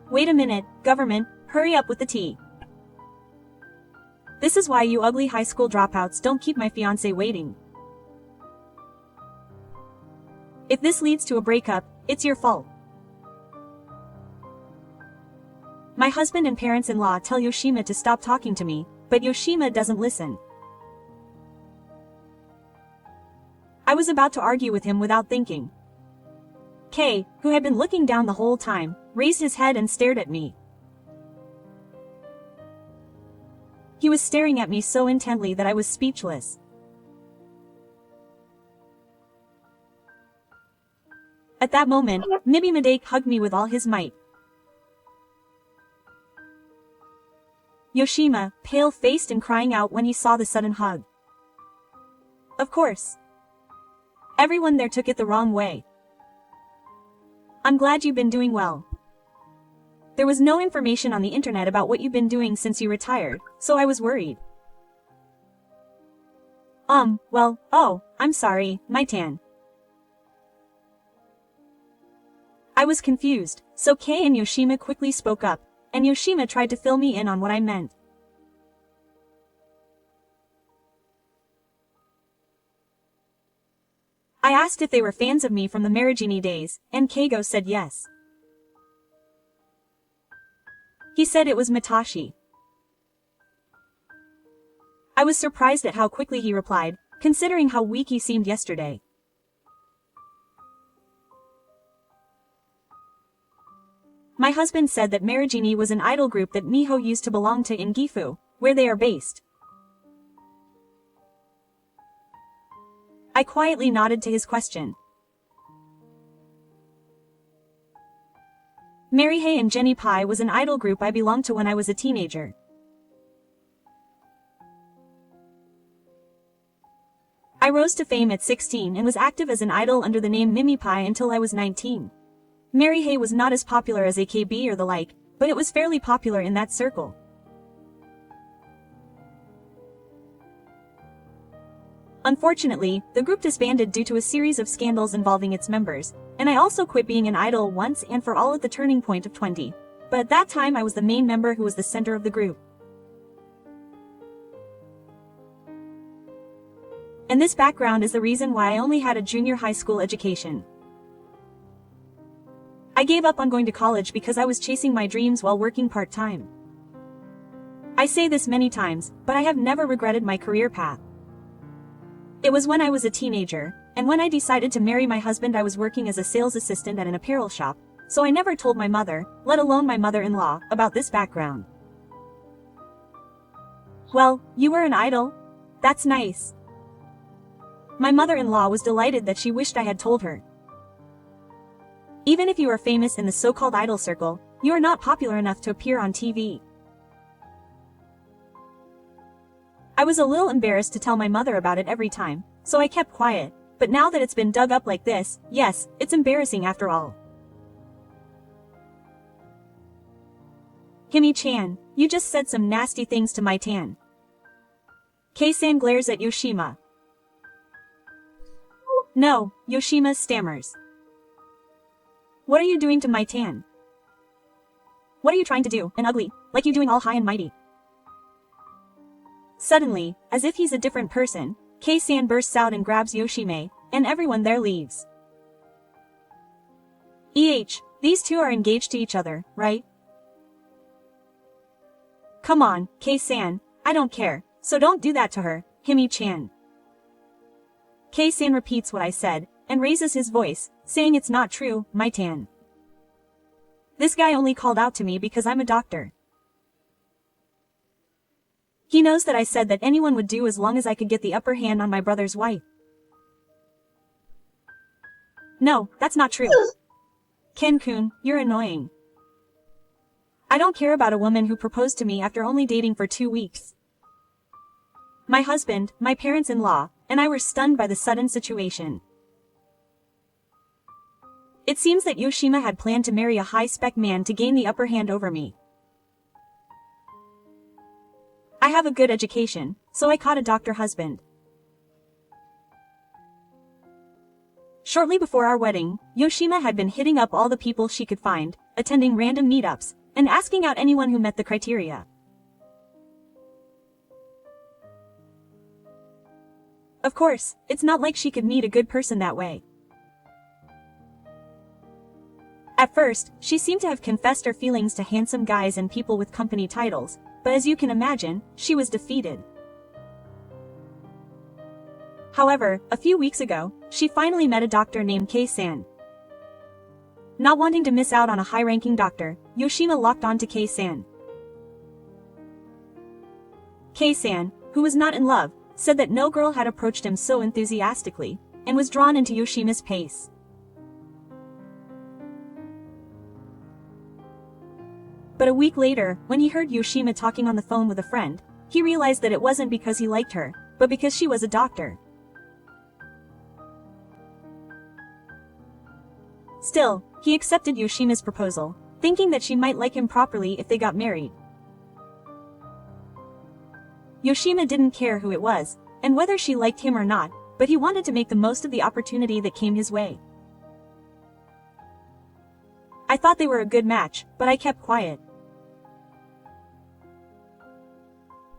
Wait a minute, government, hurry up with the tea. This is why you ugly high school dropouts don't keep my fiancé waiting. If this leads to a breakup, it's your fault. My husband and parents-in-law tell Yoshima to stop talking to me, but Yoshima doesn't listen. I was about to argue with him without thinking. Kei, who had been looking down the whole time, raised his head and stared at me. He was staring at me so intently that I was speechless. At that moment, Mibimade hugged me with all his might. Yoshima, pale-faced and crying out when he saw the sudden hug. Of course. Everyone there took it the wrong way. I'm glad you've been doing well. There was no information on the internet about what you've been doing since you retired, so I was worried. I'm sorry, Maitan. I was confused, so Kei and Yoshima quickly spoke up, and Yoshima tried to fill me in on what I meant. I asked if they were fans of me from the Marigini days, and Keigo said yes. He said it was Mitashi. I was surprised at how quickly he replied, considering how weak he seemed yesterday. My husband said that Marigini was an idol group that Miho used to belong to in Gifu, where they are based. I quietly nodded to his question. Marihei and Jenny Pai was an idol group I belonged to when I was a teenager. I rose to fame at 16 and was active as an idol under the name Mimi Pie until I was 19. Mary Hay was not as popular as AKB or the like, but it was fairly popular in that circle. Unfortunately, the group disbanded due to a series of scandals involving its members, and I also quit being an idol once and for all at the turning point of 20. But at that time I was the main member who was the center of the group. And this background is the reason why I only had a junior high school education. I gave up on going to college because I was chasing my dreams while working part-time. I say this many times, but I have never regretted my career path. It was when I was a teenager, and when I decided to marry my husband I was working as a sales assistant at an apparel shop, so I never told my mother, let alone my mother-in-law, about this background. Well, you were an idol? That's nice. My mother-in-law was delighted that she wished I had told her. Even if you are famous in the so-called idol circle, you are not popular enough to appear on TV. I was a little embarrassed to tell my mother about it every time, so I kept quiet, but now that it's been dug up like this, yes, it's embarrassing after all. Himi-chan, you just said some nasty things to my tan. Kei-san glares at Yoshima. No, Yoshima stammers. What are you doing to my tan? What are you trying to do, an ugly, like you doing all high and mighty? Suddenly, as if he's a different person, Kei-san bursts out and grabs Yoshime, and everyone there leaves. These two are engaged to each other, right? Come on, Kei-san, I don't care, so don't do that to her, Himi-chan. Kei-san repeats what I said, and raises his voice, saying it's not true, my tan. This guy only called out to me because I'm a doctor. He knows that I said that anyone would do as long as I could get the upper hand on my brother's wife. No, that's not true. Ken-kun, you're annoying. I don't care about a woman who proposed to me after only dating for 2 weeks. My husband, my parents-in-law, and I were stunned by the sudden situation. It seems that Yoshima had planned to marry a high-spec man to gain the upper hand over me. I have a good education, so I caught a doctor husband. Shortly before our wedding, Yoshima had been hitting up all the people she could find, attending random meetups, and asking out anyone who met the criteria. Of course, it's not like she could meet a good person that way. At first, she seemed to have confessed her feelings to handsome guys and people with company titles, but as you can imagine, she was defeated. However, a few weeks ago, she finally met a doctor named Kei-san. Not wanting to miss out on a high-ranking doctor, Yoshima locked on to Kei-san. Kei-san, who was not in love, said that no girl had approached him so enthusiastically, and was drawn into Yoshima's pace. But a week later, when he heard Yoshima talking on the phone with a friend, he realized that it wasn't because he liked her, but because she was a doctor. Still, he accepted Yoshima's proposal, thinking that she might like him properly if they got married. Yoshima didn't care who it was, and whether she liked him or not, but he wanted to make the most of the opportunity that came his way. I thought they were a good match, but I kept quiet.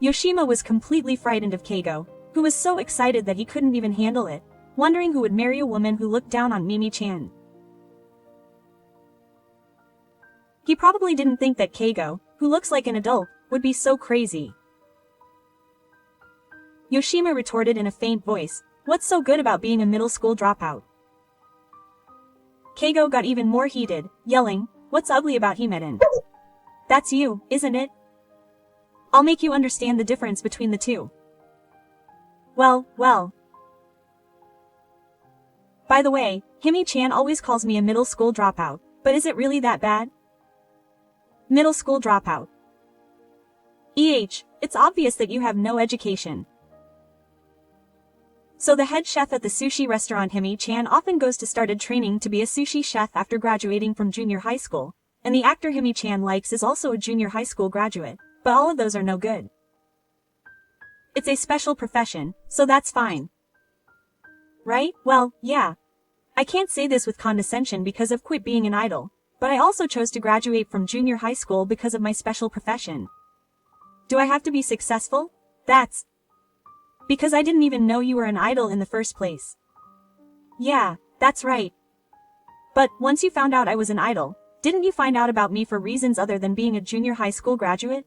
Yoshima was completely frightened of Keigo, who was so excited that he couldn't even handle it, wondering who would marry a woman who looked down on Mimi-chan. He probably didn't think that Keigo, who looks like an adult, would be so crazy. Yoshima retorted in a faint voice, "What's so good about being a middle school dropout?" Keigo got even more heated, yelling, "What's ugly about Himeden? That's you, isn't it? I'll make you understand the difference between the two." Well. By the way, Himi-chan always calls me a middle school dropout, but is it really that bad? Middle school dropout. It's obvious that you have no education. So the head chef at the sushi restaurant Himi-chan often goes to started training to be a sushi chef after graduating from junior high school, and the actor Himi-chan likes is also a junior high school graduate, but all of those are no good. It's a special profession, so that's fine. Right? Well, yeah. I can't say this with condescension because I've quit being an idol, but I also chose to graduate from junior high school because of my special profession. Do I have to be successful? That's because I didn't even know you were an idol in the first place. Yeah, that's right. But once you found out I was an idol, didn't you find out about me for reasons other than being a junior high school graduate?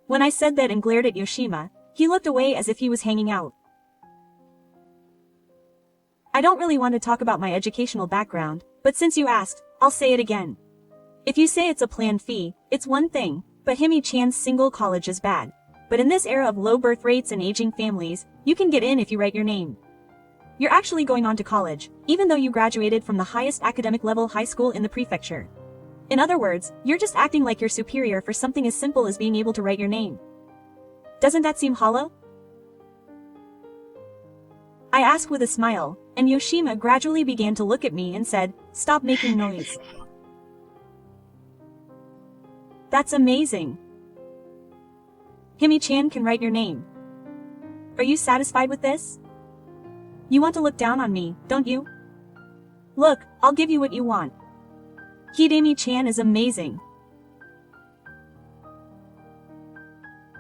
When I said that and glared at Yoshima, he looked away as if he was hanging out. I don't really want to talk about my educational background, but since you asked, I'll say it again. If you say it's a planned fee, it's one thing, but Himi-chan's single college is bad. But in this era of low birth rates and aging families, you can get in if you write your name. You're actually going on to college, even though you graduated from the highest academic level high school in the prefecture. In other words, you're just acting like you're superior for something as simple as being able to write your name. Doesn't that seem hollow? I asked with a smile, and Yoshima gradually began to look at me and said, "Stop making noise." That's amazing. Himi-chan can write your name. Are you satisfied with this? You want to look down on me, don't you? Look, I'll give you what you want. Hidemi-chan is amazing.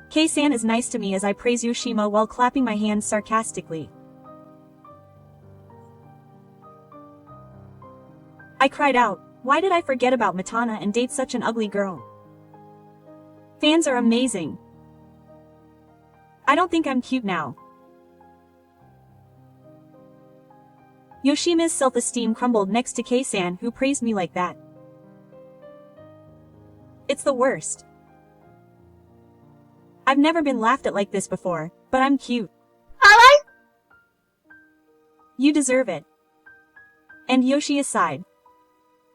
Kei-san is nice to me as I praise Yoshima while clapping my hands sarcastically. I cried out, why did I forget about Matana and date such an ugly girl? Fans are amazing. I don't think I'm cute now. Yoshima's self-esteem crumbled next to Kei-san, who praised me like that. It's the worst. I've never been laughed at like this before, but I'm cute. You deserve it. And Yoshi aside.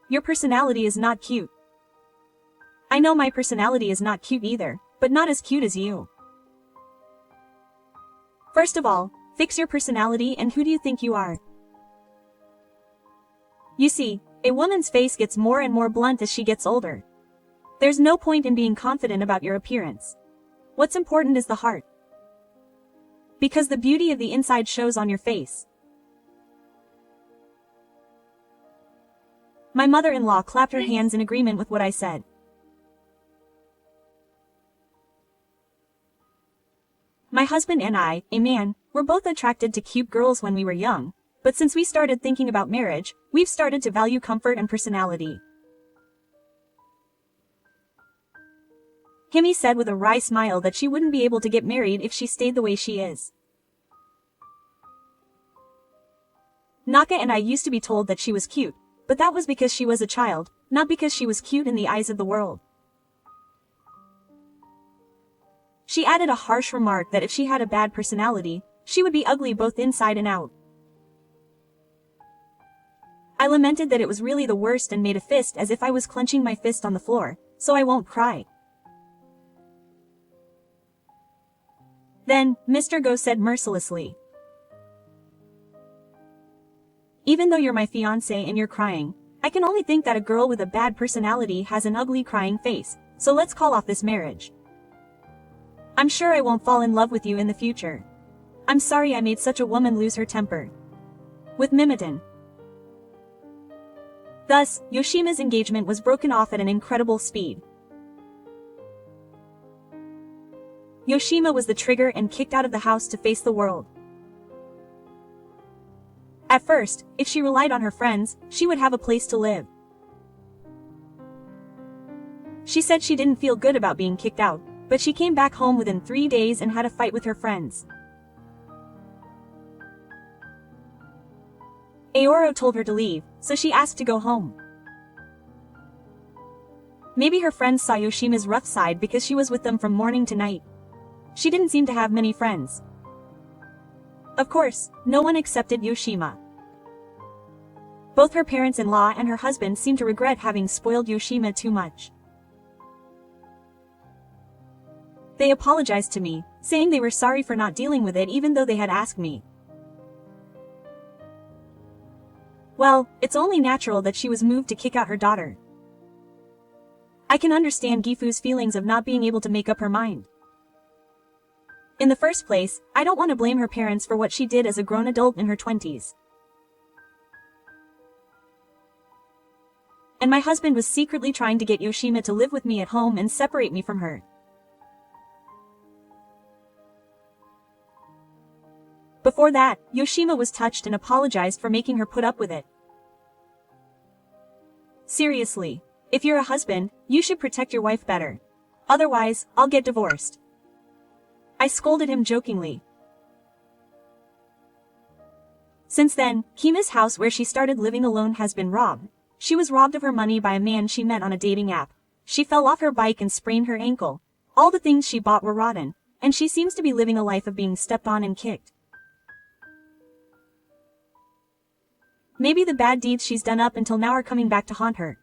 Your personality is not cute. I know my personality is not cute either, but not as cute as you. First of all, fix your personality and who do you think you are? You see, a woman's face gets more and more blunt as she gets older. There's no point in being confident about your appearance. What's important is the heart. Because the beauty of the inside shows on your face. My mother-in-law clapped her hands in agreement with what I said. My husband and I, a man, were both attracted to cute girls when we were young, but since we started thinking about marriage, we've started to value comfort and personality. Himi said with a wry smile that she wouldn't be able to get married if she stayed the way she is. Naka and I used to be told that she was cute, but that was because she was a child, not because she was cute in the eyes of the world. She added a harsh remark that if she had a bad personality, she would be ugly both inside and out. I lamented that it was really the worst and made a fist as if I was clenching my fist on the floor, so I won't cry. Then, Mr. Go said mercilessly, "Even though you're my fiancé and you're crying, I can only think that a girl with a bad personality has an ugly crying face, so let's call off this marriage. I'm sure I won't fall in love with you in the future. I'm sorry I made such a woman lose her temper." With Mimiton. Thus, Yoshima's engagement was broken off at an incredible speed. Yoshima was the trigger and kicked out of the house to face the world. At first, if she relied on her friends, she would have a place to live. She said she didn't feel good about being kicked out, but she came back home within 3 days and had a fight with her friends. Aoro told her to leave, so she asked to go home. Maybe her friends saw Yoshima's rough side because she was with them from morning to night. She didn't seem to have many friends. Of course, no one accepted Yoshima. Both her parents-in-law and her husband seemed to regret having spoiled Yoshima too much. They apologized to me, saying they were sorry for not dealing with it even though they had asked me. Well, it's only natural that she was moved to kick out her daughter. I can understand Gifu's feelings of not being able to make up her mind. In the first place, I don't want to blame her parents for what she did as a grown adult in her 20s. And my husband was secretly trying to get Yoshima to live with me at home and separate me from her. Before that, Yoshima was touched and apologized for making her put up with it. Seriously, if you're a husband, you should protect your wife better. Otherwise, I'll get divorced. I scolded him jokingly. Since then, Kima's house where she started living alone has been robbed. She was robbed of her money by a man she met on a dating app. She fell off her bike and sprained her ankle. All the things she bought were rotten, and she seems to be living a life of being stepped on and kicked. Maybe the bad deeds she's done up until now are coming back to haunt her.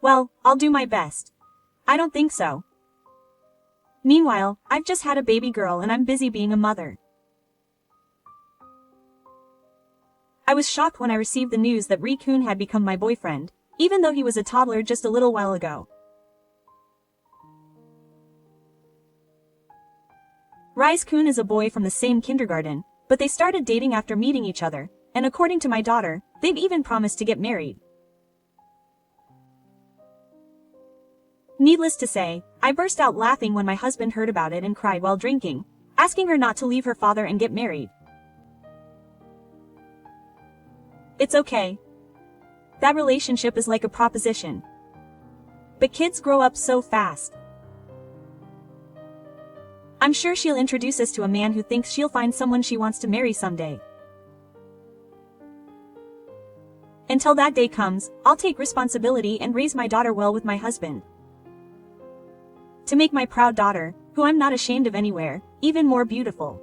Well, I'll do my best. I don't think so. Meanwhile, I've just had a baby girl and I'm busy being a mother. I was shocked when I received the news that Ri-kun had become my boyfriend, even though he was a toddler just a little while ago. Rise-kun is a boy from the same kindergarten, but they started dating after meeting each other, and according to my daughter, they've even promised to get married. Needless to say, I burst out laughing when my husband heard about it and cried while drinking, asking her not to leave her father and get married. It's okay. That relationship is like a proposition. But kids grow up so fast. I'm sure she'll introduce us to a man who thinks she'll find someone she wants to marry someday. Until that day comes, I'll take responsibility and raise my daughter well with my husband. To make my proud daughter, who I'm not ashamed of anywhere, even more beautiful.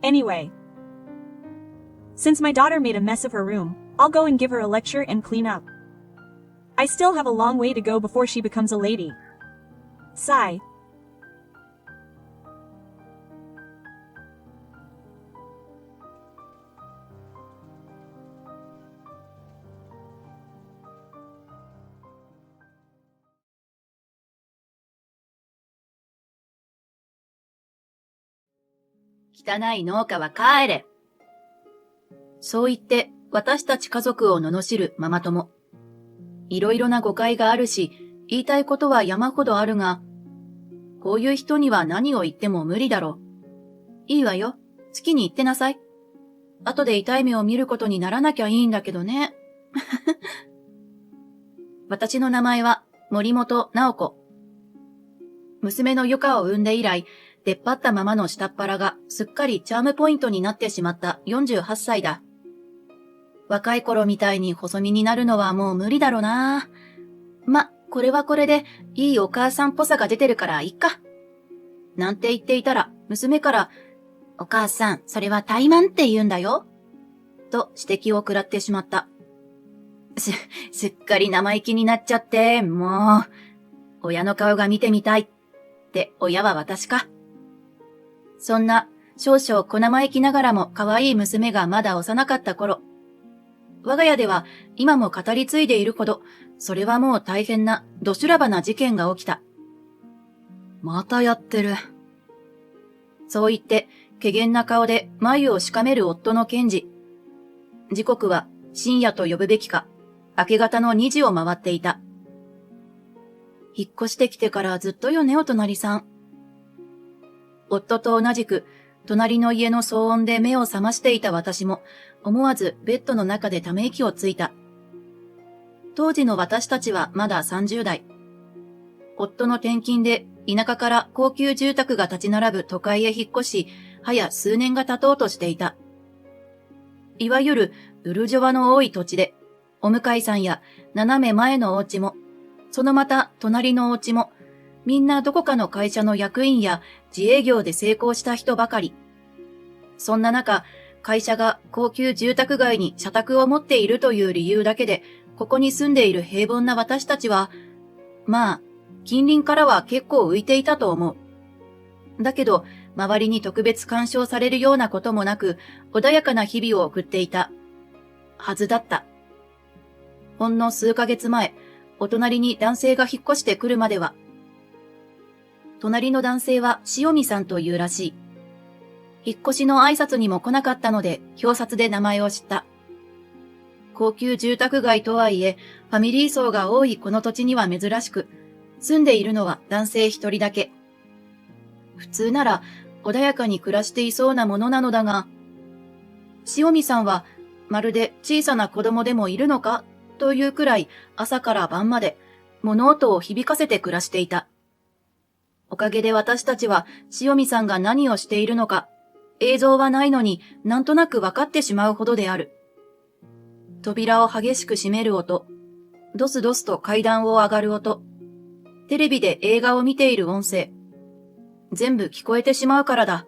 Anyway. Since my daughter made a mess of her room, I'll go and give her a lecture and clean up. I still have a long way to go before she becomes a lady. Sigh.汚い農家は帰れ。そう言って私たち家族を罵るママ友。いろいろな誤解があるし、言いたいことは山ほどあるが、こういう人には何を言っても無理だろう。いいわよ。好きに言ってなさい。後で痛い目を見ることにならなきゃいいんだけどね。私の名前は森本直子。娘のゆかを産んで以来、出っ張ったままの下っ腹がすっかりチャームポイントになってしまった48歳だ。若い頃みたいに細身になるのはもう無理だろな。ま、これはこれでいいお母さんっぽさが出てるからいっか。なんて言っていたら娘から、お母さん、それは怠慢って言うんだよ。と指摘を食らってしまった。すっかり生意気になっちゃって、もう、親の顔が見てみたい。って親は私か。そんな少々小生意気ながらも可愛い娘がまだ幼かった頃、我が家では今も語り継いでいるほど、それはもう大変など修羅場な事件が起きた。またやってる。そう言って、怪訝な顔で眉をしかめる夫の検事。時刻は深夜と呼ぶべきか、明け方の2時を回っていた。引っ越してきてからずっとよね、お隣さん。夫と同じく、隣の家の騒音で目を覚ましていた私も、思わずベッドの中でため息をついた。当時の私たちはまだ30代。夫の転勤で田舎から高級住宅が立ち並ぶ都会へ引っ越し、早数年が経とうとしていた。いわゆるブルジョワの多い土地で、お向かいさんや斜め前のお家も、そのまた隣のお家も、みんなどこかの会社の役員や自営業で成功した人ばかり。そんな中、会社が高級住宅街に社宅を持っているという理由だけで、ここに住んでいる平凡な私たちは、まあ、近隣からは結構浮いていたと思う。だけど、周りに特別干渉されるようなこともなく、穏やかな日々を送っていた。はずだった。ほんの数ヶ月前、お隣に男性が引っ越してくるまでは、隣の男性は塩見さんというらしい。引っ越しの挨拶にも来なかったので、表札で名前を知った。高級住宅街とはいえ、ファミリー層が多いこの土地には珍しく、住んでいるのは男性一人だけ。普通なら穏やかに暮らしていそうなものなのだが、塩見さんはまるで小さな子供でもいるのかというくらい朝から晩まで物音を響かせて暮らしていた。おかげで私たちは塩見さんが何をしているのか、映像はないのになんとなく分かってしまうほどである。扉を激しく閉める音、ドスドスと階段を上がる音、テレビで映画を見ている音声、全部聞こえてしまうからだ。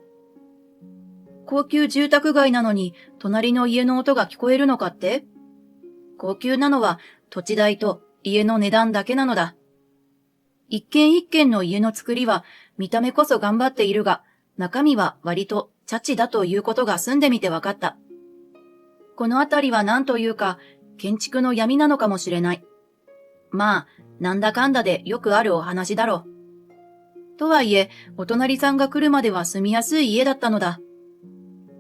高級住宅街なのに隣の家の音が聞こえるのかって？高級なのは土地代と家の値段だけなのだ。一軒一軒の家の作りは見た目こそ頑張っているが、中身は割とチャチだということが住んでみて分かった。このあたりは何というか建築の闇なのかもしれない。まあ、なんだかんだでよくあるお話だろう。とはいえ、お隣さんが来るまでは住みやすい家だったのだ。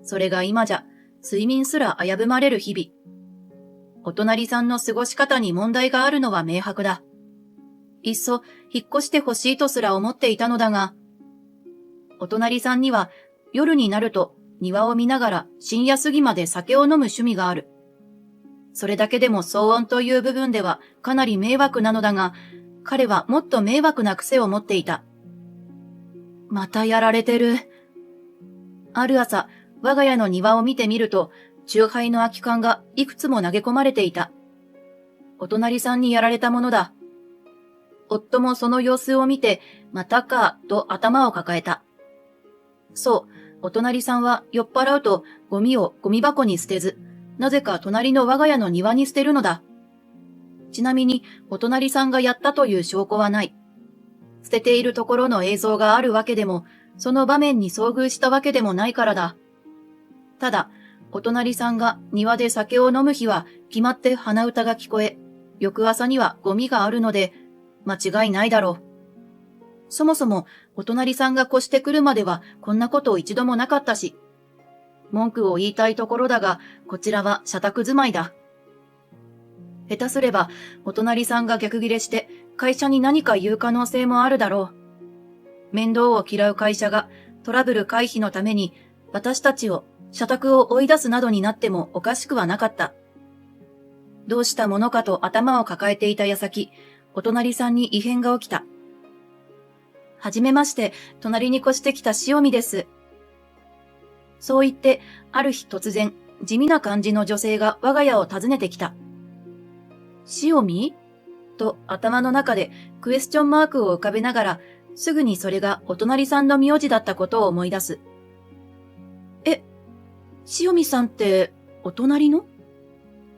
それが今じゃ、睡眠すら危ぶまれる日々。お隣さんの過ごし方に問題があるのは明白だ。いっそ、引っ越してほしいとすら思っていたのだが、お隣さんには、夜になると庭を見ながら深夜過ぎまで酒を飲む趣味がある。それだけでも騒音という部分ではかなり迷惑なのだが、彼はもっと迷惑な癖を持っていた。またやられてる。ある朝、我が家の庭を見てみると、酎ハイの空き缶がいくつも投げ込まれていた。お隣さんにやられたものだ。夫もその様子を見て、またか、と頭を抱えた。そう、お隣さんは酔っ払うとゴミをゴミ箱に捨てず、なぜか隣の我が家の庭に捨てるのだ。ちなみに、お隣さんがやったという証拠はない。捨てているところの映像があるわけでも、その場面に遭遇したわけでもないからだ。ただ、お隣さんが庭で酒を飲む日は決まって鼻歌が聞こえ、翌朝にはゴミがあるので、間違いないだろう。そもそも、お隣さんが越してくるまではこんなこと一度もなかったし、文句を言いたいところだが、こちらは社宅住まいだ。下手すれば、お隣さんが逆ギレして会社に何か言う可能性もあるだろう。面倒を嫌う会社がトラブル回避のために私たちを社宅を追い出すなどになってもおかしくはなかった。どうしたものかと頭を抱えていた矢先、お隣さんに異変が起きた。はじめまして、隣に越してきた塩見です。そう言って、ある日突然、地味な感じの女性が我が家を訪ねてきた。塩見？と頭の中でクエスチョンマークを浮かべながら、すぐにそれがお隣さんの名字だったことを思い出す。塩見さんってお隣の？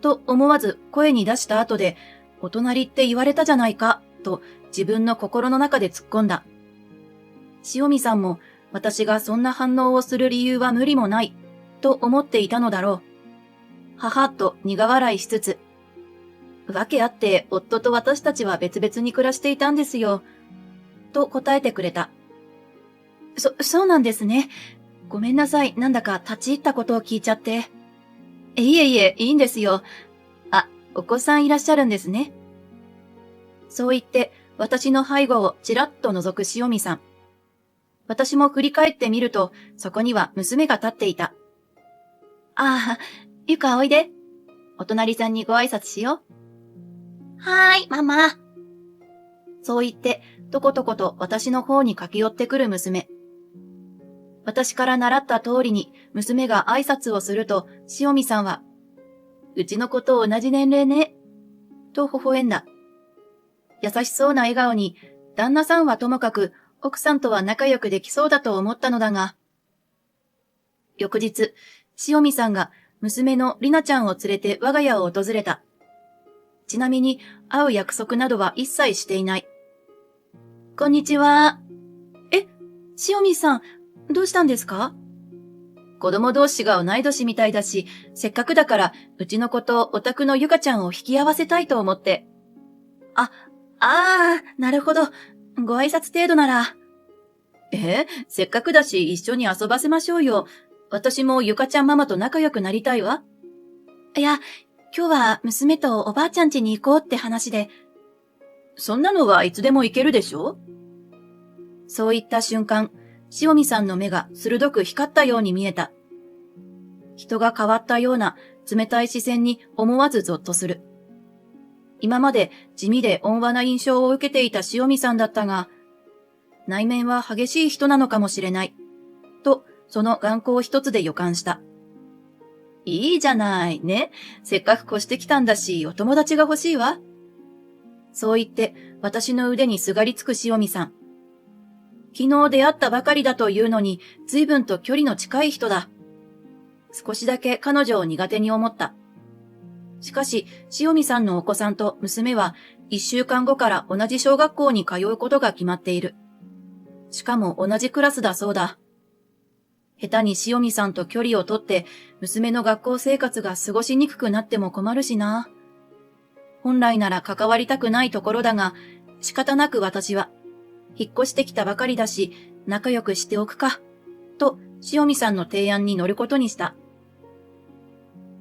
と思わず声に出した後で、お隣って言われたじゃないか、と自分の心の中で突っ込んだ。塩見さんも私がそんな反応をする理由は無理もない、と思っていたのだろう。ははっと苦笑いしつつ、わけあって夫と私たちは別々に暮らしていたんですよ、と答えてくれた。そうなんですね。ごめんなさい、なんだか立ち入ったことを聞いちゃって。いえ、いいんですよ。あ、お子さんいらっしゃるんですね。そう言って、私の背後をちらっと覗く塩見さん。私も振り返ってみると、そこには娘が立っていた。ああ、ゆかおいで。お隣さんにご挨拶しよう。はーい、ママ。そう言って、とことこと私の方に駆け寄ってくる娘。私から習った通りに娘が挨拶をすると、塩見さんは、うちの子と同じ年齢ね、と微笑んだ。優しそうな笑顔に、旦那さんはともかく、奥さんとは仲良くできそうだと思ったのだが、翌日、塩見さんが娘のりなちゃんを連れて我が家を訪れた。ちなみに、会う約束などは一切していない。こんにちは。塩見さん、どうしたんですか？子供同士が同い年みたいだし、せっかくだから、うちの子とお宅のゆかちゃんを引き合わせたいと思って。なるほど。ご挨拶程度なら。せっかくだし一緒に遊ばせましょうよ。私もゆかちゃんママと仲良くなりたいわ。いや、今日は娘とおばあちゃん家に行こうって話で。そんなのはいつでも行けるでしょ？そう言った瞬間、塩見さんの目が鋭く光ったように見えた。人が変わったような冷たい視線に思わずゾッとする。今まで地味で温和な印象を受けていた塩見さんだったが、内面は激しい人なのかもしれない。と、その眼光一つで予感した。いいじゃないね。せっかく越してきたんだし、お友達が欲しいわ。そう言って、私の腕にすがりつく塩見さん。昨日出会ったばかりだというのに、随分と距離の近い人だ。少しだけ彼女を苦手に思った。しかし、塩見さんのお子さんと娘は、1週間後から同じ小学校に通うことが決まっている。しかも同じクラスだそうだ。下手に塩見さんと距離をとって、娘の学校生活が過ごしにくくなっても困るしな。本来なら関わりたくないところだが、仕方なく私は、引っ越してきたばかりだし、仲良くしておくか、と塩見さんの提案に乗ることにした。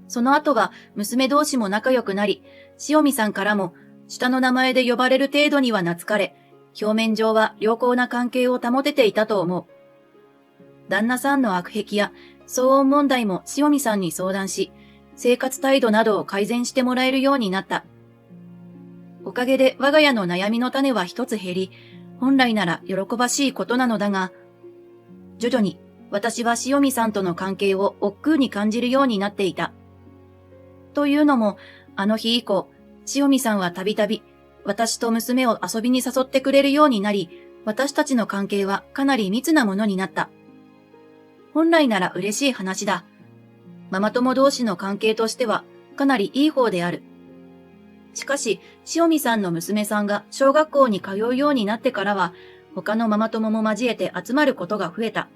その後は娘同士も仲良くなり、塩見さんからも下の名前で呼ばれる程度には懐かれ、表面上は良好な関係を保てていたと思う。旦那さんの悪癖や騒音問題も塩見さんに相談し、生活態度などを改善してもらえるようになった。おかげで我が家の悩みの種は一つ減り、本来なら喜ばしいことなのだが、徐々に私は塩見さんとの関係を億劫に感じるようになっていた。というのも、あの日以降、塩見さんはたびたび私と娘を遊びに誘ってくれるようになり、私たちの関係はかなり密なものになった。本来なら嬉しい話だ。ママ友同士の関係としてはかなりいい方である。しかし、塩見さんの娘さんが小学校に通うようになってからは、他のママ友も交えて集まることが増えた。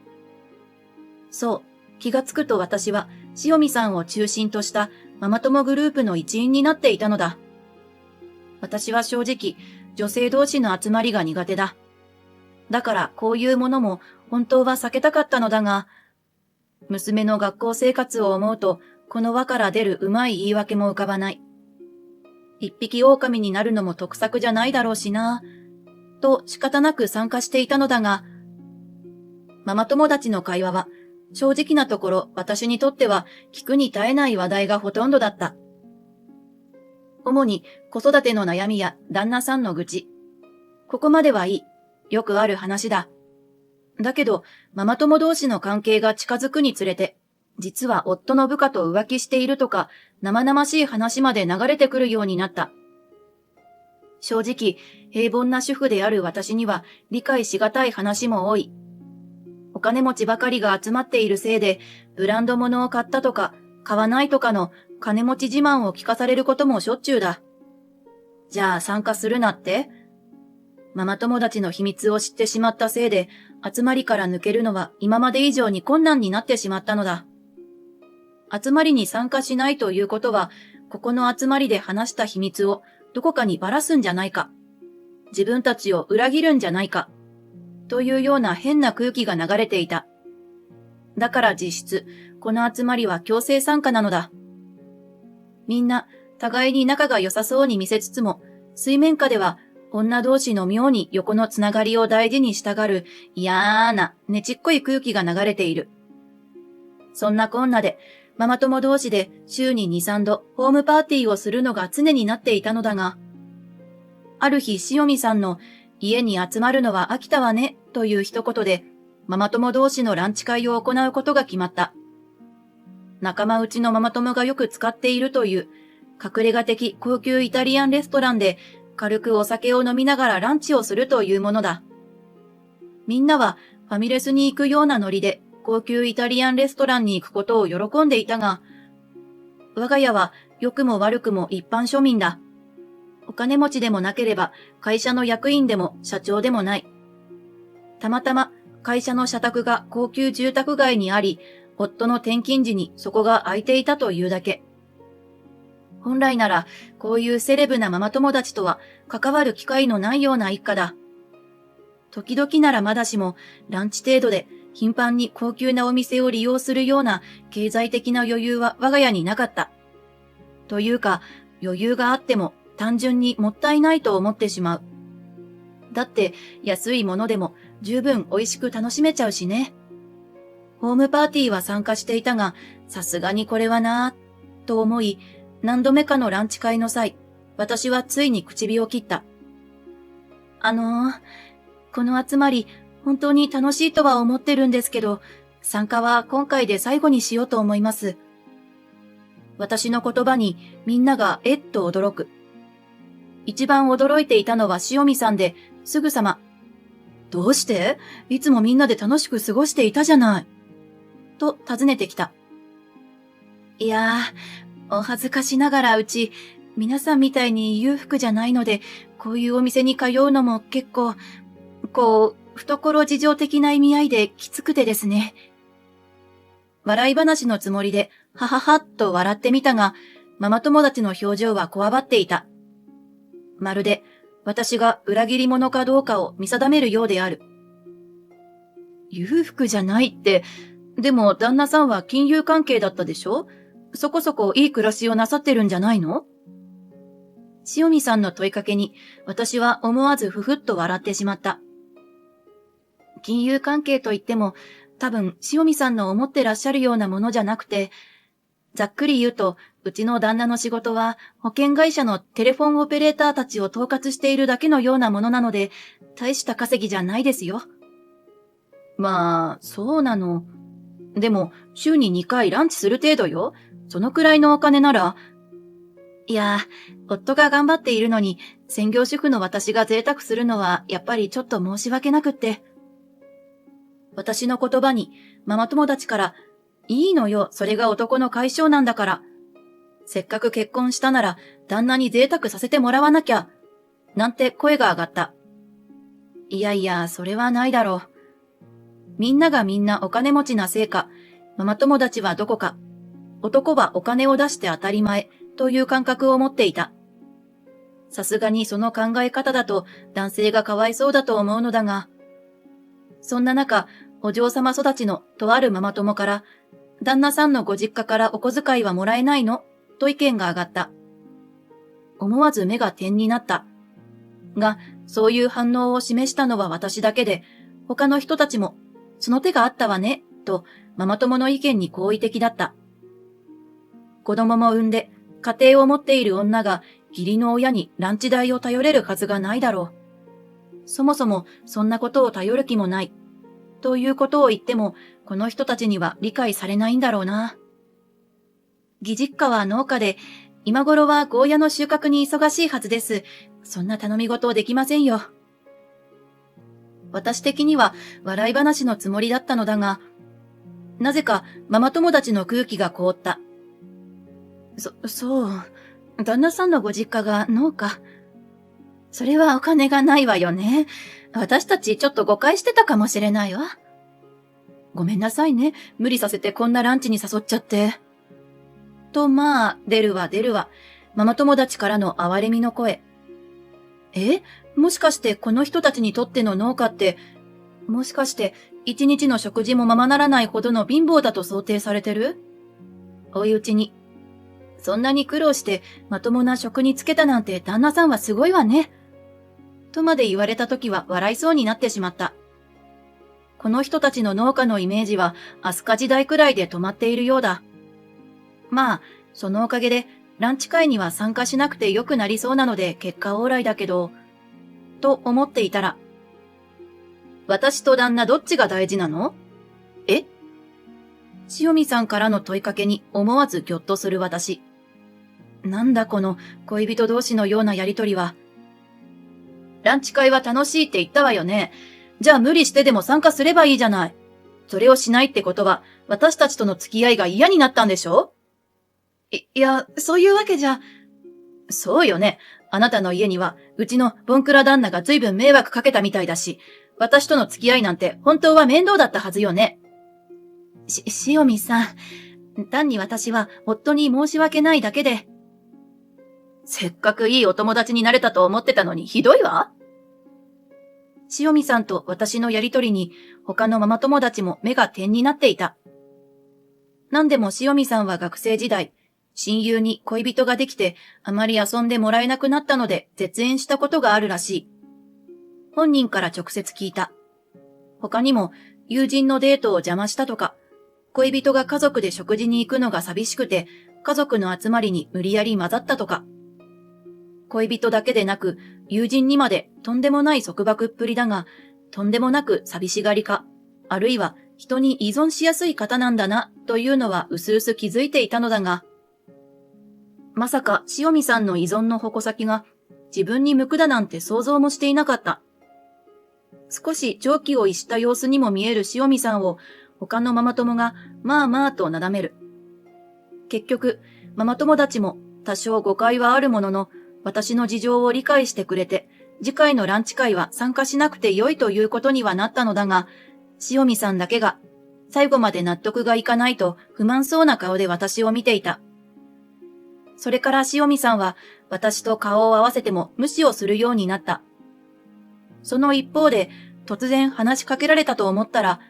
そう、気がつくと私は塩見さんを中心としたママ友グループの一員になっていたのだ。私は正直、女性同士の集まりが苦手だ。だからこういうものも本当は避けたかったのだが、娘の学校生活を思うと、この輪から出るうまい言い訳も浮かばない。一匹狼になるのも得策じゃないだろうしな、と仕方なく参加していたのだが、ママ友達の会話は、正直なところ私にとっては聞くに耐えない話題がほとんどだった。主に子育ての悩みや旦那さんの愚痴。ここまではいい。よくある話だ。だけど、ママ友同士の関係が近づくにつれて、実は夫の部下と浮気しているとか、生々しい話まで流れてくるようになった。正直、平凡な主婦である私には理解しがたい話も多い。お金持ちばかりが集まっているせいで、ブランド物を買ったとか、買わないとかの金持ち自慢を聞かされることもしょっちゅうだ。じゃあ参加するなって？ママ友達の秘密を知ってしまったせいで、集まりから抜けるのは今まで以上に困難になってしまったのだ。集まりに参加しないということは、ここの集まりで話した秘密をどこかにばらすんじゃないか。自分たちを裏切るんじゃないか。というような変な空気が流れていた。だから実質、この集まりは強制参加なのだ。みんな、互いに仲が良さそうに見せつつも、水面下では女同士の妙に横のつながりを大事にしたがる嫌なねちっこい空気が流れている。そんなこんなで、ママ友同士で週に2、3度ホームパーティーをするのが常になっていたのだが、ある日塩見さんの家に集まるのは飽きたわねという一言で、ママ友同士のランチ会を行うことが決まった。仲間内のママ友がよく使っているという隠れ家的高級イタリアンレストランで軽くお酒を飲みながらランチをするというものだ。みんなはファミレスに行くようなノリで高級イタリアンレストランに行くことを喜んでいたが、我が家は良くも悪くも一般庶民だ。お金持ちでもなければ会社の役員でも社長でもない。たまたま会社の社宅が高級住宅街にあり、夫の転勤時にそこが空いていたというだけ。本来なら、こういうセレブなママ友達とは関わる機会のないような一家だ。時々ならまだしも、ランチ程度で頻繁に高級なお店を利用するような経済的な余裕は我が家になかった。というか、余裕があっても単純にもったいないと思ってしまう。だって安いものでも十分美味しく楽しめちゃうしね。ホームパーティーは参加していたが、さすがにこれはなぁ、と思い、何度目かのランチ会の際、私はついに口火を切った。この集まり、本当に楽しいとは思ってるんですけど、参加は今回で最後にしようと思います。私の言葉にみんながえっと驚く。一番驚いていたのは塩見さんで、すぐさま、どうして？いつもみんなで楽しく過ごしていたじゃない。と尋ねてきた。いやー、お恥ずかしながらうち、皆さんみたいに裕福じゃないので、こういうお店に通うのも結構、懐事情的な意味合いできつくてですね。笑い話のつもりで、はははっと笑ってみたが、ママ友達の表情はこわばっていた。まるで、私が裏切り者かどうかを見定めるようである。裕福じゃないって、でも旦那さんは金融関係だったでしょ？そこそこいい暮らしをなさってるんじゃないの？塩見さんの問いかけに、私は思わずふふっと笑ってしまった。金融関係といっても、多分塩見さんの思ってらっしゃるようなものじゃなくて、ざっくり言うと、うちの旦那の仕事は保険会社のテレフォンオペレーターたちを統括しているだけのようなものなので、大した稼ぎじゃないですよ。まあ、そうなの。でも、週に2回ランチする程度よ。そのくらいのお金なら。いや、夫が頑張っているのに、専業主婦の私が贅沢するのは、やっぱりちょっと申し訳なくって。私の言葉に、ママ友達から、いいのよ、それが男の解消なんだから。せっかく結婚したなら、旦那に贅沢させてもらわなきゃ。なんて声が上がった。いやいや、それはないだろう。みんながみんなお金持ちなせいか、ママ友達はどこか、男はお金を出して当たり前という感覚を持っていた。さすがにその考え方だと男性がかわいそうだと思うのだが、そんな中、お嬢様育ちのとあるママ友から、旦那さんのご実家からお小遣いはもらえないの？と意見が上がった。思わず目が点になった。が、そういう反応を示したのは私だけで、他の人たちも、その手があったわね、とママ友の意見に好意的だった。子供も産んで、家庭を持っている女が義理の親にランチ代を頼れるはずがないだろう。そもそもそんなことを頼る気もない。ということを言っても、この人たちには理解されないんだろうな。義実家は農家で、今頃はゴーヤの収穫に忙しいはずです。そんな頼み事できませんよ。私的には笑い話のつもりだったのだが、なぜかママ友達の空気が凍った。そう。旦那さんのご実家が農家。それはお金がないわよね。私たちちょっと誤解してたかもしれないわ。ごめんなさいね。無理させてこんなランチに誘っちゃって。とまあ、出るわ。ママ友達からの哀れみの声。もしかしてこの人たちにとっての農家って、もしかして一日の食事もままならないほどの貧乏だと想定されてる？追い打ちに。そんなに苦労してまともな職に就けたなんて旦那さんはすごいわね。とまで言われたときは笑いそうになってしまった。この人たちの農家のイメージは飛鳥時代くらいで止まっているようだ。まあ、そのおかげでランチ会には参加しなくてよくなりそうなので結果オーライだけど、と思っていたら、私と旦那どっちが大事なの？塩見さんからの問いかけに思わずぎょっとする私。なんだこの恋人同士のようなやりとりは。ランチ会は楽しいって言ったわよね。じゃあ無理してでも参加すればいいじゃない。それをしないってことは、私たちとの付き合いが嫌になったんでしょ？いや、そういうわけじゃ。そうよね。あなたの家には、うちのボンクラ旦那が随分迷惑かけたみたいだし、私との付き合いなんて本当は面倒だったはずよね。塩見さん、単に私は夫に申し訳ないだけで。せっかくいいお友達になれたと思ってたのにひどいわ。塩見さんと私のやりとりに他のママ友達も目が点になっていた。なんでも塩見さんは学生時代、親友に恋人ができてあまり遊んでもらえなくなったので絶縁したことがあるらしい。本人から直接聞いた。他にも友人のデートを邪魔したとか、恋人が家族で食事に行くのが寂しくて家族の集まりに無理やり混ざったとか。恋人だけでなく友人にまでとんでもない束縛っぷりだが、とんでもなく寂しがりか、あるいは人に依存しやすい方なんだなというのは薄々気づいていたのだが、まさか塩見さんの依存の矛先が自分に向くだなんて想像もしていなかった。少し常軌を逸した様子にも見える塩見さんを他のママ友がまあまあとなだめる。結局、ママ友達も多少誤解はあるものの、私の事情を理解してくれて、次回のランチ会は参加しなくてよいということにはなったのだが、塩見さんだけが最後まで納得がいかないと不満そうな顔で私を見ていた。それから塩見さんは私と顔を合わせても無視をするようになった。その一方で突然話しかけられたと思ったら、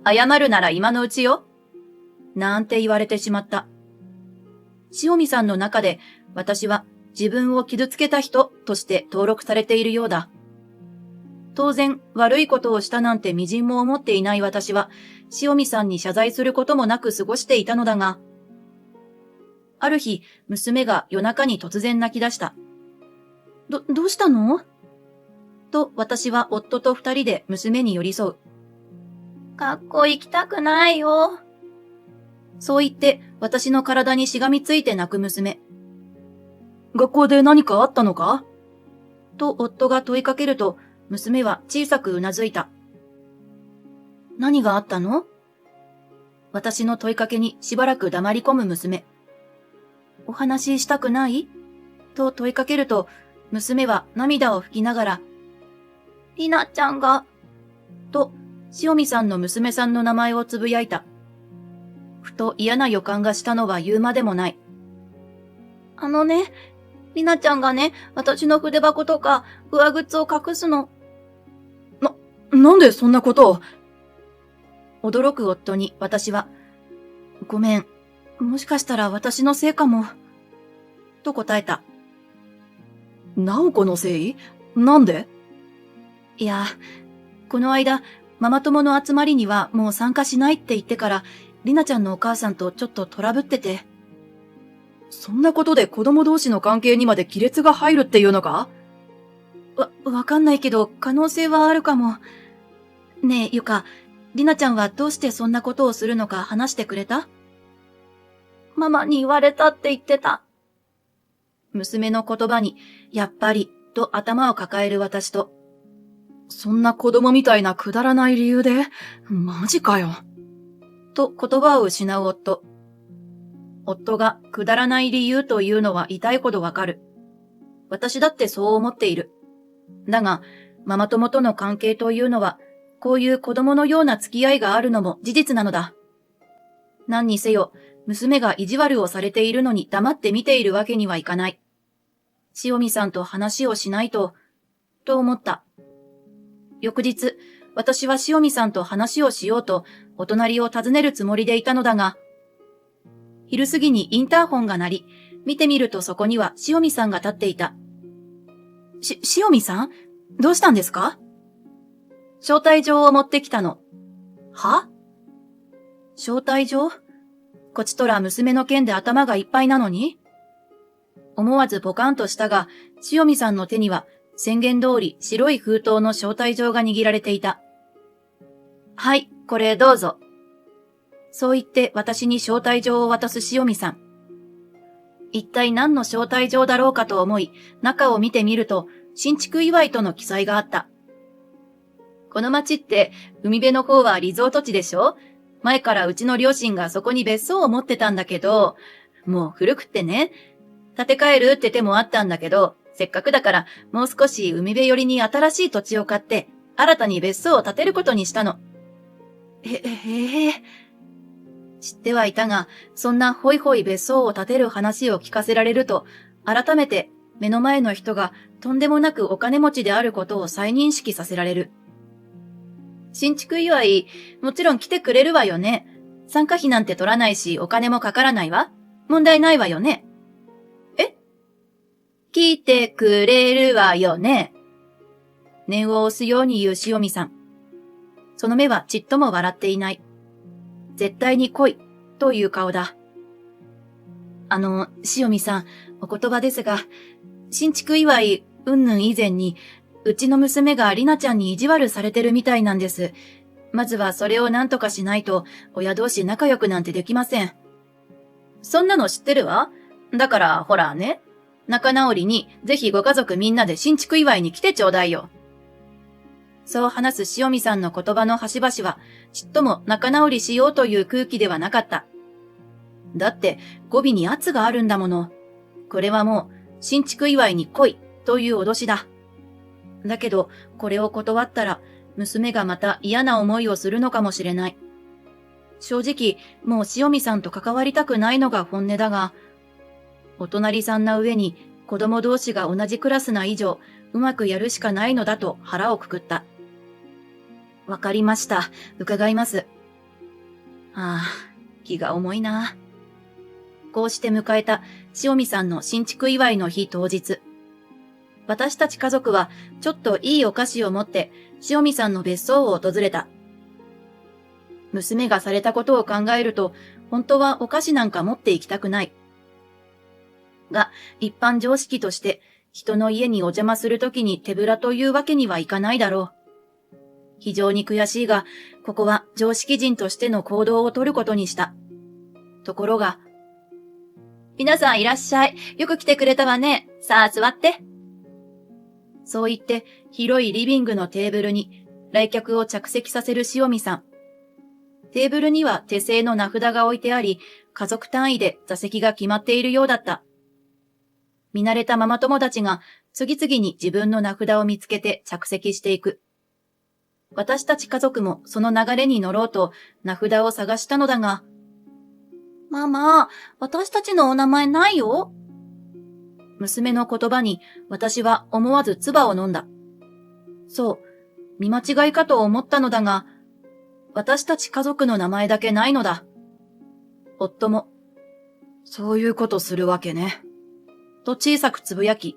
謝るなら今のうちよ。なんて言われてしまった。塩見さんの中で私は自分を傷つけた人として登録されているようだ。当然悪いことをしたなんて微塵も思っていない私は塩見さんに謝罪することもなく過ごしていたのだが、ある日娘が夜中に突然泣き出した。どうしたの？と私は夫と二人で娘に寄り添う。学校行きたくないよ。そう言って私の体にしがみついて泣く娘。学校で何かあったのか？と夫が問いかけると、娘は小さくうなずいた。何があったの？私の問いかけにしばらく黙り込む娘。お話ししたくない？と問いかけると、娘は涙を拭きながら、りなちゃんが、と塩見さんの娘さんの名前をつぶやいた。ふと嫌な予感がしたのは言うまでもない。りなちゃんがね、私の筆箱とか上靴を隠すの。なんでそんなことを？驚く夫に私は、ごめん、もしかしたら私のせいかも、と答えた。直子のせい？なんで？いや、この間、ママ友の集まりにはもう参加しないって言ってから、りなちゃんのお母さんとちょっとトラブってて。そんなことで子供同士の関係にまで亀裂が入るっていうのか？わかんないけど、可能性はあるかも。ねえ、ゆか、りなちゃんはどうしてそんなことをするのか話してくれた？ママに言われたって言ってた。娘の言葉に、やっぱり、と頭を抱える私と、そんな子供みたいなくだらない理由で？マジかよ。と言葉を失う夫。夫がくだらない理由というのは痛いほどわかる。私だってそう思っている。だが、ママ友との関係というのは、こういう子供のような付き合いがあるのも事実なのだ。何にせよ、娘が意地悪をされているのに黙って見ているわけにはいかない。塩見さんと話をしないと思った。翌日、私は塩見さんと話をしようと、お隣を訪ねるつもりでいたのだが、昼過ぎにインターホンが鳴り、見てみるとそこには塩見さんが立っていた。塩見さん？どうしたんですか？招待状を持ってきたの。は？招待状？こちとら娘の件で頭がいっぱいなのに？思わずポカンとしたが、塩見さんの手には宣言通り白い封筒の招待状が握られていた。はい、これどうぞ。そう言って私に招待状を渡す塩見さん。一体何の招待状だろうかと思い、中を見てみると、新築祝いとの記載があった。この町って、海辺の方はリゾート地でしょ？前からうちの両親がそこに別荘を持ってたんだけど、もう古くってね、建て替えるって手もあったんだけど、せっかくだからもう少し海辺寄りに新しい土地を買って、新たに別荘を建てることにしたの。知ってはいたが、そんなホイホイ別荘を建てる話を聞かせられると、改めて目の前の人がとんでもなくお金持ちであることを再認識させられる。新築祝い、もちろん来てくれるわよね。参加費なんて取らないし、お金もかからないわ。問題ないわよね。来てくれるわよね。念を押すように言う塩見さん。その目はちっとも笑っていない。絶対に来い、という顔だ。塩見さん、お言葉ですが、新築祝い、うんぬん以前に、うちの娘がりなちゃんに意地悪されてるみたいなんです。まずはそれを何とかしないと、親同士仲良くなんてできません。そんなの知ってるわ。だから、ほらね。仲直りに、ぜひご家族みんなで新築祝いに来てちょうだいよ。そう話す塩見さんの言葉の端々は、ちっとも仲直りしようという空気ではなかった。だって、語尾に圧があるんだもの。これはもう、新築祝いに来い、という脅しだ。だけど、これを断ったら、娘がまた嫌な思いをするのかもしれない。正直、もう塩見さんと関わりたくないのが本音だが、お隣さんな上に子供同士が同じクラスな以上、うまくやるしかないのだと腹をくくった。わかりました。伺います。気が重いな。こうして迎えた塩見さんの新築祝いの日当日。私たち家族はちょっといいお菓子を持って塩見さんの別荘を訪れた。娘がされたことを考えると、本当はお菓子なんか持って行きたくない。が、一般常識として、人の家にお邪魔するときに手ぶらというわけにはいかないだろう。非常に悔しいが、ここは常識人としての行動を取ることにした。ところが、皆さんいらっしゃい。よく来てくれたわね。さあ座って。そう言って、広いリビングのテーブルに来客を着席させる塩見さん。テーブルには手製の名札が置いてあり、家族単位で座席が決まっているようだった。見慣れたママ友達が次々に自分の名札を見つけて着席していく。私たち家族もその流れに乗ろうと名札を探したのだが、ママ、私たちのお名前ないよ。娘の言葉に私は思わず唾を飲んだ。そう、見間違いかと思ったのだが、私たち家族の名前だけないのだ。夫も、そういうことするわけね。と小さくつぶやき、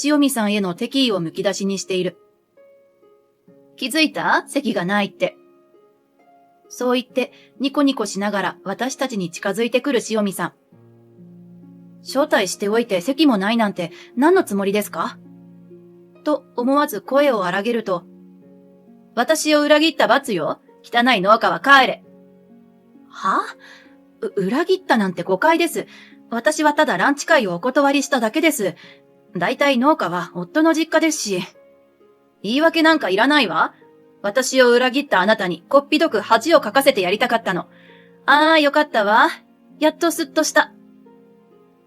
塩見さんへの敵意をむき出しにしている。気づいた？席がないって。そう言って、ニコニコしながら私たちに近づいてくる塩見さん。招待しておいて席もないなんて何のつもりですか？と思わず声を荒げると、私を裏切った罰よ。汚い農家は帰れ。は？裏切ったなんて誤解です。私はただランチ会をお断りしただけです。だいたい農家は夫の実家ですし。言い訳なんかいらないわ。私を裏切ったあなたにこっぴどく恥をかかせてやりたかったの。よかったわ。やっとスッとした。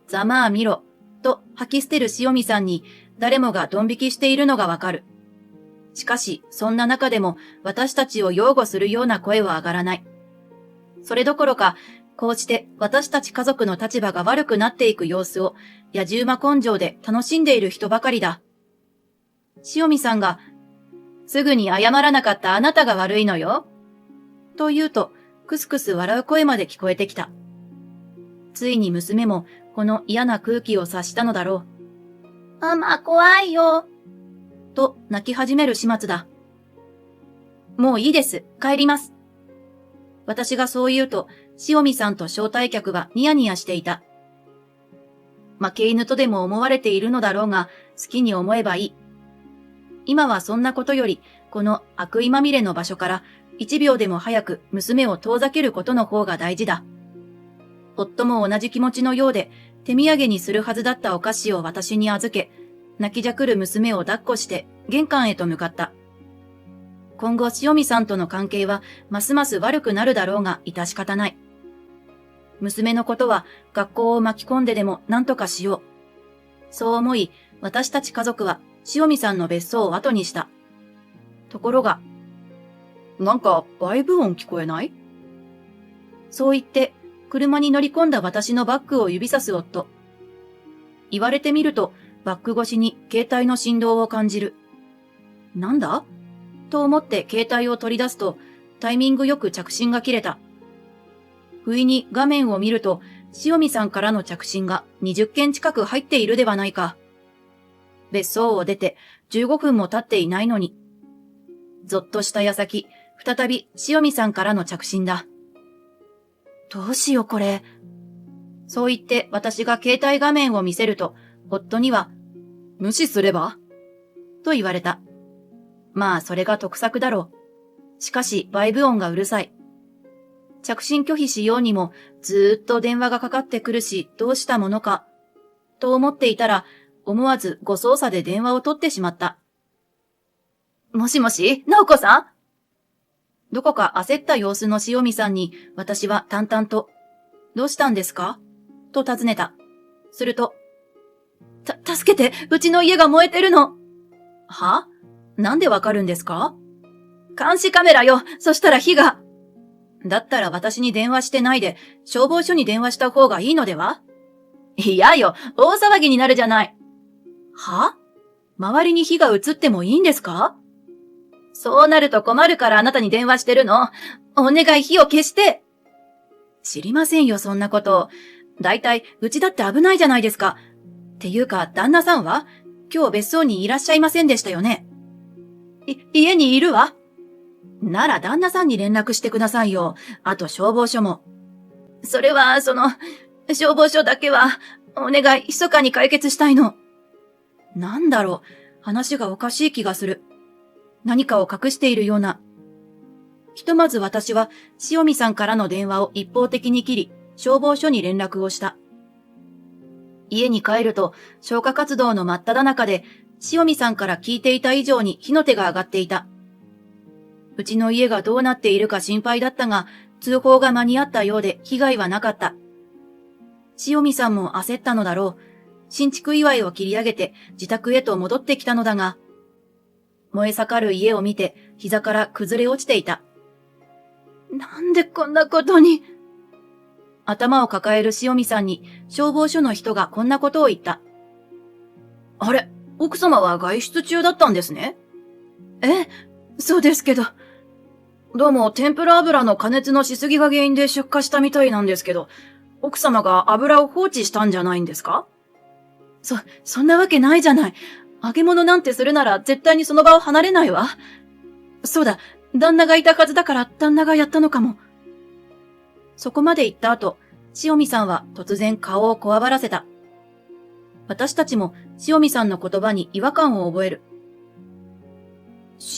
ざまあ見ろ。と吐き捨てる塩見さんに誰もがドン引きしているのがわかる。しかし、そんな中でも私たちを擁護するような声は上がらない。それどころか、こうして私たち家族の立場が悪くなっていく様子を野じ馬根性で楽しんでいる人ばかりだ。塩見さんが、すぐに謝らなかったあなたが悪いのよ。と言うと、クスクス笑う声まで聞こえてきた。ついに娘もこの嫌な空気を察したのだろう。ママ怖いよ。と泣き始める始末だ。もういいです。帰ります。私がそう言うと、塩見さんと招待客はニヤニヤしていた。負け犬とでも思われているのだろうが、好きに思えばいい。今はそんなことより、この悪意まみれの場所から1秒でも早く娘を遠ざけることの方が大事だ。夫も同じ気持ちのようで、手土産にするはずだったお菓子を私に預け、泣きじゃくる娘を抱っこして玄関へと向かった。今後塩見さんとの関係はますます悪くなるだろうが致し方ない。娘のことは学校を巻き込んででも何とかしよう。そう思い、私たち家族は塩見さんの別荘を後にした。ところが、なんかバイブ音聞こえない？そう言って、車に乗り込んだ私のバッグを指さす夫。言われてみると、バッグ越しに携帯の振動を感じる。なんだ？と思って携帯を取り出すと、タイミングよく着信が切れた。不意に画面を見ると、塩見さんからの着信が20件近く入っているではないか。別荘を出て15分も経っていないのに。ぞっとした矢先、再び塩見さんからの着信だ。どうしようこれ。そう言って私が携帯画面を見せると、夫には、無視すれば？と言われた。まあそれが得策だろう。しかしバイブ音がうるさい。着信拒否しようにもずーっと電話がかかってくるしどうしたものか。と思っていたら思わず誤操作で電話を取ってしまった。もしもし、直子さん？どこか焦った様子の塩見さんに私は淡々と、どうしたんですか？と尋ねた。すると、助けて、うちの家が燃えてるの。は？なんでわかるんですか？監視カメラよ。そしたら火が。だったら私に電話してないで、消防署に電話した方がいいのでは？いやよ、大騒ぎになるじゃない。は？周りに火が移ってもいいんですか？そうなると困るからあなたに電話してるの。お願い火を消して。知りませんよ、そんなこと。だいたい、うちだって危ないじゃないですか。っていうか、旦那さんは今日別荘にいらっしゃいませんでしたよね。家にいるわ。なら旦那さんに連絡してくださいよ。あと消防署も。それは、消防署だけは、お願い、密かに解決したいの。なんだろう、話がおかしい気がする。何かを隠しているような。ひとまず私は、塩見さんからの電話を一方的に切り、消防署に連絡をした。家に帰ると、消火活動の真っ只中で、塩見さんから聞いていた以上に火の手が上がっていた。うちの家がどうなっているか心配だったが、通報が間に合ったようで被害はなかった。塩見さんも焦ったのだろう。新築祝いを切り上げて自宅へと戻ってきたのだが、燃え盛る家を見て膝から崩れ落ちていた。なんでこんなことに。頭を抱える塩見さんに消防署の人がこんなことを言った。あれ、奥様は外出中だったんですね。そうですけど。どうも天ぷら油の加熱のしすぎが原因で出火したみたいなんですけど、奥様が油を放置したんじゃないんですか？そんなわけないじゃない。揚げ物なんてするなら絶対にその場を離れないわ。そうだ、旦那がいたはずだから旦那がやったのかも。そこまで言った後、塩見さんは突然顔をこわばらせた。私たちも塩見さんの言葉に違和感を覚える。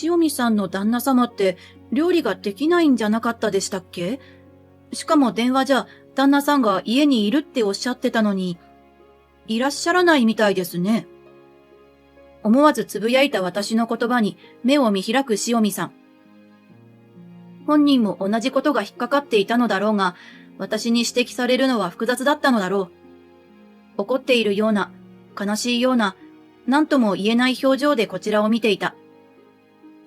塩見さんの旦那様って料理ができないんじゃなかったでしたっけ？しかも電話じゃ旦那さんが家にいるっておっしゃってたのに、いらっしゃらないみたいですね。思わずつぶやいた私の言葉に目を見開く塩見さん。本人も同じことが引っかかっていたのだろうが、私に指摘されるのは複雑だったのだろう。怒っているような、悲しいような、何とも言えない表情でこちらを見ていた。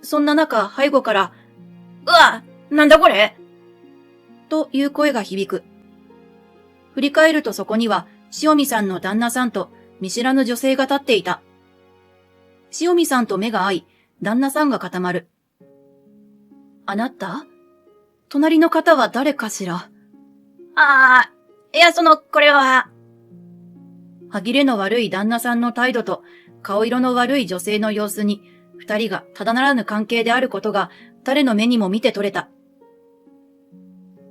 そんな中、背後から、うわ！なんだこれ！という声が響く。振り返るとそこには、塩見さんの旦那さんと見知らぬ女性が立っていた。塩見さんと目が合い、旦那さんが固まる。あなた？隣の方は誰かしら？これは。歯切れの悪い旦那さんの態度と顔色の悪い女性の様子に、二人がただならぬ関係であることが誰の目にも見て取れた。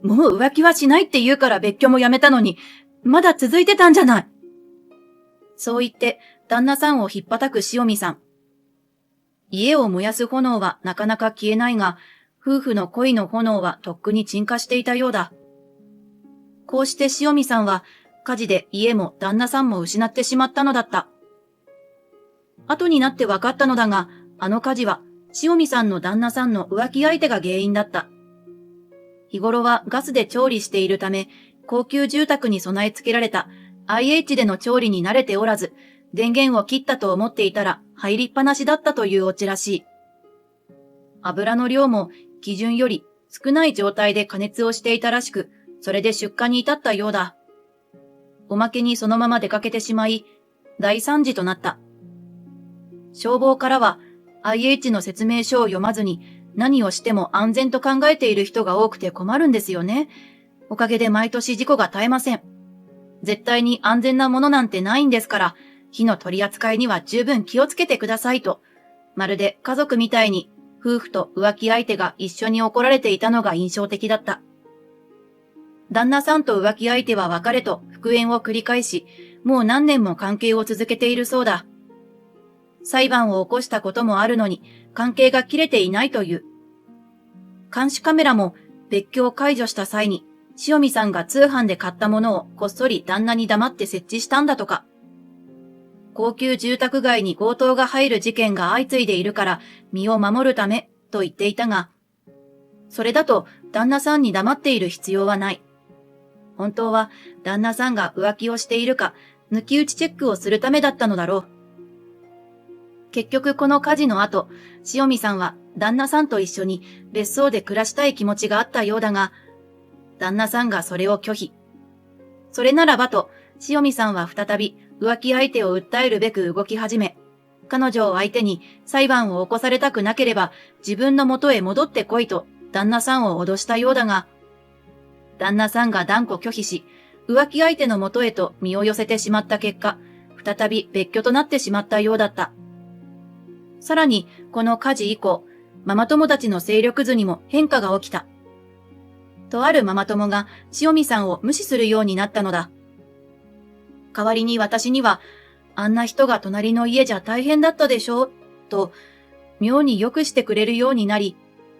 もう浮気はしないって言うから別居もやめたのに、まだ続いてたんじゃない。そう言って旦那さんを引っ叩く塩見さん。家を燃やす炎はなかなか消えないが、夫婦の恋の炎はとっくに鎮火していたようだ。こうして塩見さんは火事で家も旦那さんも失ってしまったのだった。後になって分かったのだが、あの火事は塩見さんの旦那さんの浮気相手が原因だった。日頃はガスで調理しているため、高級住宅に備え付けられた IH での調理に慣れておらず、電源を切ったと思っていたら入りっぱなしだったというオチらしい。油の量も基準より少ない状態で加熱をしていたらしく、それで出荷に至ったようだ。おまけにそのまま出かけてしまい、大惨事となった。消防からは IH の説明書を読まずに何をしても安全と考えている人が多くて困るんですよね。おかげで毎年事故が絶えません。絶対に安全なものなんてないんですから、火の取り扱いには十分気をつけてくださいと、まるで家族みたいに夫婦と浮気相手が一緒に怒られていたのが印象的だった。旦那さんと浮気相手は別れと復縁を繰り返し、もう何年も関係を続けているそうだ。裁判を起こしたこともあるのに、関係が切れていないという。監視カメラも別居を解除した際に、塩見さんが通販で買ったものをこっそり旦那に黙って設置したんだとか。高級住宅街に強盗が入る事件が相次いでいるから身を守るためと言っていたが、それだと旦那さんに黙っている必要はない。本当は旦那さんが浮気をしているか抜き打ちチェックをするためだったのだろう。結局この火事の後、塩見さんは旦那さんと一緒に別荘で暮らしたい気持ちがあったようだが、旦那さんがそれを拒否。それならばと、塩見さんは再び浮気相手を訴えるべく動き始め、彼女を相手に裁判を起こされたくなければ自分の元へ戻ってこいと旦那さんを脅したようだが、旦那さんが断固拒否し、浮気相手の元へと身を寄せてしまった結果、再び別居となってしまったようだった。さらに、この火事以降、ママ友たちの勢力図にも変化が起きた。とあるママ友が塩見さんを無視するようになったのだ。代わりに私には、あんな人が隣の家じゃ大変だったでしょ、と、妙に良くしてくれるようになり、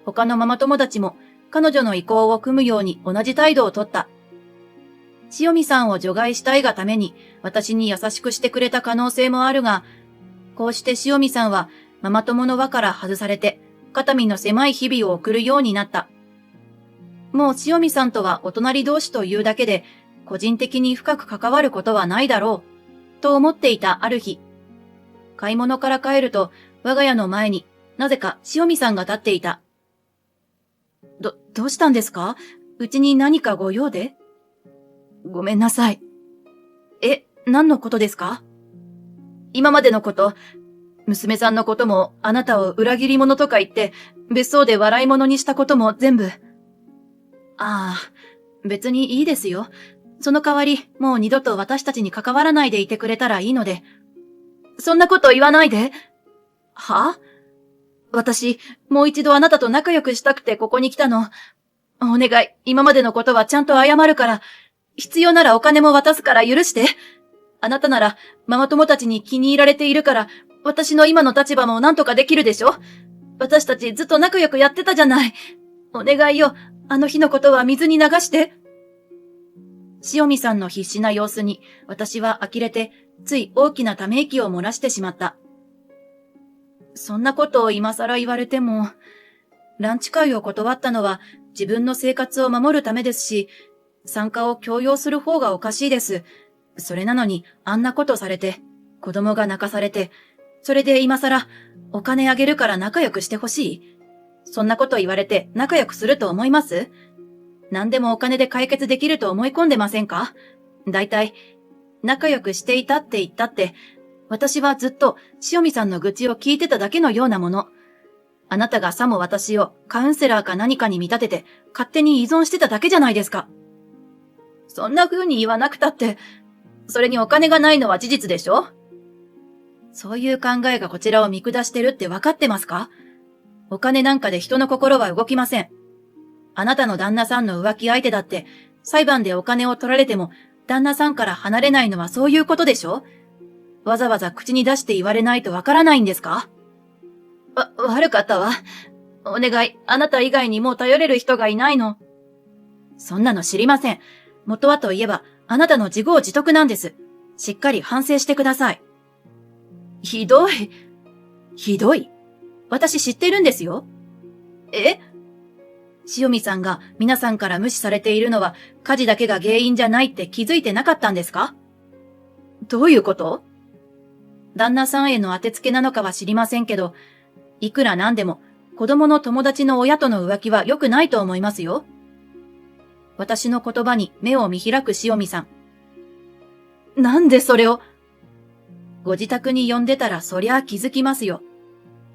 他のママ友たちも彼女の意向を組むように同じ態度をとった。塩見さんを除外したいがために私に優しくしてくれた可能性もあるが、こうして塩見さんはママ友の輪から外されて、肩身の狭い日々を送るようになった。もう塩見さんとはお隣同士というだけで、個人的に深く関わることはないだろう、と思っていたある日。買い物から帰ると、我が家の前になぜか塩見さんが立っていた。どうしたんですか？うちに何かご用で？ごめんなさい。何のことですか？今までのこと、娘さんのこともあなたを裏切り者とか言って、別荘で笑い物にしたことも全部。ああ、別にいいですよ。その代わり、もう二度と私たちに関わらないでいてくれたらいいので。そんなこと言わないで。は？私、もう一度あなたと仲良くしたくてここに来たの。お願い、今までのことはちゃんと謝るから、必要ならお金も渡すから許して。あなたなら、ママ友たちに気に入られているから、私の今の立場も何とかできるでしょ？私たちずっと仲良くやってたじゃない。お願いよ、あの日のことは水に流して。塩見さんの必死な様子に、私は呆れて、つい大きなため息を漏らしてしまった。そんなことを今更言われても、ランチ会を断ったのは自分の生活を守るためですし、参加を強要する方がおかしいです。それなのにあんなことされて、子供が泣かされて、それで今更お金あげるから仲良くしてほしい？そんなこと言われて仲良くすると思います？何でもお金で解決できると思い込んでませんか？だいたい、仲良くしていたって言ったって、私はずっと塩見さんの愚痴を聞いてただけのようなもの。あなたがさも私をカウンセラーか何かに見立てて勝手に依存してただけじゃないですか。そんな風に言わなくたって、それにお金がないのは事実でしょ？そういう考えがこちらを見下してるって分かってますか？お金なんかで人の心は動きません。あなたの旦那さんの浮気相手だって、裁判でお金を取られても、旦那さんから離れないのはそういうことでしょ？わざわざ口に出して言われないとわからないんですか？悪かったわ。お願い、あなた以外にもう頼れる人がいないの。そんなの知りません。元はといえば、あなたの自業自得なんです。しっかり反省してください。ひどい。ひどい。私知ってるんですよ。塩見さんが皆さんから無視されているのは火事だけが原因じゃないって気づいてなかったんですか？どういうこと？旦那さんへの当てつけなのかは知りませんけど、いくらなんでも子供の友達の親との浮気は良くないと思いますよ。私の言葉に目を見開く塩見さん。なんでそれを。ご自宅に呼んでたらそりゃ気づきますよ。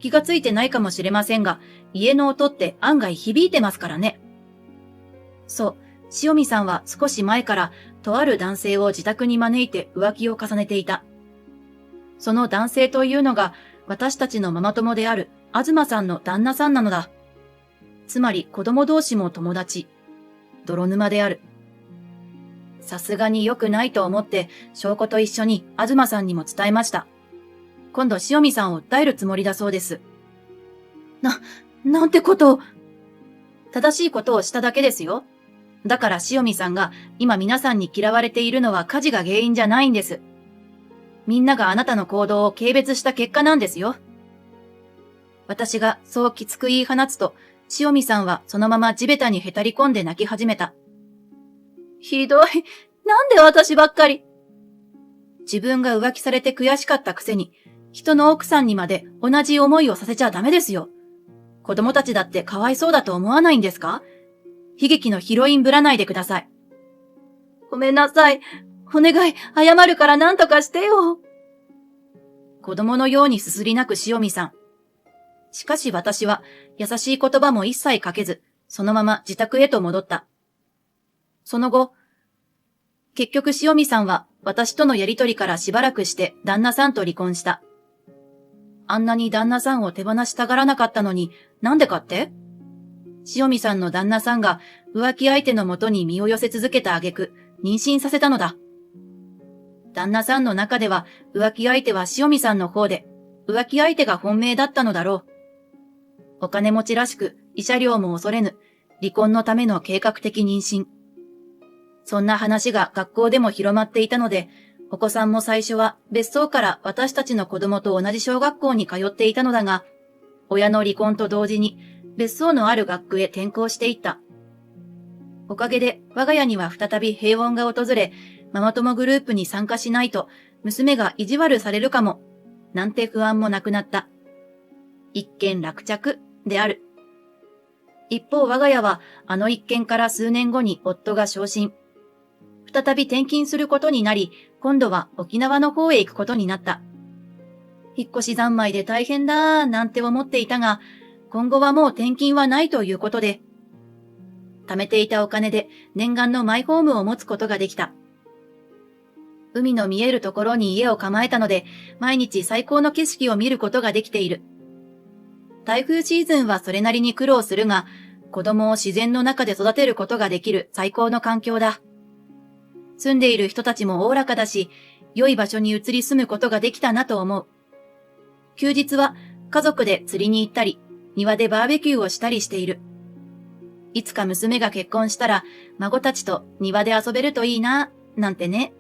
気がついてないかもしれませんが、家の音って案外響いてますからね。そう、塩見さんは少し前からとある男性を自宅に招いて浮気を重ねていた。その男性というのが私たちのママ友である東さんの旦那さんなのだ。つまり子供同士も友達。泥沼である。さすがに良くないと思って証拠と一緒に東さんにも伝えました。今度塩見さんを訴えるつもりだそうです。なんてことを。正しいことをしただけですよ。だから塩見さんが今皆さんに嫌われているのは火事が原因じゃないんです。みんながあなたの行動を軽蔑した結果なんですよ。私がそうきつく言い放つと、塩見さんはそのまま地べたにへたり込んで泣き始めた。ひどい。なんで私ばっかり。自分が浮気されて悔しかったくせに、人の奥さんにまで同じ思いをさせちゃダメですよ。子供たちだってかわいそうだと思わないんですか？悲劇のヒロインぶらないでください。ごめんなさい。お願い、謝るから何とかしてよ。子供のようにすすり泣く塩見さん。しかし私は優しい言葉も一切かけず、そのまま自宅へと戻った。その後、結局塩見さんは私とのやりとりからしばらくして旦那さんと離婚した。あんなに旦那さんを手放したがらなかったのに、なんでかって？塩見さんの旦那さんが浮気相手のもとに身を寄せ続けた挙句、妊娠させたのだ。旦那さんの中では浮気相手は塩見さんの方で、浮気相手が本命だったのだろう。お金持ちらしく慰謝料も恐れぬ、離婚のための計画的妊娠。そんな話が学校でも広まっていたので、お子さんも最初は別荘から私たちの子供と同じ小学校に通っていたのだが、親の離婚と同時に別荘のある学区へ転校していった。おかげで我が家には再び平穏が訪れ、ママ友グループに参加しないと娘が意地悪されるかも、なんて不安もなくなった。一件落着である。一方我が家はあの一件から数年後に夫が昇進。再び転勤することになり、今度は沖縄の方へ行くことになった。引っ越し三昧で大変だーなんて思っていたが、今後はもう転勤はないということで、貯めていたお金で念願のマイホームを持つことができた。海の見えるところに家を構えたので、毎日最高の景色を見ることができている。台風シーズンはそれなりに苦労するが、子供を自然の中で育てることができる最高の環境だ。住んでいる人たちもおおらかだし、良い場所に移り住むことができたなと思う。休日は家族で釣りに行ったり、庭でバーベキューをしたりしている。いつか娘が結婚したら、孫たちと庭で遊べるといいな、なんてね。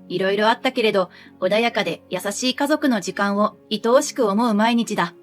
いろいろあったけれど、穏やかで優しい家族の時間を愛おしく思う毎日だ。